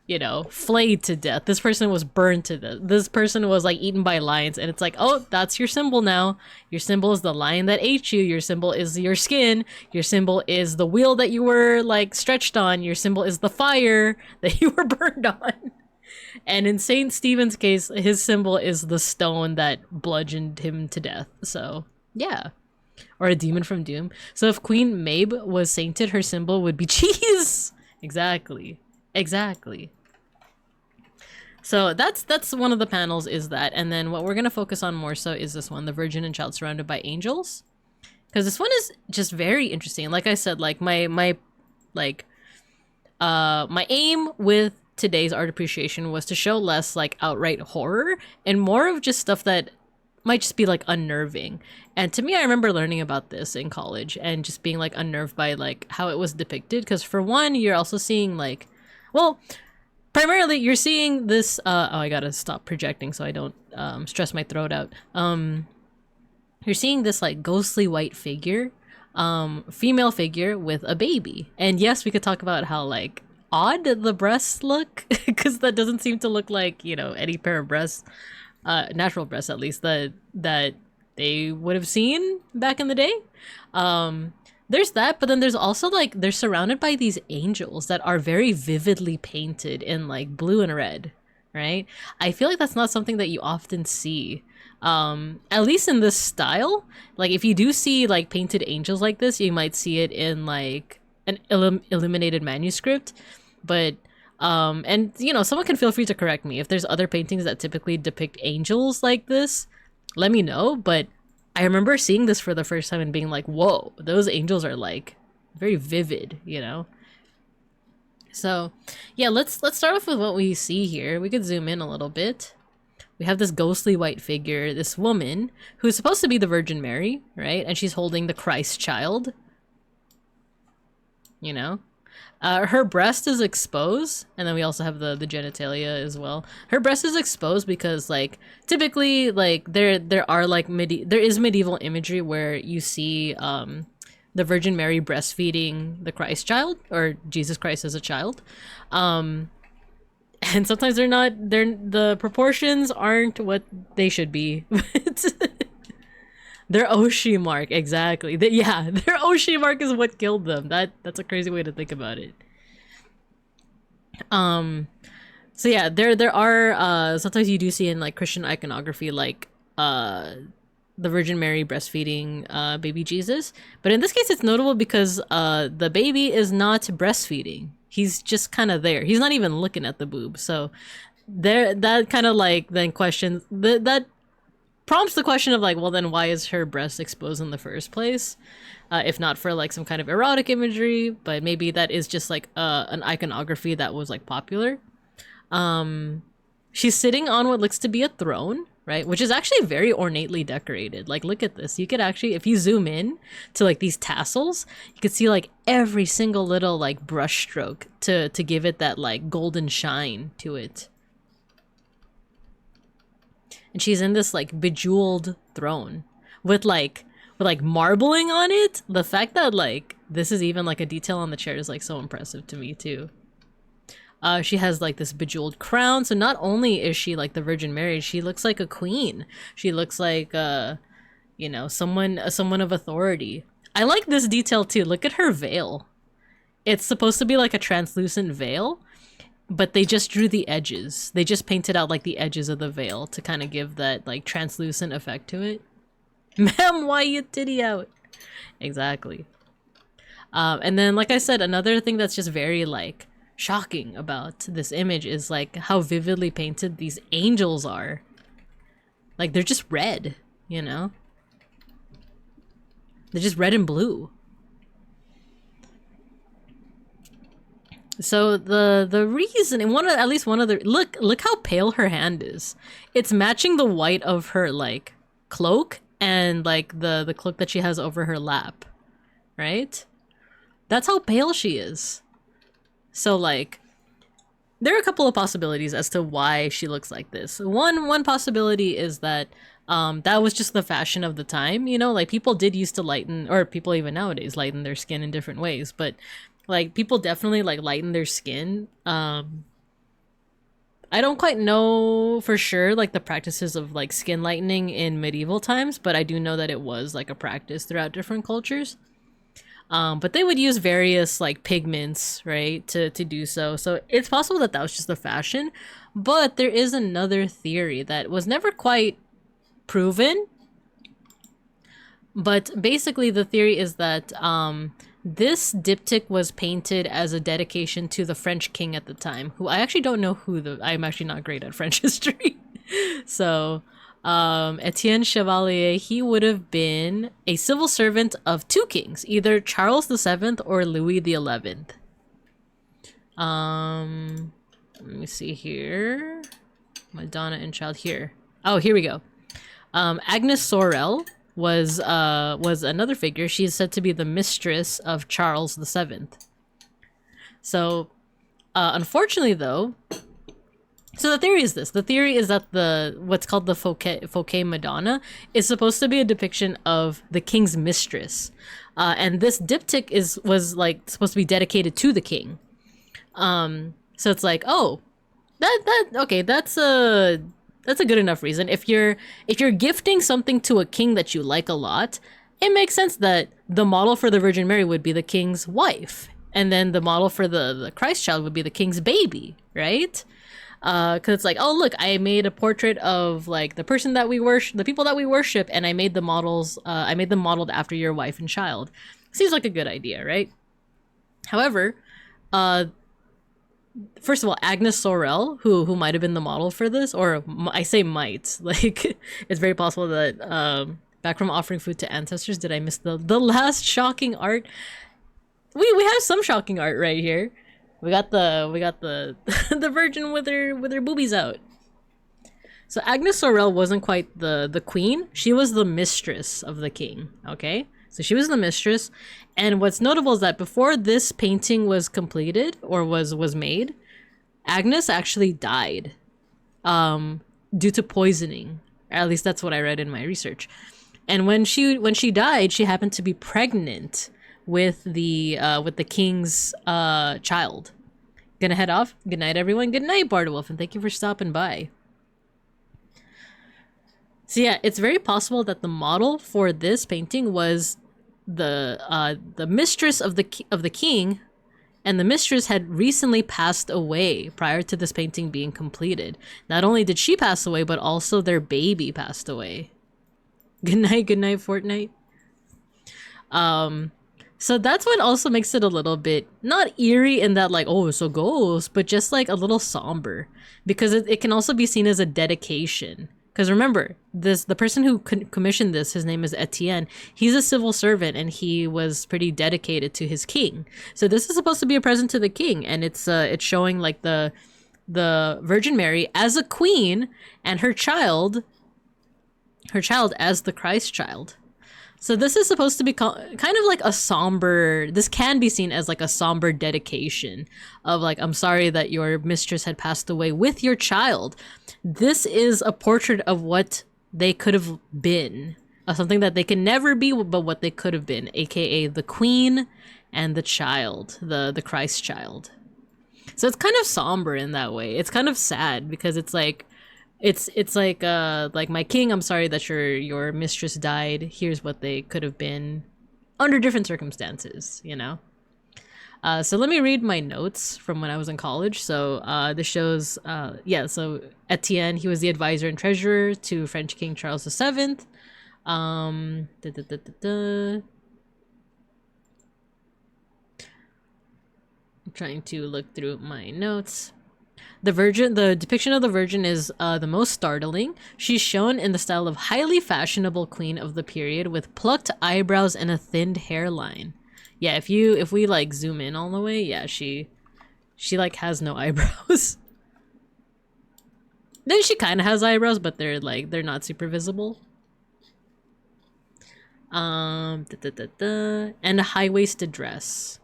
you know, flayed to death. This person was burned to death. This person was like eaten by lions. And it's like, oh, that's your symbol now. Your symbol is the lion that ate you. Your symbol is your skin. Your symbol is the wheel that you were like stretched on. Your symbol is the fire that you were burned on. And in Saint Stephen's case, his symbol is the stone that bludgeoned him to death. So, yeah. Or a demon from Doom. So if Queen Mabe was sainted, her symbol would be cheese. Exactly. Exactly. So that's one of the panels, is that. And then what we're going to focus on more so is this one, the Virgin and Child Surrounded by Angels. Because this one is just very interesting. Like I said, like my aim with today's art appreciation was to show less like outright horror and more of just stuff that might just be like unnerving. And to me, I remember learning about this in college and just being like unnerved by like how it was depicted. Because for one, you're also seeing like, well, primarily you're seeing this oh, I gotta stop projecting so I don't stress my throat out. You're seeing this like ghostly white figure, female figure with a baby. And yes, we could talk about how like odd the breasts look, because that doesn't seem to look like, you know, any pair of breasts, natural breasts at least, that they would have seen back in the day. There's that, but then there's also like they're surrounded by these angels that are very vividly painted in like blue and red, right? I feel like that's not something that you often see, at least in this style. Like if you do see like painted angels like this, you might see it in like an illuminated manuscript. But and you know, someone can feel free to correct me if there's other paintings that typically depict angels like this, let me know. But I remember seeing this for the first time and being like, whoa, those angels are like very vivid, you know? So yeah, let's start off with what we see here. We could zoom in a little bit. We have this ghostly white figure, this woman who's supposed to be the Virgin Mary, right? And she's holding the Christ child, you know? Her breast is exposed, and then we also have the genitalia as well. Her breast is exposed because like typically like there are like there is medieval imagery where you see the Virgin Mary breastfeeding the Christ child, or Jesus Christ as a child. And sometimes the proportions aren't what they should be. Their Oshi mark, exactly. Yeah, their Oshi mark is what killed them. That's a crazy way to think about it. So yeah, there are sometimes you do see in like Christian iconography like the Virgin Mary breastfeeding baby Jesus. But in this case, it's notable because the baby is not breastfeeding. He's just kind of there. He's not even looking at the boob. So there, that kind of like then questions that prompts the question of like, well, then why is her breast exposed in the first place? If not for like some kind of erotic imagery, but maybe that is just like an iconography that was like popular. She's sitting on what looks to be a throne, right? Which is actually very ornately decorated. Like, look at this. You could actually, if you zoom in to like these tassels, you could see like every single little like brush stroke to give it that like golden shine to it. And she's in this like bejeweled throne with like marbling on it. The fact that like this is even like a detail on the chair is like so impressive to me too. She has like this bejeweled crown. So not only is she like the Virgin Mary, she looks like a queen. She looks like you know, someone of authority. I like this detail too. Look at her veil. It's supposed to be like a translucent veil, but they just drew the edges. They just painted out like the edges of the veil to kind of give that like translucent effect to it. Ma'am, why you titty out? Exactly. And then, like I said, another thing that's just very like shocking about this image is like how vividly painted these angels are. Like they're just red, you know? They're just red and blue. So the reason, and at least one of the look how pale her hand is. It's matching the white of her like cloak and like the cloak that she has over her lap, right? That's how pale she is. So like there are a couple of possibilities as to why she looks like this. One possibility is that that was just the fashion of the time, you know, like people did used to lighten, or people even nowadays lighten their skin in different ways, but like people definitely like lighten their skin. I don't quite know for sure like the practices of like skin lightening in medieval times, but I do know that it was like a practice throughout different cultures. But they would use various like pigments, right, to do so. So it's possible that that was just the fashion, but there is another theory that was never quite proven. But basically the theory is that this diptych was painted as a dedication to the French king at the time, who I actually don't know I'm actually not great at French history. So Etienne Chevalier, he would have been a civil servant of two kings, either Charles VII or Louis XI. Let me see here. Madonna and Child here. Oh, here we go. Agnes Sorel was another figure. She is said to be the mistress of Charles VII. So, unfortunately, though, so the theory is this. The theory is that what's called the Fouquet Madonna is supposed to be a depiction of the king's mistress, and this diptych was like supposed to be dedicated to the king. So it's like, oh, okay, that's a good enough reason. If you're gifting something to a king that you like a lot, it makes sense that the model for the Virgin Mary would be the king's wife, and then the model for the Christ child would be the king's baby, right? Because it's like, oh look, I made a portrait of like the person that we worship, the people that we worship, and I made the models. I made them modeled after your wife and child. Seems like a good idea, right? However, first of all, Agnes Sorel, who might have been the model for this, or I say might, like it's very possible that back from offering food to ancestors, did I miss the last shocking art? We have some shocking art right here. We got the the Virgin with her boobies out. So Agnes Sorel wasn't quite the queen. She was the mistress of the king. Okay, so she was the mistress, and what's notable is that before this painting was completed or was made, Agnes actually died, due to poisoning. At least that's what I read in my research. And when she died, she happened to be pregnant with the king's child. Gonna head off. Good night, everyone. Good night, Bardwolf, and thank you for stopping by. So yeah, it's very possible that the model for this painting was the mistress of the king, and the mistress had recently passed away prior to this painting being completed. Not only did she pass away, but also their baby passed away. Good night, Fortnite. So that's what also makes it a little bit not eerie in that like, oh, it's a ghost, but just like a little somber because it can also be seen as a dedication. Because remember, the person who commissioned this, his name is Etienne. He's a civil servant and he was pretty dedicated to his king. So this is supposed to be a present to the king, and it's showing like the Virgin Mary as a queen and her child as the Christ child. So this is supposed to be kind of like a somber, this can be seen as like a somber dedication of like, I'm sorry that your mistress had passed away with your child. This is a portrait of what they could have been, of something that they can never be, but what they could have been, aka the queen and the child, the Christ child. So it's kind of somber in that way. It's kind of sad because it's like, it's like my king, I'm sorry that your mistress died. Here's what they could have been under different circumstances, you know? So let me read my notes from when I was in college. So this shows, so Etienne, he was the advisor and treasurer to French King Charles VII. I'm trying to look through my notes. The depiction of the Virgin is the most startling. She's shown in the style of highly fashionable queen of the period with plucked eyebrows and a thinned hairline. Yeah, if we like zoom in all the way, yeah, she like has no eyebrows. Then she kind of has eyebrows, but they're not super visible. And a high-waisted dress.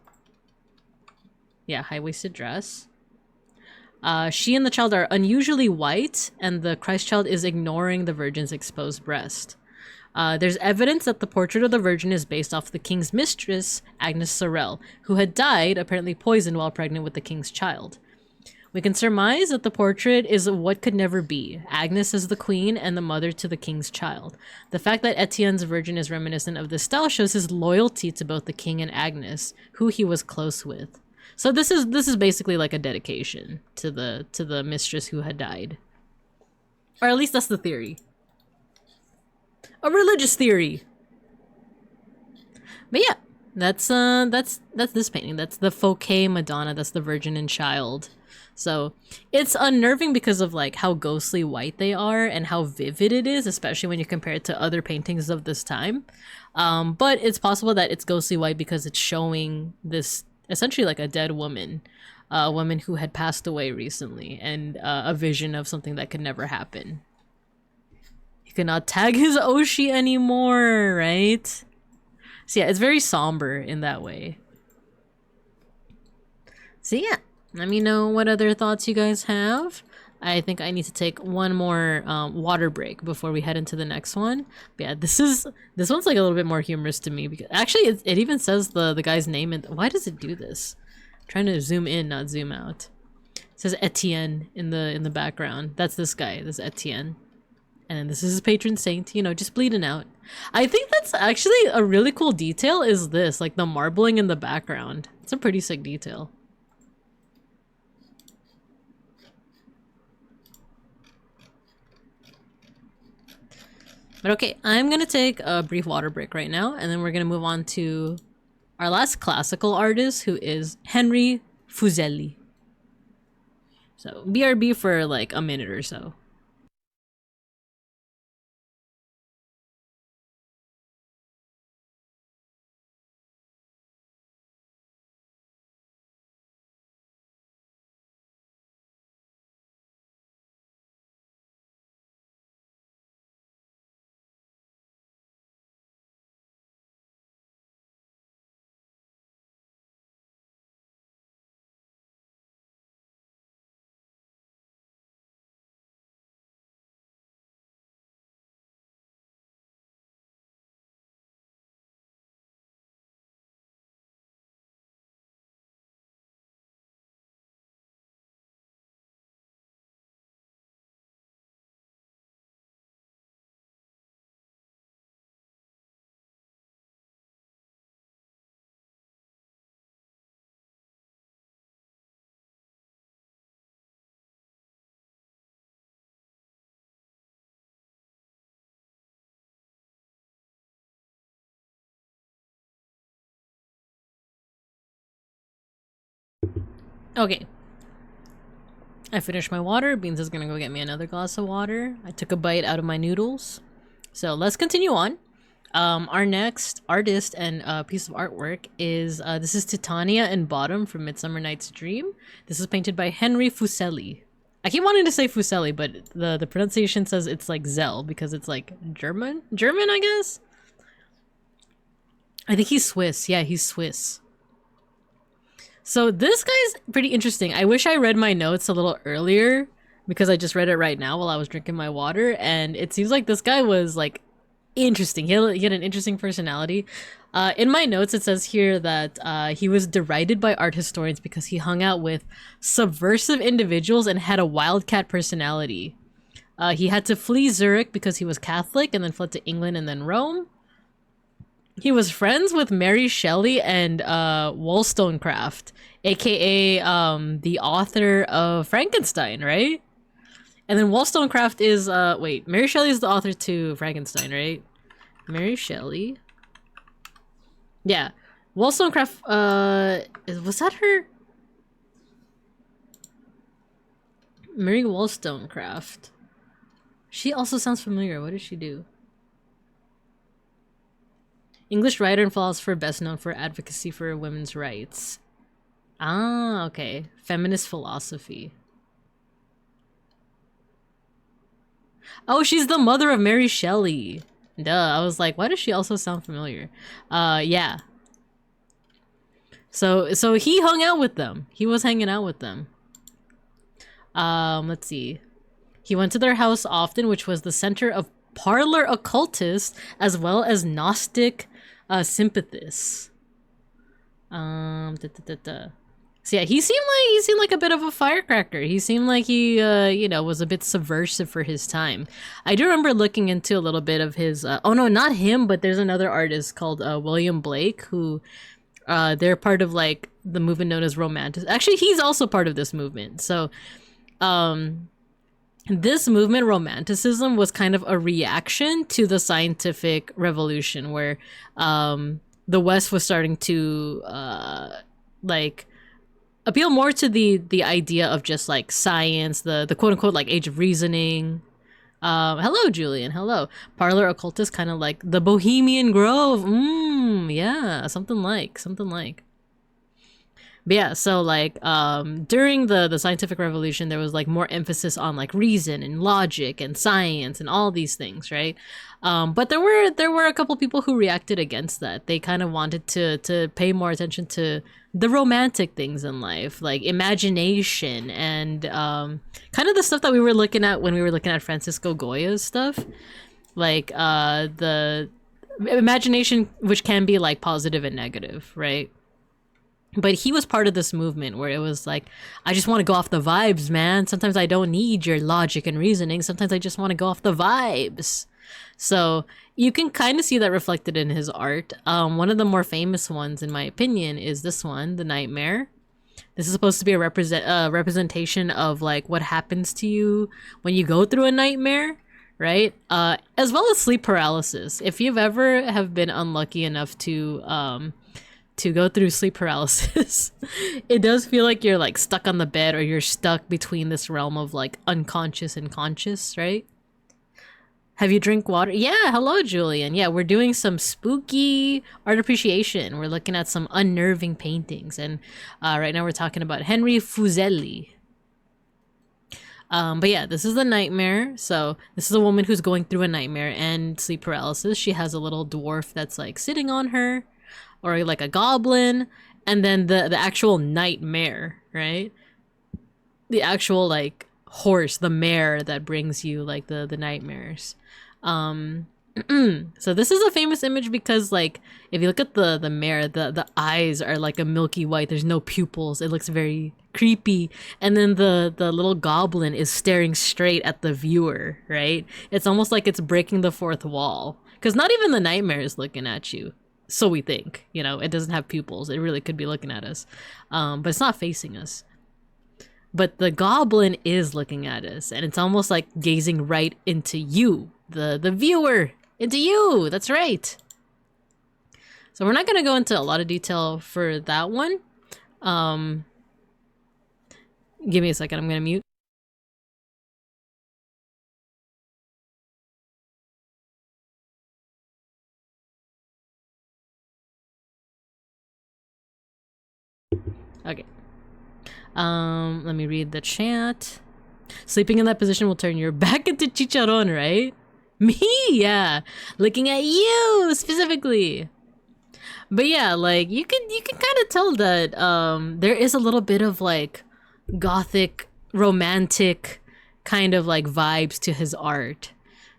Yeah, high-waisted dress. She and the child are unusually white, and the Christ child is ignoring the Virgin's exposed breast. There's evidence that the portrait of the Virgin is based off the king's mistress, Agnes Sorel, who had died, apparently poisoned while pregnant with the king's child. We can surmise that the portrait is what could never be. Agnes is the queen and the mother to the king's child. The fact that Etienne's Virgin is reminiscent of this style shows his loyalty to both the king and Agnes, who he was close with. So this is basically like a dedication to the mistress who had died. Or at least that's the theory. A religious theory. But yeah, that's this painting. That's the Fouquet Madonna. That's the Virgin and Child. So it's unnerving because of like how ghostly white they are and how vivid it is, especially when you compare it to other paintings of this time. But it's possible that it's ghostly white because it's showing this essentially like a dead woman, a woman who had passed away recently, and a vision of something that could never happen. He cannot tag his Oshi anymore, right? So yeah, it's very somber in that way. So yeah, let me know what other thoughts you guys have. I think I need to take one more water break before we head into the next one. But yeah, this one's like a little bit more humorous to me because actually it even says the guy's name. And why does it do this? I'm trying to zoom in, not zoom out. It says Etienne in the background. That's this guy. This is Etienne, and then this is his patron saint. You know, just bleeding out. I think that's actually a really cool detail. Is this like the marbling in the background? It's a pretty sick detail. But okay, I'm gonna take a brief water break right now, and then we're gonna move on to our last classical artist, who is Henry Fuseli. So BRB for like a minute or so. Okay. I finished my water. Beans is gonna go get me another glass of water. I took a bite out of my noodles. So let's continue on. Our next artist and piece of artwork is this is Titania and Bottom from Midsummer Night's Dream. This is painted by Henry Fuseli. I keep wanting to say Fuseli, but the pronunciation says it's like Zell because it's like German, I guess. I think he's Swiss. Yeah, he's Swiss. So this guy's pretty interesting. I wish I read my notes a little earlier because I just read it right now while I was drinking my water, and it seems like this guy was like interesting. He had an interesting personality. In my notes, it says here that he was derided by art historians because he hung out with subversive individuals and had a wildcat personality. He had to flee Zurich because he was Catholic and then fled to England and then Rome. He was friends with Mary Shelley and Wollstonecraft, aka the author of Frankenstein, right? And then Wollstonecraft is wait, Mary Shelley is the author to Frankenstein, right? Mary Shelley. Yeah. Wollstonecraft was that her? Mary Wollstonecraft. She also sounds familiar. What did she do? English writer and philosopher best known for advocacy for women's rights. Ah, okay. Feminist philosophy. Oh, she's the mother of Mary Shelley. Duh, I was like, why does she also sound familiar? Yeah. So he hung out with them. He was hanging out with them. Let's see. He went to their house often, which was the center of parlor occultists as well as Gnostic sympathists. So yeah, he seemed like a bit of a firecracker. He seemed like he you know, was a bit subversive for his time. I do remember looking into a little bit of his oh no, not him, but there's another artist called William Blake who they're part of like the movement known as Romantic. Actually, he's also part of this movement. So this movement, Romanticism, was kind of a reaction to the scientific revolution where the West was starting to like appeal more to the idea of just like science, the quote unquote like age of reasoning. Hello, Julian. Hello. Parlor occultist, kind of like the Bohemian Grove. Yeah, something like. But yeah, so like during the scientific revolution, there was like more emphasis on like reason and logic and science and all these things, right? But there were a couple people who reacted against that. They kind of wanted to pay more attention to the romantic things in life, like imagination and kind of the stuff that we were looking at when we were looking at Francisco Goya's stuff, like the imagination, which can be like positive and negative, right? But he was part of this movement where it was like, I just want to go off the vibes, man. Sometimes I don't need your logic and reasoning. Sometimes I just want to go off the vibes. So you can kind of see that reflected in his art. One of the more famous ones, in my opinion, is this one, The Nightmare. This is supposed to be a representation of like what happens to you when you go through a nightmare, right? As well as sleep paralysis. If you've ever have been unlucky enough to go through sleep paralysis, it does feel like you're like stuck on the bed or you're stuck between this realm of like unconscious and conscious, right? Have you drink water? Yeah, hello, Julian. Yeah, we're doing some spooky art appreciation. We're looking at some unnerving paintings. And right now we're talking about Henry Fuseli. But yeah, this is The Nightmare. So this is a woman who's going through a nightmare and sleep paralysis. She has a little dwarf that's like sitting on her, or like a goblin, and then the actual nightmare, right? The actual like horse, the mare that brings you like the nightmares. So this is a famous image because like if you look at the mare, the eyes are like a milky white. There's no pupils. It looks very creepy. And then the little goblin is staring straight at the viewer, right? It's almost like it's breaking the fourth wall because not even the nightmare is looking at you. So we think, you know, it doesn't have pupils. It really could be looking at us, but it's not facing us. But the goblin is looking at us, and it's almost like gazing right into you, the viewer, into you. That's right. So we're not going to go into a lot of detail for that one. Give me a second, I'm gonna mute. Okay. Let me read the chat. Sleeping in that position will turn your back into chicharron, right? Me? Yeah. Looking at you specifically. But yeah, like you can kind of tell that there is a little bit of like gothic, romantic kind of like vibes to his art.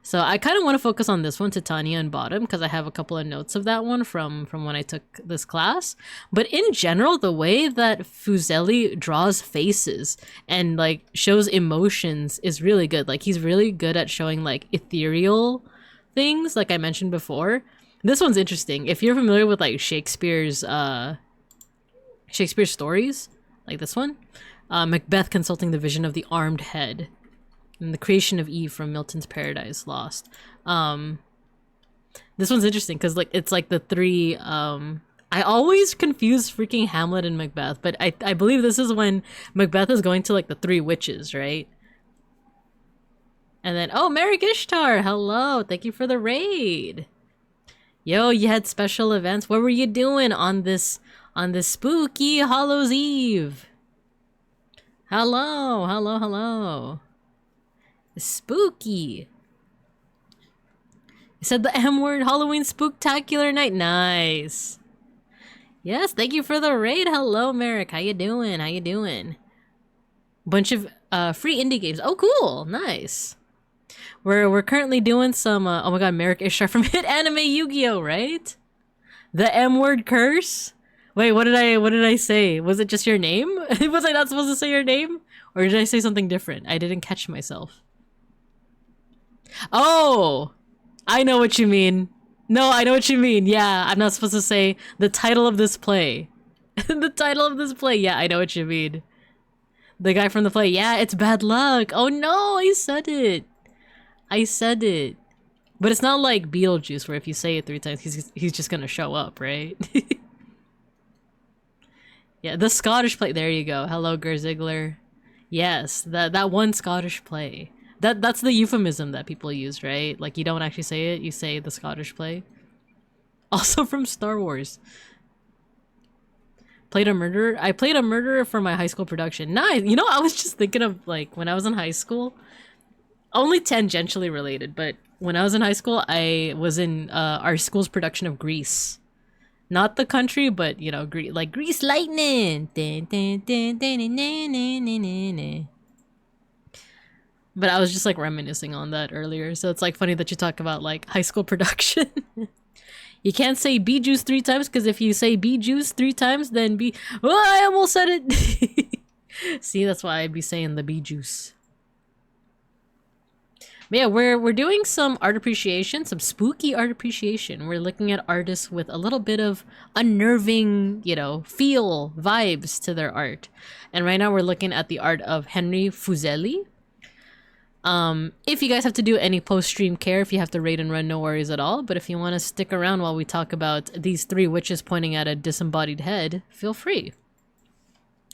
So I kind of want to focus on this one, Titania and Bottom, because I have a couple of notes of that one from when I took this class. But in general, the way that Fuseli draws faces and like shows emotions is really good. Like he's really good at showing like ethereal things, like I mentioned before. This one's interesting. If you're familiar with like Shakespeare's stories, like this one, Macbeth consulting the vision of the armed head. And the creation of Eve from Milton's Paradise Lost. This one's interesting because like it's like the three. I always confuse freaking Hamlet and Macbeth, but I believe this is when Macbeth is going to like the three witches, right? And then Merrick Ishtar, hello, thank you for the raid. Yo, you had special events. What were you doing on this spooky Hallows Eve? Hello, hello, hello. Spooky. You said the M word. Halloween spooktacular night. Nice. Yes, thank you for the raid. Hello, Merrick. How you doing? How you doing? Bunch of free indie games. Oh, cool. Nice. We're currently doing some. Oh my God, Merrick Ishtar from Hit Anime Yu-Gi-Oh, right? The M word curse. Wait, what did I say? Was it just your name? Was I not supposed to say your name, or did I say something different? I didn't catch myself. Oh, I know what you mean. No, I know what you mean. Yeah, I'm not supposed to say the title of this play. The title of this play. Yeah, I know what you mean. The guy from the play. Yeah, it's bad luck. Oh no, I said it. I said it. But it's not like Beetlejuice where if you say it 3 times, he's just gonna show up, right? Yeah, the Scottish play. There you go. Hello, Gerzigler. Yes, that one Scottish play. That's the euphemism that people use, right? Like you don't actually say it, you say the Scottish play. Also from Star Wars. Played a murderer? I played a murderer for my high school production. Nice! You know, I was just thinking of like when I was in high school. Only tangentially related, but when I was in high school, I was in our school's production of Grease. Not the country, but you know, like Grease Lightning! But I was just like reminiscing on that earlier, so it's like funny that you talk about like high school production. You can't say bee juice 3 times because if you say bee juice 3 times, then oh, I almost said it. See, that's why I'd be saying the bee juice. But yeah, we're doing some art appreciation, some spooky art appreciation. We're looking at artists with a little bit of unnerving, you know, feel vibes to their art. And right now we're looking at the art of Henry Fuseli. If you guys have to do any post-stream care, if you have to raid and run, no worries at all. But if you want to stick around while we talk about these 3 witches pointing at a disembodied head, feel free.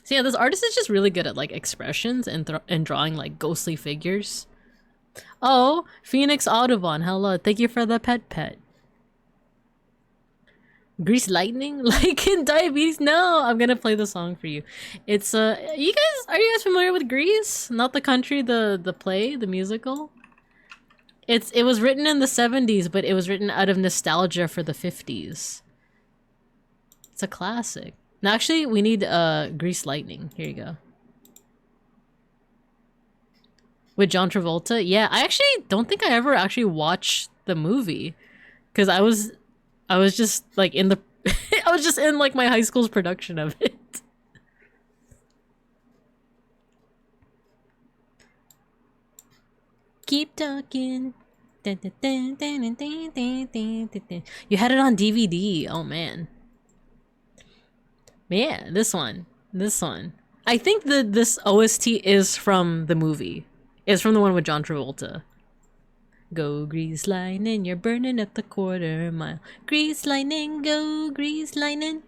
So yeah, this artist is just really good at like expressions and drawing like ghostly figures. Oh, Phoenix Audubon, hello, thank you for the pet. Grease Lightning? Like in Diabetes? No, I'm gonna play the song for you. It's are you guys familiar with Grease? Not the country, the play, the musical? It was written in the 70s, but it was written out of nostalgia for the 50s. It's a classic. Now actually we need Grease Lightning. Here you go. With John Travolta? Yeah, I actually don't think I ever actually watched the movie. Cause I was just like in the I was just in like my high school's production of it. Keep talking. You had it on DVD. Oh man. But yeah, this one. I think that this OST is from the movie. It's from the one with John Travolta. Go Grease Lightning, you're burning up the quarter mile. Grease Lightning, go Grease Lightning.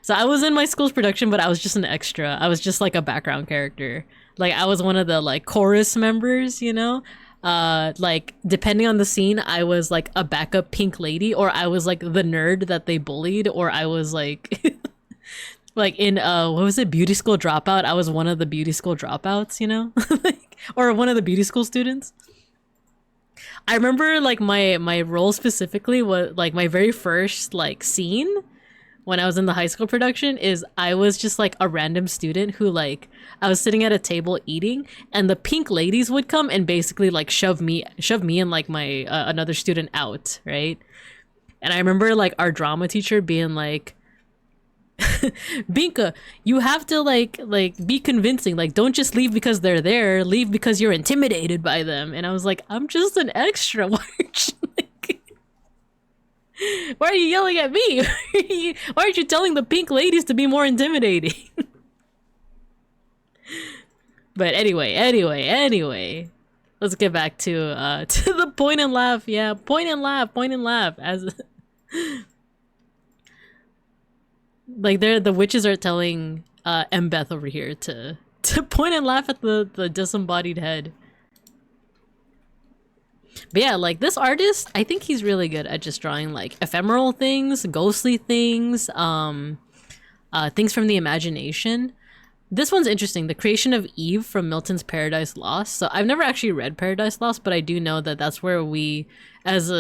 So I was in my school's production, but I was just an extra. I was just like a background character. Like I was one of the like chorus members, you know? Like depending on the scene, I was like a backup pink lady, or I was like the nerd that they bullied, or I was like like in what was it, beauty school dropout. I was one of the beauty school dropouts, you know? Like, or one of the beauty school students. I remember like my role specifically was like my very first like scene when I was in the high school production is I was just like a random student who like I was sitting at a table eating, and the pink ladies would come and basically like shove me and like my another student out, right? And I remember like our drama teacher being like, Binka, you have to like be convincing, like don't just leave because they're there, leave because you're intimidated by them. And I was like, I'm just an extra. Why are you yelling at me? Why aren't you telling the pink ladies to be more intimidating? But anyway, let's get back to the point and laugh. Yeah, point and laugh as like the witches are telling Mbeth over here to point and laugh at the disembodied head. But yeah, like this artist, I think he's really good at just drawing like ephemeral things, ghostly things, things from the imagination. This one's interesting. The creation of Eve from Milton's Paradise Lost. So I've never actually read Paradise Lost, but I do know that that's where we, as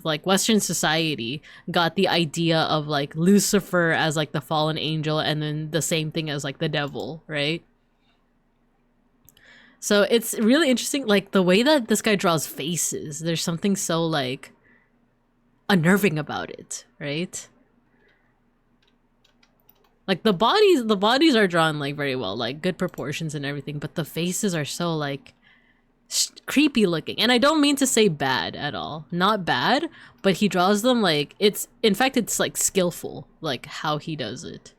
like Western society, got the idea of like Lucifer as like the fallen angel, and then the same thing as like the devil, right? So it's really interesting, like the way that this guy draws faces. There's something so like unnerving about it, right? Like the bodies are drawn like very well, like good proportions and everything, but the faces are so like creepy looking. And I don't mean to say bad at all, not bad, but he draws them like it's like skillful, like how he does it.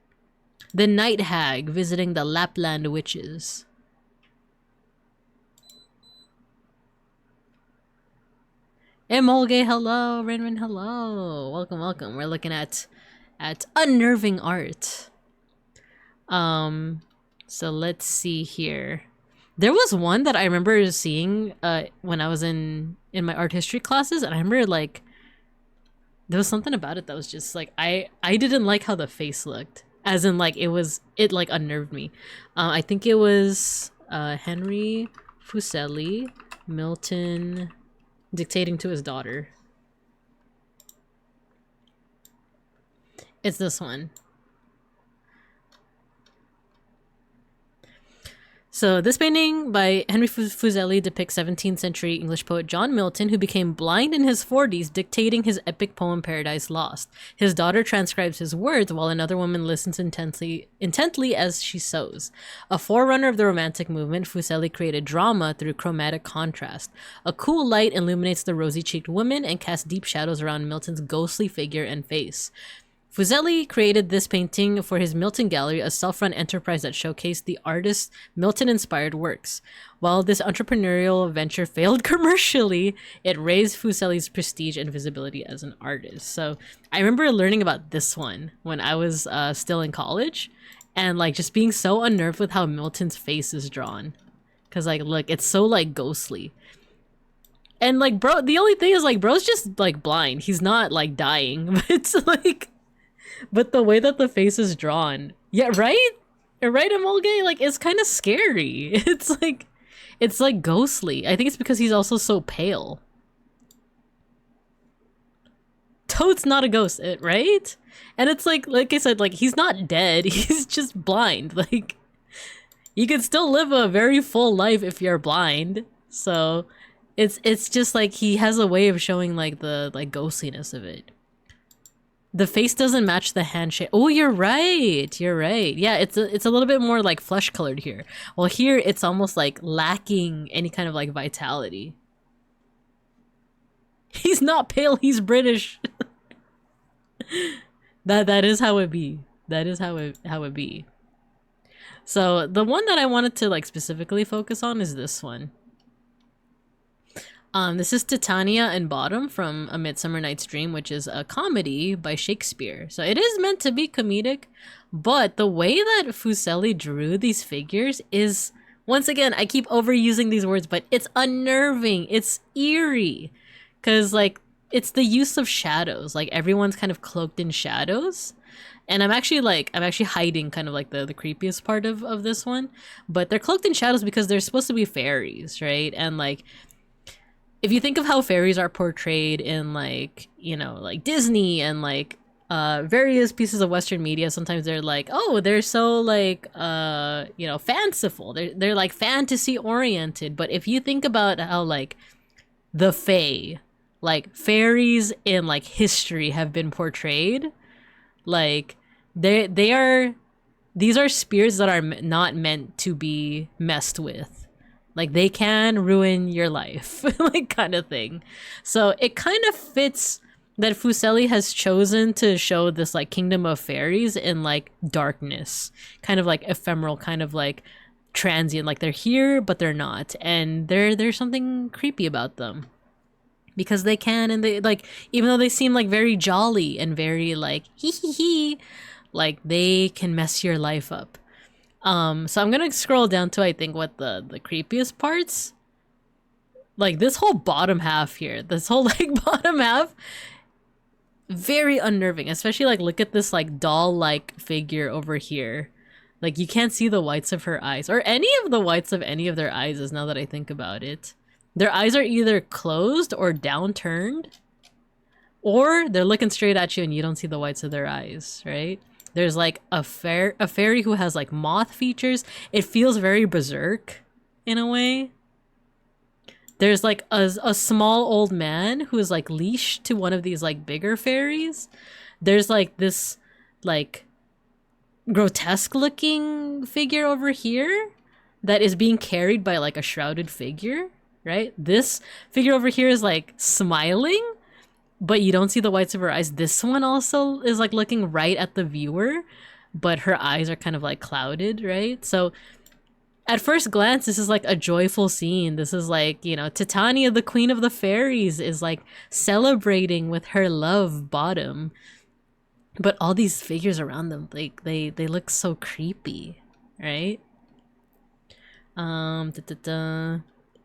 The night hag visiting the Lapland witches. Emolge, hello. Rinrin, hello. Welcome. We're looking at unnerving art. So let's see here. There was one that I remember seeing when I was in my art history classes, and I remember like there was something about it that was just like I didn't like how the face looked. As in like it like unnerved me. I think it was Henry Fuseli, Milton dictating to his daughter. It's this one. So this painting by Henry Fuseli depicts 17th century English poet John Milton, who became blind in his 40s, dictating his epic poem Paradise Lost. His daughter transcribes his words while another woman listens intently as she sews. A forerunner of the Romantic movement, Fuseli created drama through chromatic contrast. A cool light illuminates the rosy-cheeked woman and casts deep shadows around Milton's ghostly figure and face. Fuseli created this painting for his Milton Gallery, a self-run enterprise that showcased the artist's Milton-inspired works. While this entrepreneurial venture failed commercially, it raised Fuseli's prestige and visibility as an artist. So I remember learning about this one when I was still in college, and like just being so unnerved with how Milton's face is drawn. Cause like, look, it's so like ghostly. And like, bro, the only thing is like, bro's just like blind. He's not like dying, but it's like... But the way that the face is drawn, yeah, right, Emolge, like it's kind of scary. It's like ghostly. I think it's because he's also so pale. Toad's not a ghost, right? And it's like I said, like he's not dead. He's just blind. Like you can still live a very full life if you're blind. So it's just like he has a way of showing like the like ghostliness of it. The face doesn't match the handshake. Oh, you're right. Yeah, it's a little bit more like flesh colored here. Well, here it's almost like lacking any kind of like vitality. He's not pale, he's British. That is how it be. That is how it be. So the one that I wanted to like specifically focus on is this one. This is Titania and Bottom from A Midsummer Night's Dream, which is a comedy by Shakespeare. So it is meant to be comedic, but the way that Fuseli drew these figures is, once again, I keep overusing these words, but it's unnerving. It's eerie. Because, like, it's the use of shadows. Like, everyone's kind of cloaked in shadows. And I'm actually hiding kind of like the creepiest part of this one. But they're cloaked in shadows because they're supposed to be fairies, right? And, like, if you think of how fairies are portrayed in, like, you know, like Disney and like various pieces of Western media, sometimes they're like, oh, they're so like you know, fanciful. They're like fantasy oriented. But if you think about how like the fae, like fairies in like history have been portrayed, like these are spirits that are not meant to be messed with. Like, they can ruin your life, like, kind of thing. So it kind of fits that Fuseli has chosen to show this, like, kingdom of fairies in, like, darkness. Kind of, like, ephemeral, kind of, like, transient. Like, they're here, but they're not. And there's something creepy about them. Because they can, and they, like, even though they seem, like, very jolly and very, like, hee hee hee, like, they can mess your life up. So I'm gonna scroll down to, I think, what the creepiest parts. Like, this whole bottom half here, this whole, like, bottom half, very unnerving. Especially, like, look at this, like, doll-like figure over here. Like, you can't see the whites of her eyes, or any of the whites of any of their eyes, is now that I think about it. Their eyes are either closed or downturned, or they're looking straight at you and you don't see the whites of their eyes, right? There's like a fairy who has like moth features. It feels very berserk in a way. There's like a small old man who is like leashed to one of these like bigger fairies. There's like this like grotesque looking figure over here that is being carried by like a shrouded figure, right? This figure over here is like smiling, but you don't see the whites of her eyes. This one also is like looking right at the viewer, but her eyes are kind of like clouded, right? So at first glance, this is like a joyful scene. This is like, you know, Titania, the queen of the fairies, is like celebrating with her love, Bottom. But all these figures around them, like they look so creepy, right?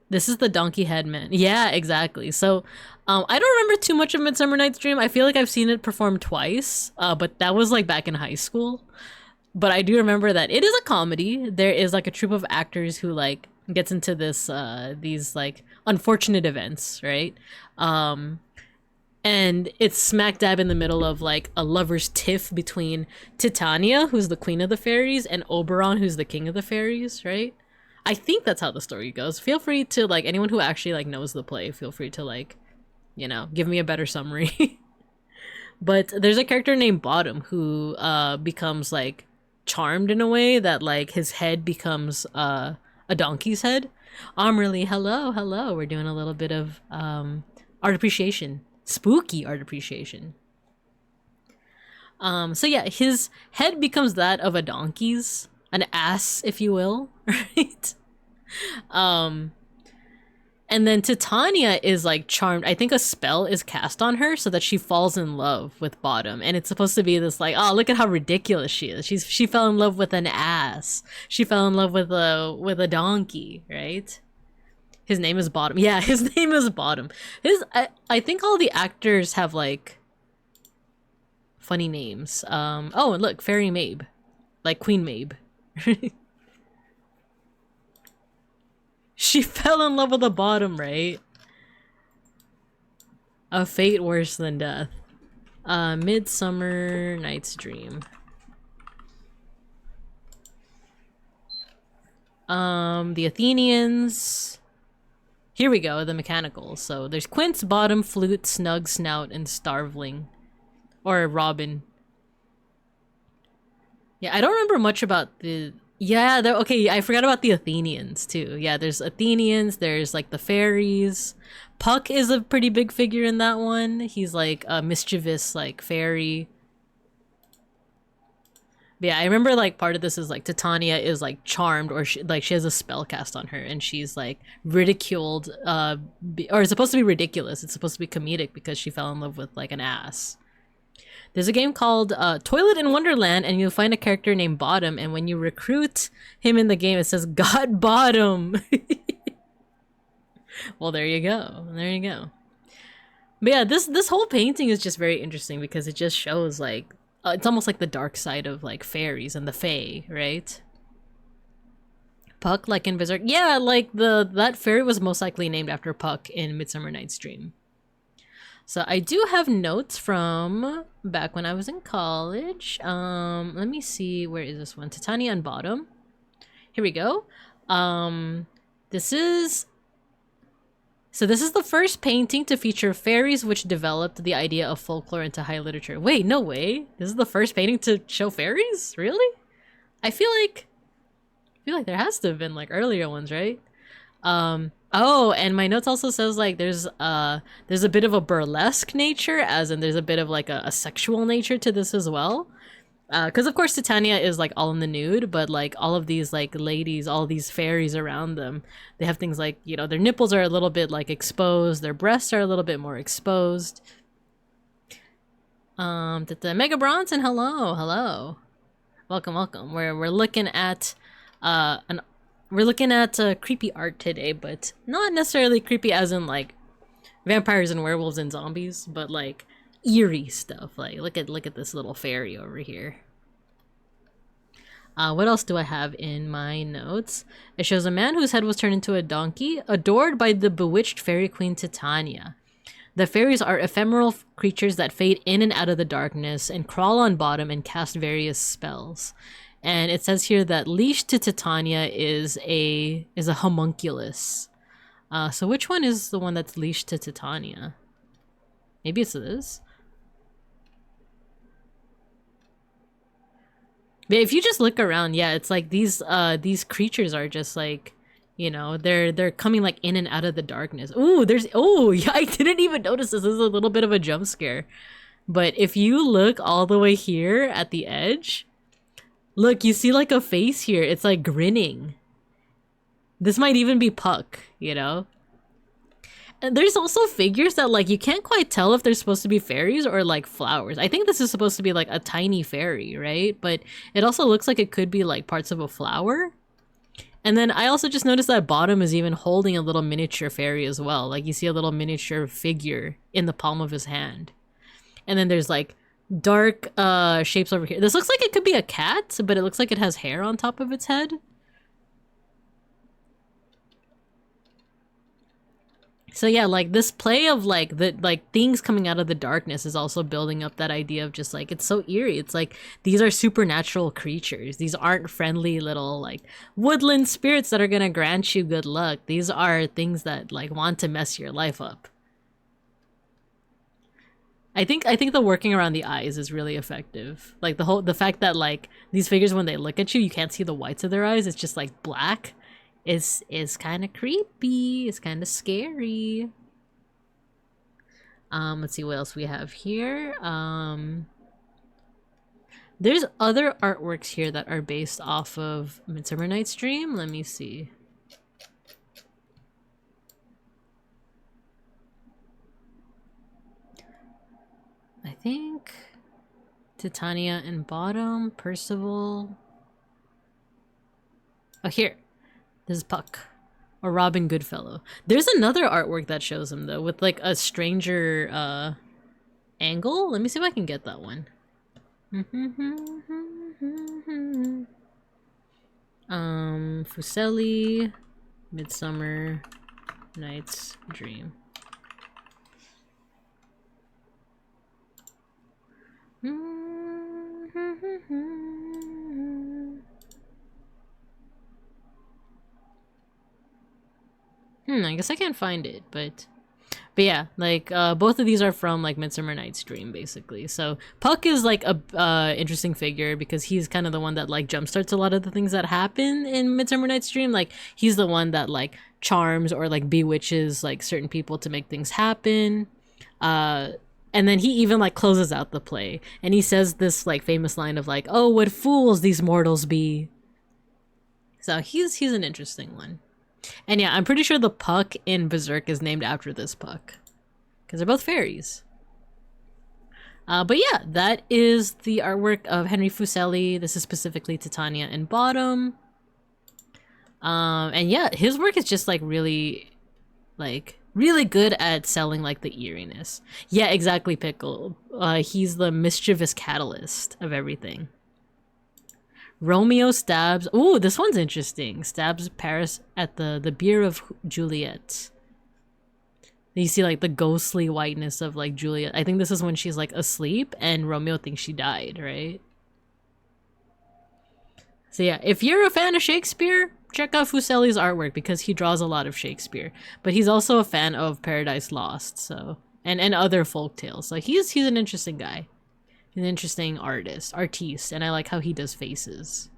This is the donkey head man. Yeah, exactly. So, I don't remember too much of Midsummer Night's Dream. I feel like I've seen it perform twice, but that was like back in high school. But I do remember that it is a comedy. There is like a troupe of actors who like gets into this, these like unfortunate events, right? And it's smack dab in the middle of like a lover's tiff between Titania, who's the queen of the fairies, and Oberon, who's the king of the fairies, right? I think that's how the story goes. Feel free to, like, anyone who actually, like, knows the play, feel free to, like, you know, give me a better summary. But there's a character named Bottom who becomes, like, charmed in a way that, like, his head becomes a donkey's head. Really, hello. We're doing a little bit of art appreciation. Spooky art appreciation. So yeah, his head becomes that of a donkey's. An ass, if you will, right? And then Titania is like charmed. I think a spell is cast on her so that she falls in love with Bottom, and it's supposed to be this like, oh, look at how ridiculous she is. She fell in love with an ass. She fell in love with a donkey, right? His name is Bottom. Yeah, his name is Bottom. I think all the actors have like funny names. Oh, and look, Fairy Mabe, like Queen Mabe. She fell in love with a Bottom, right? A fate worse than death. Midsummer Night's Dream. The Athenians. Here we go, the mechanicals. So there's Quince, Bottom, Flute, Snug, Snout, and Starveling. Or Robin. Yeah, I don't remember much about the... Yeah, okay, I forgot about the Athenians, too. Yeah, there's Athenians, there's, like, the fairies. Puck is a pretty big figure in that one. He's, like, a mischievous, like, fairy. But yeah, I remember like part of this is like Titania is like charmed, or she has a spell cast on her, and she's like ridiculed, or it's supposed to be ridiculous. It's supposed to be comedic because she fell in love with like an ass. There's a game called Toilet in Wonderland, and you'll find a character named Bottom, and when you recruit him in the game, it says "God Bottom." Well, there you go. There you go. But yeah, this whole painting is just very interesting because it just shows like it's almost like the dark side of like fairies and the fae, right? Puck, like in Berserk. Yeah, like that fairy was most likely named after Puck in Midsummer Night's Dream. So I do have notes from back when I was in college. Let me see, where is this one? Titania and Bottom. Here we go. This is the first painting to feature fairies, which developed the idea of folklore into high literature. Wait, no way. This is the first painting to show fairies? Really? I feel like there has to have been like earlier ones, right? Oh, and my notes also says like there's a bit of a burlesque nature, as in there's a bit of like a sexual nature to this as well. Because of course Titania is like all in the nude, but like all of these like ladies, all these fairies around them, they have things like, you know, their nipples are a little bit like exposed, their breasts are a little bit more exposed. Mega Bronson, hello. Welcome. We're looking at creepy art today, but not necessarily creepy as in like vampires and werewolves and zombies, but like eerie stuff. Like look at this little fairy over here. What else do I have in my notes? It shows a man whose head was turned into a donkey, adored by the bewitched fairy queen Titania. The fairies are ephemeral creatures that fade in and out of the darkness and crawl on bottom and cast various spells. And it says here that leashed to Titania is a homunculus. So which one is the one that's leashed to Titania? Maybe it's this. But if you just look around, yeah, it's like these creatures are just like, you know, they're coming like in and out of the darkness. Yeah, I didn't even notice this. This is a little bit of a jump scare. But if you look all the way here at the edge, look, you see like a face here. It's like grinning. This might even be Puck, you know? And there's also figures that like you can't quite tell if they're supposed to be fairies or like flowers. I think this is supposed to be like a tiny fairy, right? But it also looks like it could be like parts of a flower. And then I also just noticed that Bottom is even holding a little miniature fairy as well. Like you see a little miniature figure in the palm of his hand. And then there's like dark shapes over here. This looks like it could be a cat, but it looks like it has hair on top of its head. So yeah, like this play of like the like things coming out of the darkness is also building up that idea of just like, it's so eerie. It's like these are supernatural creatures. These aren't friendly little like woodland spirits that are gonna grant you good luck. These are things that like want to mess your life up. I think the working around the eyes is really effective. Like the fact that like these figures, when they look at you, you can't see the whites of their eyes. It's just like black. Is kind of creepy. It's kind of scary. Let's see what else we have here. There's other artworks here that are based off of Midsummer Night's Dream. Let me see. I think Titania and Bottom, Percival. Oh, here. This is Puck. Or Robin Goodfellow. There's another artwork that shows him, though, with, like, a stranger, angle. Let me see if I can get that one. Fuseli, Midsummer Night's Dream. I guess I can't find it, but yeah, like both of these are from like Midsummer Night's Dream, basically. So Puck is like a interesting figure because he's kind of the one that like jumpstarts a lot of the things that happen in Midsummer Night's Dream. Like he's the one that like charms or like bewitches like certain people to make things happen. And And then he even like closes out the play and he says this like famous line of like, "Oh, what fools these mortals be." So he's an interesting one. And yeah, I'm pretty sure the puck in Berserk is named after this puck because they're both fairies. But yeah, that is the artwork of Henry Fuseli. This is specifically Titania and Bottom. And yeah, his work is just like really good at selling like the eeriness. Yeah, exactly, Pickle. He's the mischievous catalyst of everything. Romeo stabs. Ooh, this one's interesting. Stabs Paris at the bier of Juliet. You see like the ghostly whiteness of like Juliet. I think this is when she's like asleep and Romeo thinks she died, right? So yeah, if you're a fan of Shakespeare, check out Fuseli's artwork because he draws a lot of Shakespeare. But he's also a fan of Paradise Lost, so and other folk tales. So he's an interesting guy. He's an interesting artiste, and I like how he does faces.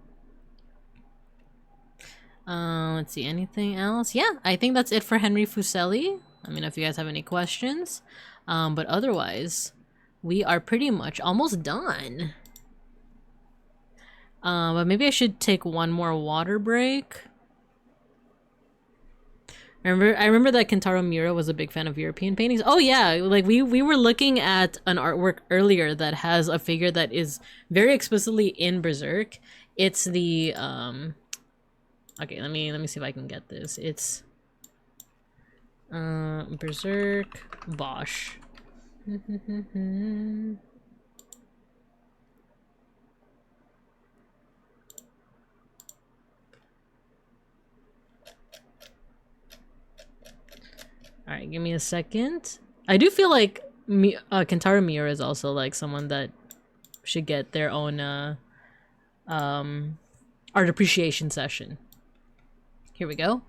Let's see, anything else? Yeah, I think that's it for Henry Fuseli. Let me know if you guys have any questions. But otherwise, we are pretty much almost done. But maybe I should take one more water break. I remember that Kentaro Miura was a big fan of European paintings. Oh yeah, like we were looking at an artwork earlier that has a figure that is very explicitly in Berserk. It's the okay, let me see if I can get this. It's Berserk Bosch. Alright, give me a second. I do feel like Kentaro Miura is also like someone that should get their own art appreciation session. Here we go.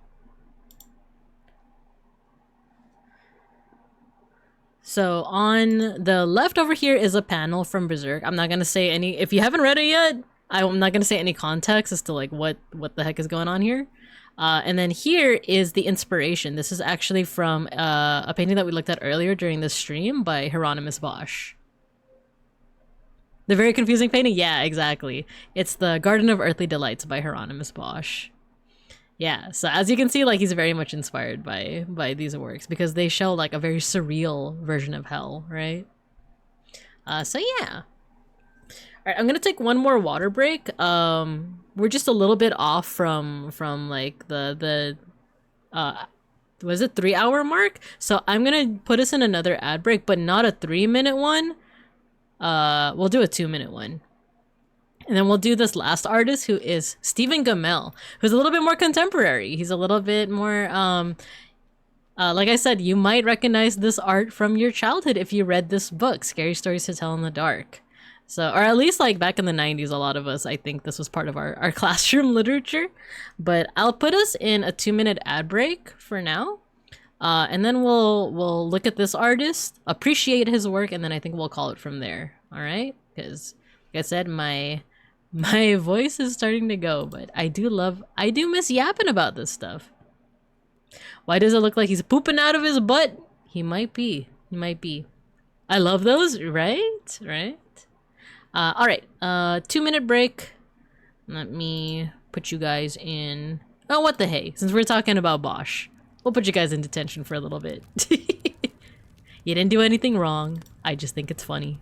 So on the left over here is a panel from Berserk. I'm not gonna say any, if you haven't read it yet, I'm not gonna say any context as to like what the heck is going on here. And then here is the inspiration. This is actually from a painting that we looked at earlier during the stream by Hieronymus Bosch. The very confusing painting? Yeah, exactly. It's the Garden of Earthly Delights by Hieronymus Bosch. Yeah, so as you can see, like he's very much inspired by these works because they show like a very surreal version of hell, right? So yeah. Alright, I'm gonna take one more water break. We're just a little bit off from like the was it 3-hour mark? So I'm gonna put us in another ad break, but not a 3-minute one. We'll do a 2-minute one. And then we'll do this last artist who is Stephen Gamel, who's a little bit more contemporary. He's a little bit more like I said, you might recognize this art from your childhood if you read this book, Scary Stories to Tell in the Dark. So, or at least like back in the 90s, a lot of us, I think this was part of our classroom literature. But I'll put us in a 2-minute ad break for now. And then we'll look at this artist, appreciate his work, and then I think we'll call it from there. All right? Because like I said, my voice is starting to go, but I do miss yapping about this stuff. Why does it look like he's pooping out of his butt? He might be. I love those, right? All right, 2-minute break. Let me put you guys in. Oh, what the hey? Since we're talking about Bosch, we'll put you guys in detention for a little bit. You didn't do anything wrong. I just think it's funny.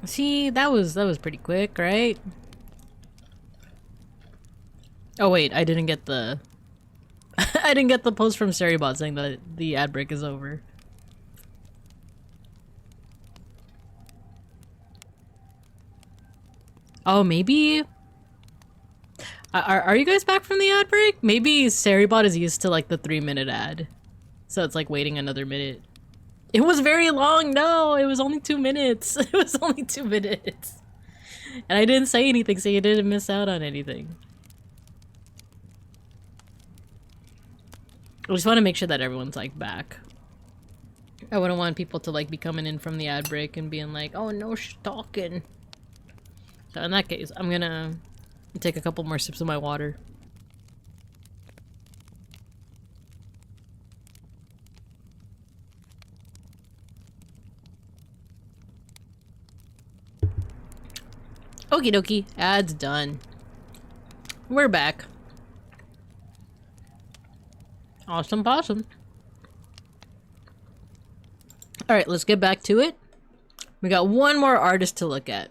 See, that was pretty quick, right? Oh wait, I didn't get the I didn't get the post from Seribot saying that the ad break is over. Oh, maybe are you guys back from the ad break? Maybe Seribot is used to like the 3-minute ad. So it's like waiting another minute. It was very long. No, it was only 2 minutes. It was only 2 minutes. And I didn't say anything, so you didn't miss out on anything. I just want to make sure that everyone's like back. I wouldn't want people to like be coming in from the ad break and being like, oh no, she's talking. So in that case, I'm gonna take a couple more sips of my water. Okie dokie, ad's done. We're back. Awesome possum. Alright, let's get back to it. We got one more artist to look at.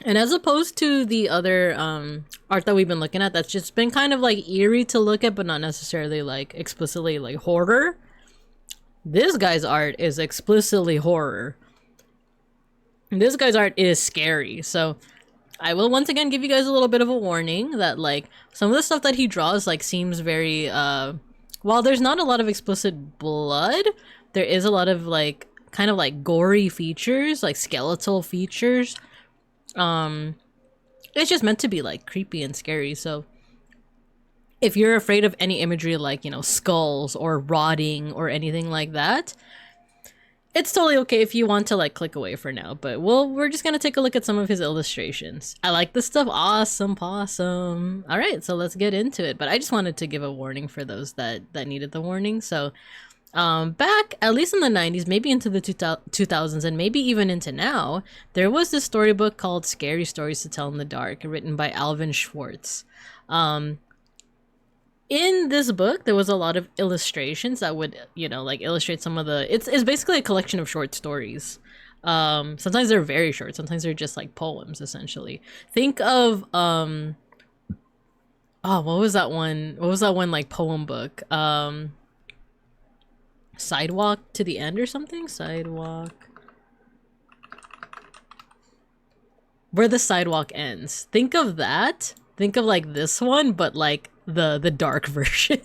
And as opposed to the other art that we've been looking at, that's just been kind of like eerie to look at, but not necessarily like explicitly like horror. This guy's art is explicitly horror. This guy's art is scary, so I will once again give you guys a little bit of a warning that like some of the stuff that he draws like seems very while there's not a lot of explicit blood, there is a lot of like kind of like gory features, like skeletal features. It's just meant to be like creepy and scary, so if you're afraid of any imagery like, you know, skulls or rotting or anything like that, it's totally okay if you want to like click away for now, but we're just gonna take a look at some of his illustrations. I like this stuff. Awesome possum. All right, so let's get into it. But I just wanted to give a warning for those that needed the warning. So back at least in the 90s, maybe into the 2000s, and maybe even into now, there was this storybook called Scary Stories to Tell in the Dark, written by Alvin Schwartz. In this book, there was a lot of illustrations that would, you know, like illustrate some of the... It's basically a collection of short stories. Sometimes they're very short. Sometimes they're just like poems, essentially. Think of... oh, what was that one? What was that one like poem book? Sidewalk to the End or something? Sidewalk... Where the Sidewalk Ends. Think of that. Think of like this one, but like the dark version.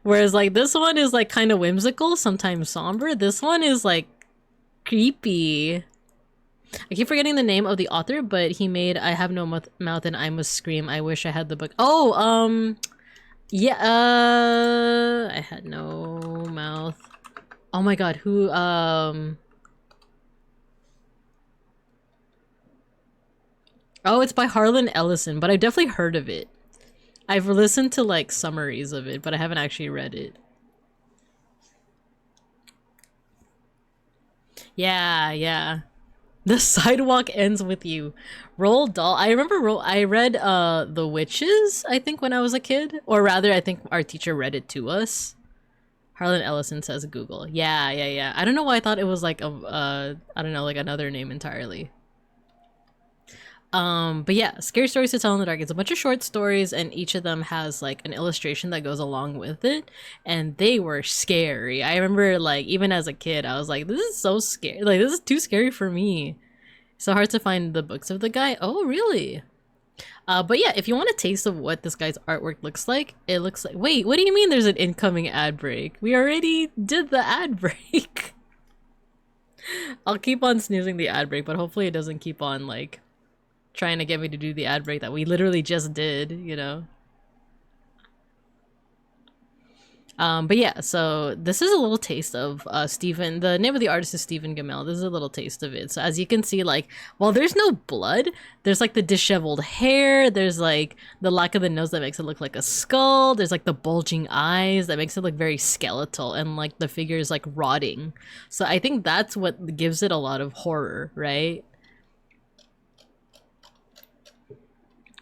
Whereas like this one is like kind of whimsical, sometimes somber. This one is like creepy. I keep forgetting the name of the author, but he made I Have No Mouth and I Must Scream. I wish I had the book. Oh, yeah, I Had No Mouth. Oh my god, who, oh, it's by Harlan Ellison, but I've definitely heard of it. I've listened to like summaries of it, but I haven't actually read it. Yeah. The Sidewalk Ends With You. Roald Dahl. I remember I read The Witches, I think, when I was a kid. Or rather, I think our teacher read it to us. Harlan Ellison says Google. Yeah. I don't know why I thought it was like I don't know, like another name entirely. But yeah, Scary Stories to Tell in the Dark. It's a bunch of short stories, and each of them has like an illustration that goes along with it, and they were scary. I remember like even as a kid, I was like, this is so scary. Like, this is too scary for me. So hard to find the books of the guy. Oh, really? But yeah, if you want a taste of what this guy's artwork looks like, it looks like... Wait, what do you mean there's an incoming ad break? We already did the ad break. I'll keep on snoozing the ad break, but hopefully it doesn't keep on like trying to get me to do the ad break that we literally just did, you know? But yeah, so this is a little taste of Stephen. The name of the artist is Stephen Gamel. This is a little taste of it. So as you can see, like, while there's no blood, there's like the disheveled hair, there's like the lack of the nose that makes it look like a skull, there's like the bulging eyes that makes it look very skeletal, and like the figure is like rotting. So I think that's what gives it a lot of horror, right?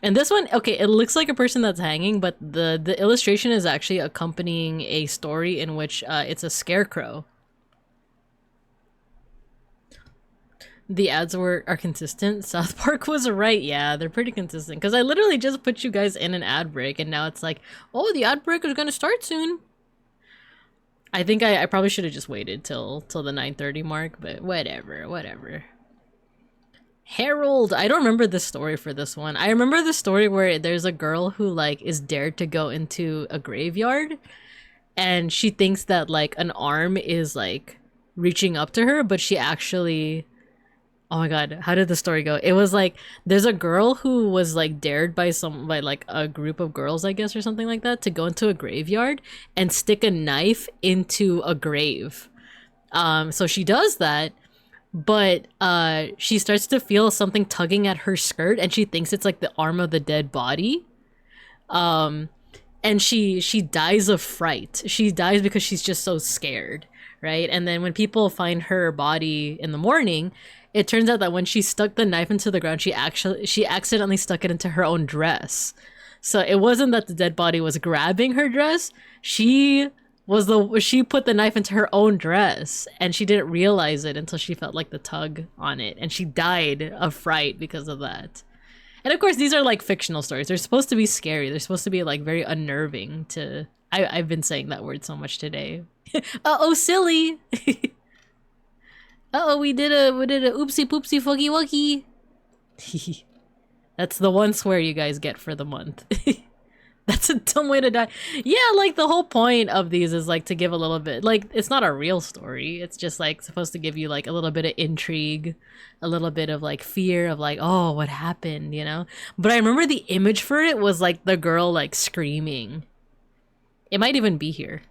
And this one, okay, it looks like a person that's hanging, but the illustration is actually accompanying a story in which it's a scarecrow. the ads are consistent. South Park was right. Yeah, they're pretty consistent. Because I literally just put you guys in an ad break, and now it's like, oh, the ad break is gonna start soon. I think I probably should have just waited till the 9:30 mark, but whatever. Harold, I don't remember the story for this one. I remember the story where there's a girl who like is dared to go into a graveyard, and she thinks that like an arm is like reaching up to her, but she actually, oh my god, how did the story go? It was like there's a girl who was like dared by like a group of girls, I guess, or something like that, to go into a graveyard and stick a knife into a grave. So she does that, but she starts to feel something tugging at her skirt, and she thinks it's like the arm of the dead body. And she dies of fright. She dies because she's just so scared, right? And then when people find her body in the morning, it turns out that when she stuck the knife into the ground, she accidentally stuck it into her own dress. So it wasn't that the dead body was grabbing her dress. She put the knife into her own dress, and she didn't realize it until she felt like the tug on it, and she died of fright because of that. And of course, these are like fictional stories. They're supposed to be scary. They're supposed to be like very unnerving to... I've been saying that word so much today. Uh-oh, silly! Uh-oh, we did a oopsie poopsie foggy wuggy. That's the one swear you guys get for the month. That's a dumb way to die. Yeah, like the whole point of these is like to give a little bit, like it's not a real story. It's just like supposed to give you like a little bit of intrigue, a little bit of like fear of like, oh, what happened, you know? But I remember the image for it was like the girl like screaming. It might even be here.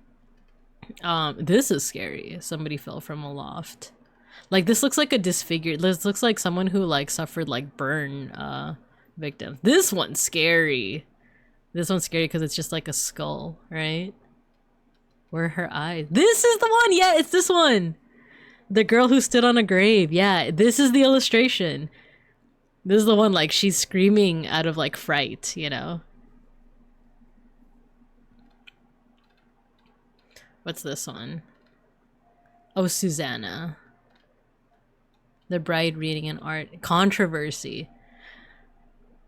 This is scary. Somebody fell from a loft. Like this looks like a disfigured, this looks like someone who like suffered like burn victims. This one's scary. This one's scary because it's just like a skull, right? Where are her eyes? This is the one! Yeah, it's this one! The girl who stood on a grave. Yeah, this is the illustration. This is the one, like, she's screaming out of, like, fright, you know? What's this one? Oh, Susanna. The Bride reading an art. Controversy.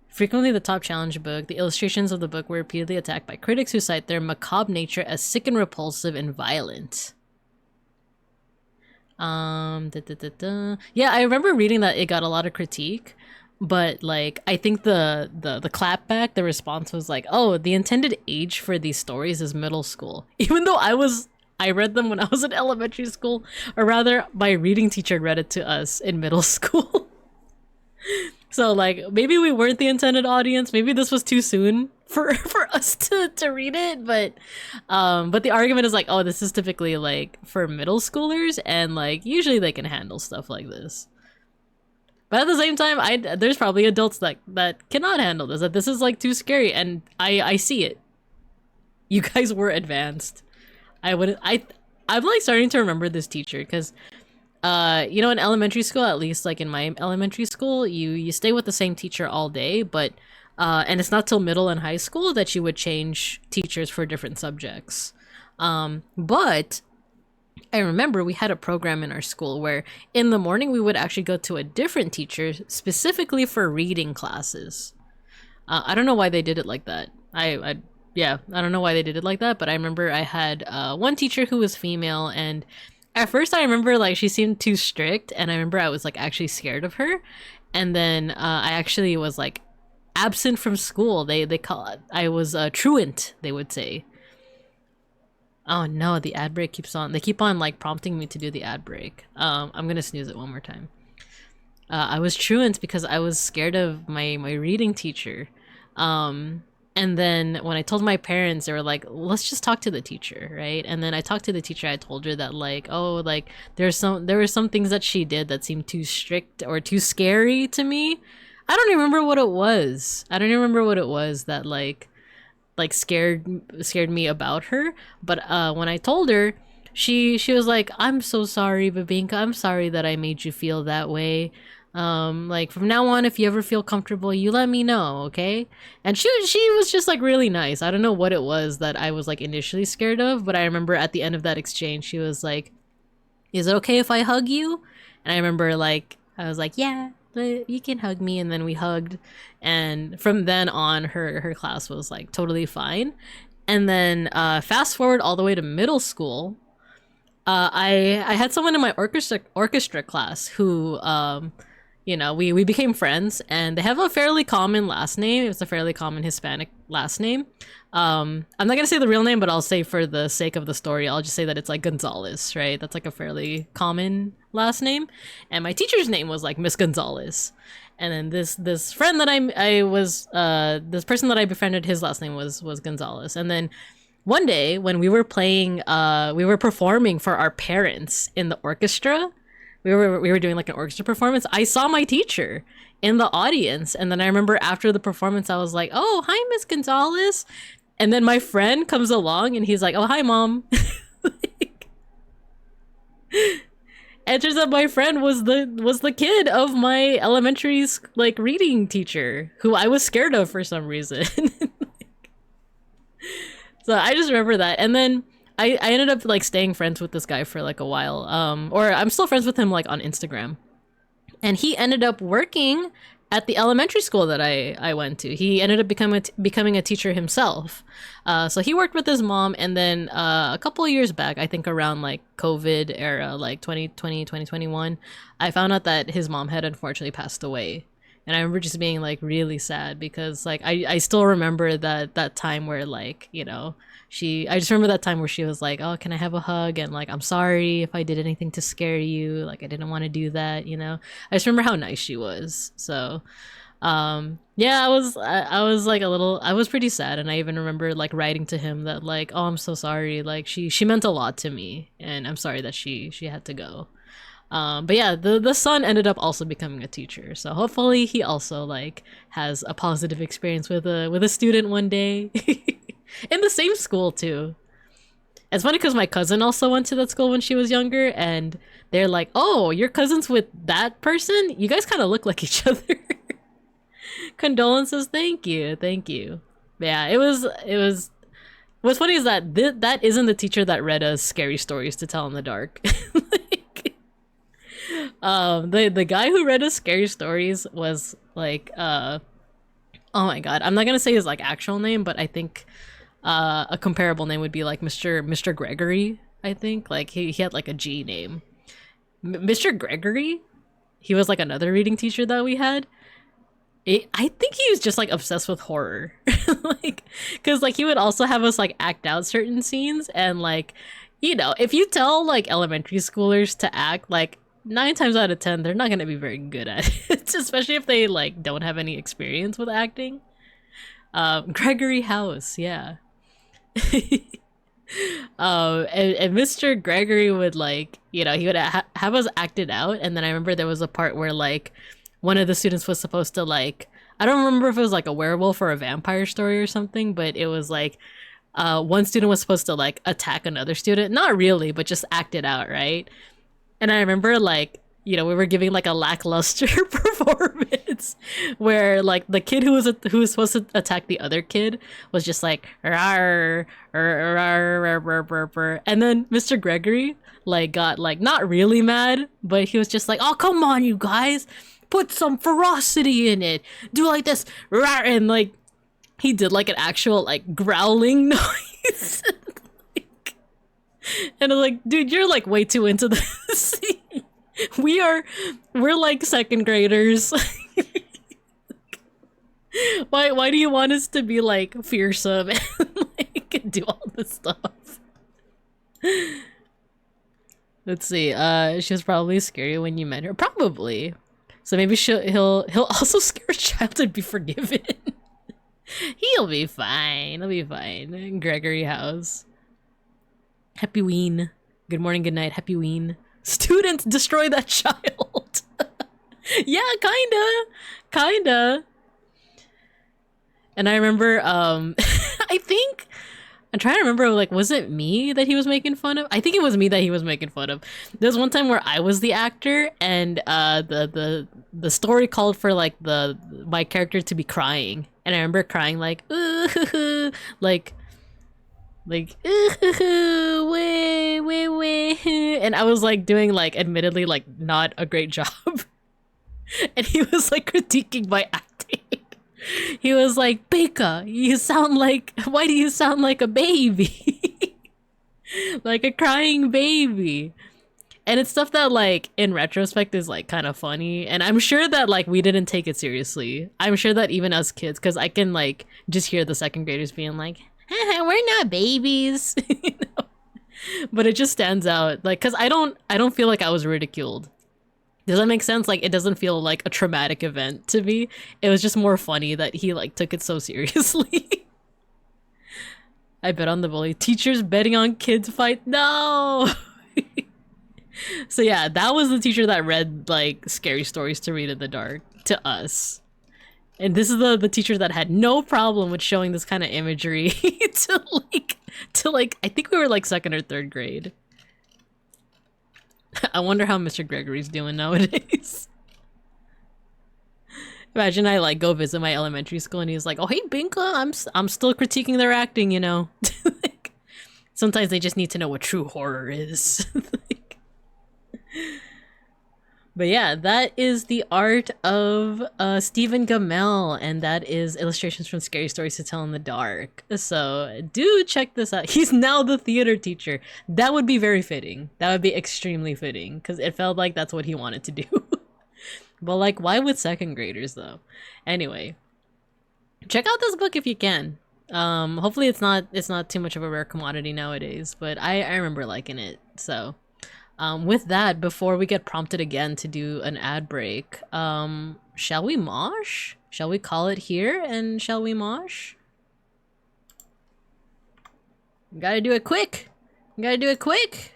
Frequently the top challenge book, the illustrations of the book were repeatedly attacked by critics who cite their macabre nature as sick and repulsive and violent. Yeah, I remember reading that it got a lot of critique, but like I think the clapback, the response was like, oh, the intended age for these stories is middle school. Even though I read them when I was in elementary school, or rather my reading teacher read it to us in middle school. So like maybe we weren't the intended audience. Maybe this was too soon for us to read it. But the argument is like, oh, this is typically like for middle schoolers, and like usually they can handle stuff like this. But at the same time, there's probably adults that cannot handle this. That this is like too scary, and I see it. You guys were advanced. I'm like starting to remember this teacher because. You know, in elementary school, at least like in my elementary school, you stay with the same teacher all day, but and it's not till middle and high school that you would change teachers for different subjects. But I remember we had a program in our school where in the morning we would actually go to a different teacher specifically for reading classes. I don't know why they did it like that. I don't know why they did it like that, but I remember I had one teacher who was female, and at first I remember like she seemed too strict, and I remember I was like actually scared of her. And then I actually was like absent from school. They call it, I was truant, they would say. Oh no, the ad break keeps on. They keep on like prompting me to do the ad break. I'm gonna snooze it one more time. I was truant because I was scared of my reading teacher. And then when I told my parents, they were like, let's just talk to the teacher, right? And then I talked to the teacher. I told her that like, oh, like there were some things that she did that seemed too strict or too scary to me. I don't even remember what it was. I don't even remember what it was that like scared me about her. But when I told her, she was like, I'm so sorry, Babinka. I'm sorry that I made you feel that way. Like from now on, if you ever feel comfortable, you let me know, okay? And she was just like really nice. I don't know what it was that I was like initially scared of, but I remember at the end of that exchange, she was like, is it okay if I hug you? And I remember like I was like, yeah, you can hug me. And then we hugged. And from then on, her class was like totally fine. And then fast forward all the way to middle school. I had someone in my orchestra class who, you know, we became friends, and they have a fairly common last name. It's a fairly common Hispanic last name. I'm not gonna say the real name, but I'll say for the sake of the story, I'll just say that it's like Gonzalez, right? That's like a fairly common last name. And my teacher's name was like Miss Gonzalez. And then this friend that this person that I befriended, his last name was Gonzalez. And then one day when we were performing for our parents in the orchestra, we were doing like an orchestra performance. I saw my teacher in the audience, and then I remember after the performance, I was like, "Oh, hi, Miss Gonzalez," and then my friend comes along and he's like, "Oh, hi, Mom." And turns out my friend was the kid of my elementary like reading teacher, who I was scared of for some reason. So I just remember that, and then I ended up like staying friends with this guy for like a while, or I'm still friends with him like on Instagram, and he ended up working at the elementary school that I went to. He ended up becoming a teacher himself. So he worked with his mom, and then a couple of years back, I think around like COVID era, like 2020, 2021, I found out that his mom had unfortunately passed away. And I remember just being like really sad, because like I still remember that time where, like, you know, I just remember that time where she was like, "Oh, can I have a hug?" And like, "I'm sorry if I did anything to scare you. Like, I didn't want to do that," you know. I just remember how nice she was. So yeah, I was like I was pretty sad, and I even remember like writing to him that like, "Oh, I'm so sorry. Like she meant a lot to me, and I'm sorry that she had to go." But yeah, the son ended up also becoming a teacher, so hopefully he also like has a positive experience with a student one day. In the same school too. It's funny because my cousin also went to that school when she was younger, and they're like, "Oh, you're cousins with that person? You guys kind of look like each other." Condolences. Thank you. But yeah, it was what's funny is that that isn't the teacher that read us scary stories to tell in the dark. The guy who read us scary stories was like oh my god, I'm not gonna say his like actual name, but I think a comparable name would be like Mr. Gregory. I think like he had like a G name. Mr. Gregory, he was like another reading teacher that we had. I think he was just like obsessed with horror. Like, because like he would also have us like act out certain scenes, and like, you know, if you tell like elementary schoolers to act, like 9 times out of 10 they're not going to be very good at it, especially if they like don't have any experience with acting. Gregory House, yeah. And Mr. Gregory would like, you know, he would have us act it out, and then I remember there was a part where like one of the students was supposed to like, I don't remember if it was like a werewolf or a vampire story or something, but it was like one student was supposed to like attack another student, not really, but just act it out, right? And I remember like, you know, we were giving like a lackluster performance where like the kid who was supposed to attack the other kid was just like rawr, rawr, rawr, rawr, rawr, rawr. And then Mr. Gregory like got like not really mad, but he was just like, "Oh, come on, you guys, put some ferocity in it, do like this rawr," and like he did like an actual like growling noise. And I'm like, "Dude, you're like way too into this." We're like second graders. Why do you want us to be like fearsome and like do all this stuff? Let's see. She was probably scary when you met her. Probably. So maybe he'll also scare a child and be forgiven. He'll be fine. He'll be fine. Gregory House. Happy Ween. Good morning, good night. Happy Ween. Students destroy that child. Yeah, kinda. And I remember, I think, I'm trying to remember, like, was it me that he was making fun of? I think it was me that he was making fun of. There was one time where I was the actor, and the story called for like my character to be crying, and I remember crying like, ooh, like way, and I was like doing like admittedly like not a great job. And he was like critiquing my acting. He was like, Baker, why do you sound like a baby? Like a crying baby. And it's stuff that, like, in retrospect is, like, kind of funny. And I'm sure that, like, we didn't take it seriously. I'm sure that even as kids, because I can, like, just hear the second graders being like, we're not babies. You know? But it just stands out. Like, because I don't feel like I was ridiculed. Does that make sense? Like, it doesn't feel like a traumatic event to me. It was just more funny that he, like, took it so seriously. I bet on the bully. Teachers betting on kids fight. No! So yeah, that was the teacher that read, like, scary stories to read in the dark to us. And this is the teacher that had no problem with showing this kind of imagery to like, I think we were like 2nd or 3rd grade. I wonder how Mr. Gregory's doing nowadays. Imagine I, like, go visit my elementary school and he's like, oh, hey, Binka, I'm still critiquing their acting, you know? Like, sometimes they just need to know what true horror is. But yeah, that is the art of Stephen Gamel, and that is illustrations from Scary Stories to Tell in the Dark. So do check this out. He's now the theater teacher. That would be very fitting. That would be extremely fitting, because it felt like that's what he wanted to do. But, like, why with 2nd graders, though? Anyway, check out this book if you can. Hopefully it's not too much of a rare commodity nowadays, but I remember liking it, so... with that, before we get prompted again to do an ad break, shall we mosh? Shall we call it here and shall we mosh? Gotta do it quick! Gotta do it quick!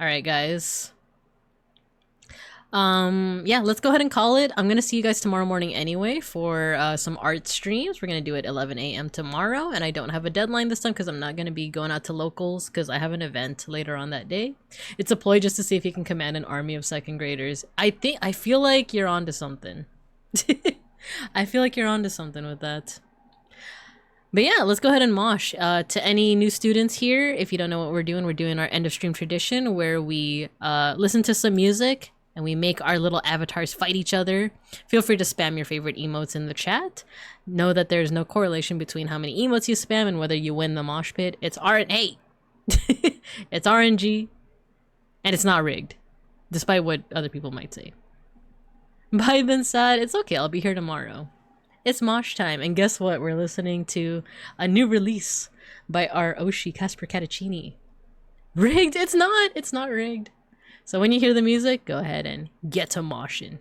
Alright, guys. Yeah, let's go ahead and call it. I'm gonna see you guys tomorrow morning anyway for some art streams. We're gonna do it 11 a.m. tomorrow, and I don't have a deadline this time because I'm not gonna be going out to locals because I have an event later on that day. It's a ploy just to see if you can command an army of 2nd graders. I feel like you're onto something. I feel like you're onto something with that. But yeah, let's go ahead and mosh. To any new students here, if you don't know what we're doing our end of stream tradition where we listen to some music and we make our little avatars fight each other. Feel free to spam your favorite emotes in the chat. Know that there's no correlation between how many emotes you spam and whether you win the mosh pit. It's RNA. It's RNG. And it's not rigged. Despite what other people might say. Bye then, sad. It's okay, I'll be here tomorrow. It's mosh time. And guess what? We're listening to a new release by our Oshi Casper Catacini. Rigged? It's not. It's not rigged. So when you hear the music, go ahead and get to moshing.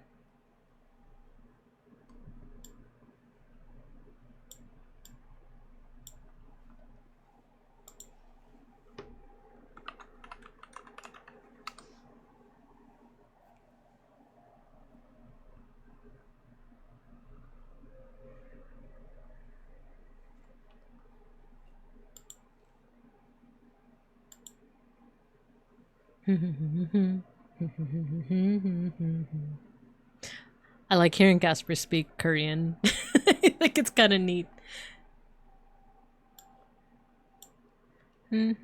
I like hearing Casper speak Korean. I think it's kind of neat. Dude,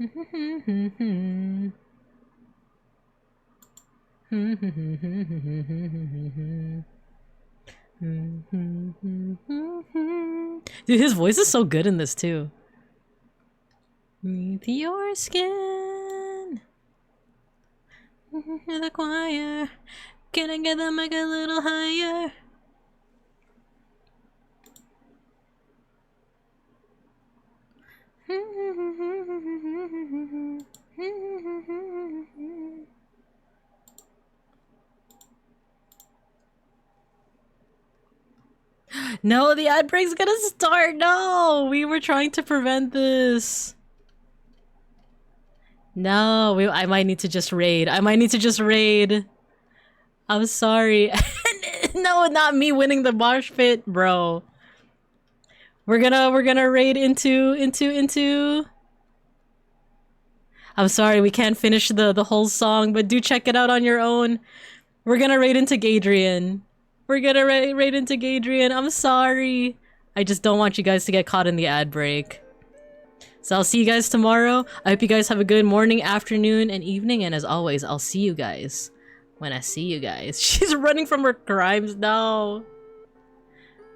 his voice is so good in this too. Beneath your skin, in the choir, can I get the mic a little higher? No, the ad break's gonna start. No, we were trying to prevent this. No, I might need to just raid. I might need to just raid. I'm sorry. No, not me winning the mosh pit, bro. We're gonna raid into. I'm sorry, we can't finish the whole song, but do check it out on your own. We're gonna raid into Gadrian. We're gonna raid into Gadrian. I'm sorry. I just don't want you guys to get caught in the ad break. So I'll see you guys tomorrow. I hope you guys have a good morning, afternoon, and evening. And as always, I'll see you guys when I see you guys. She's running from her crimes now.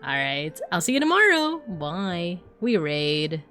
Alright, I'll see you tomorrow. Bye. We raid.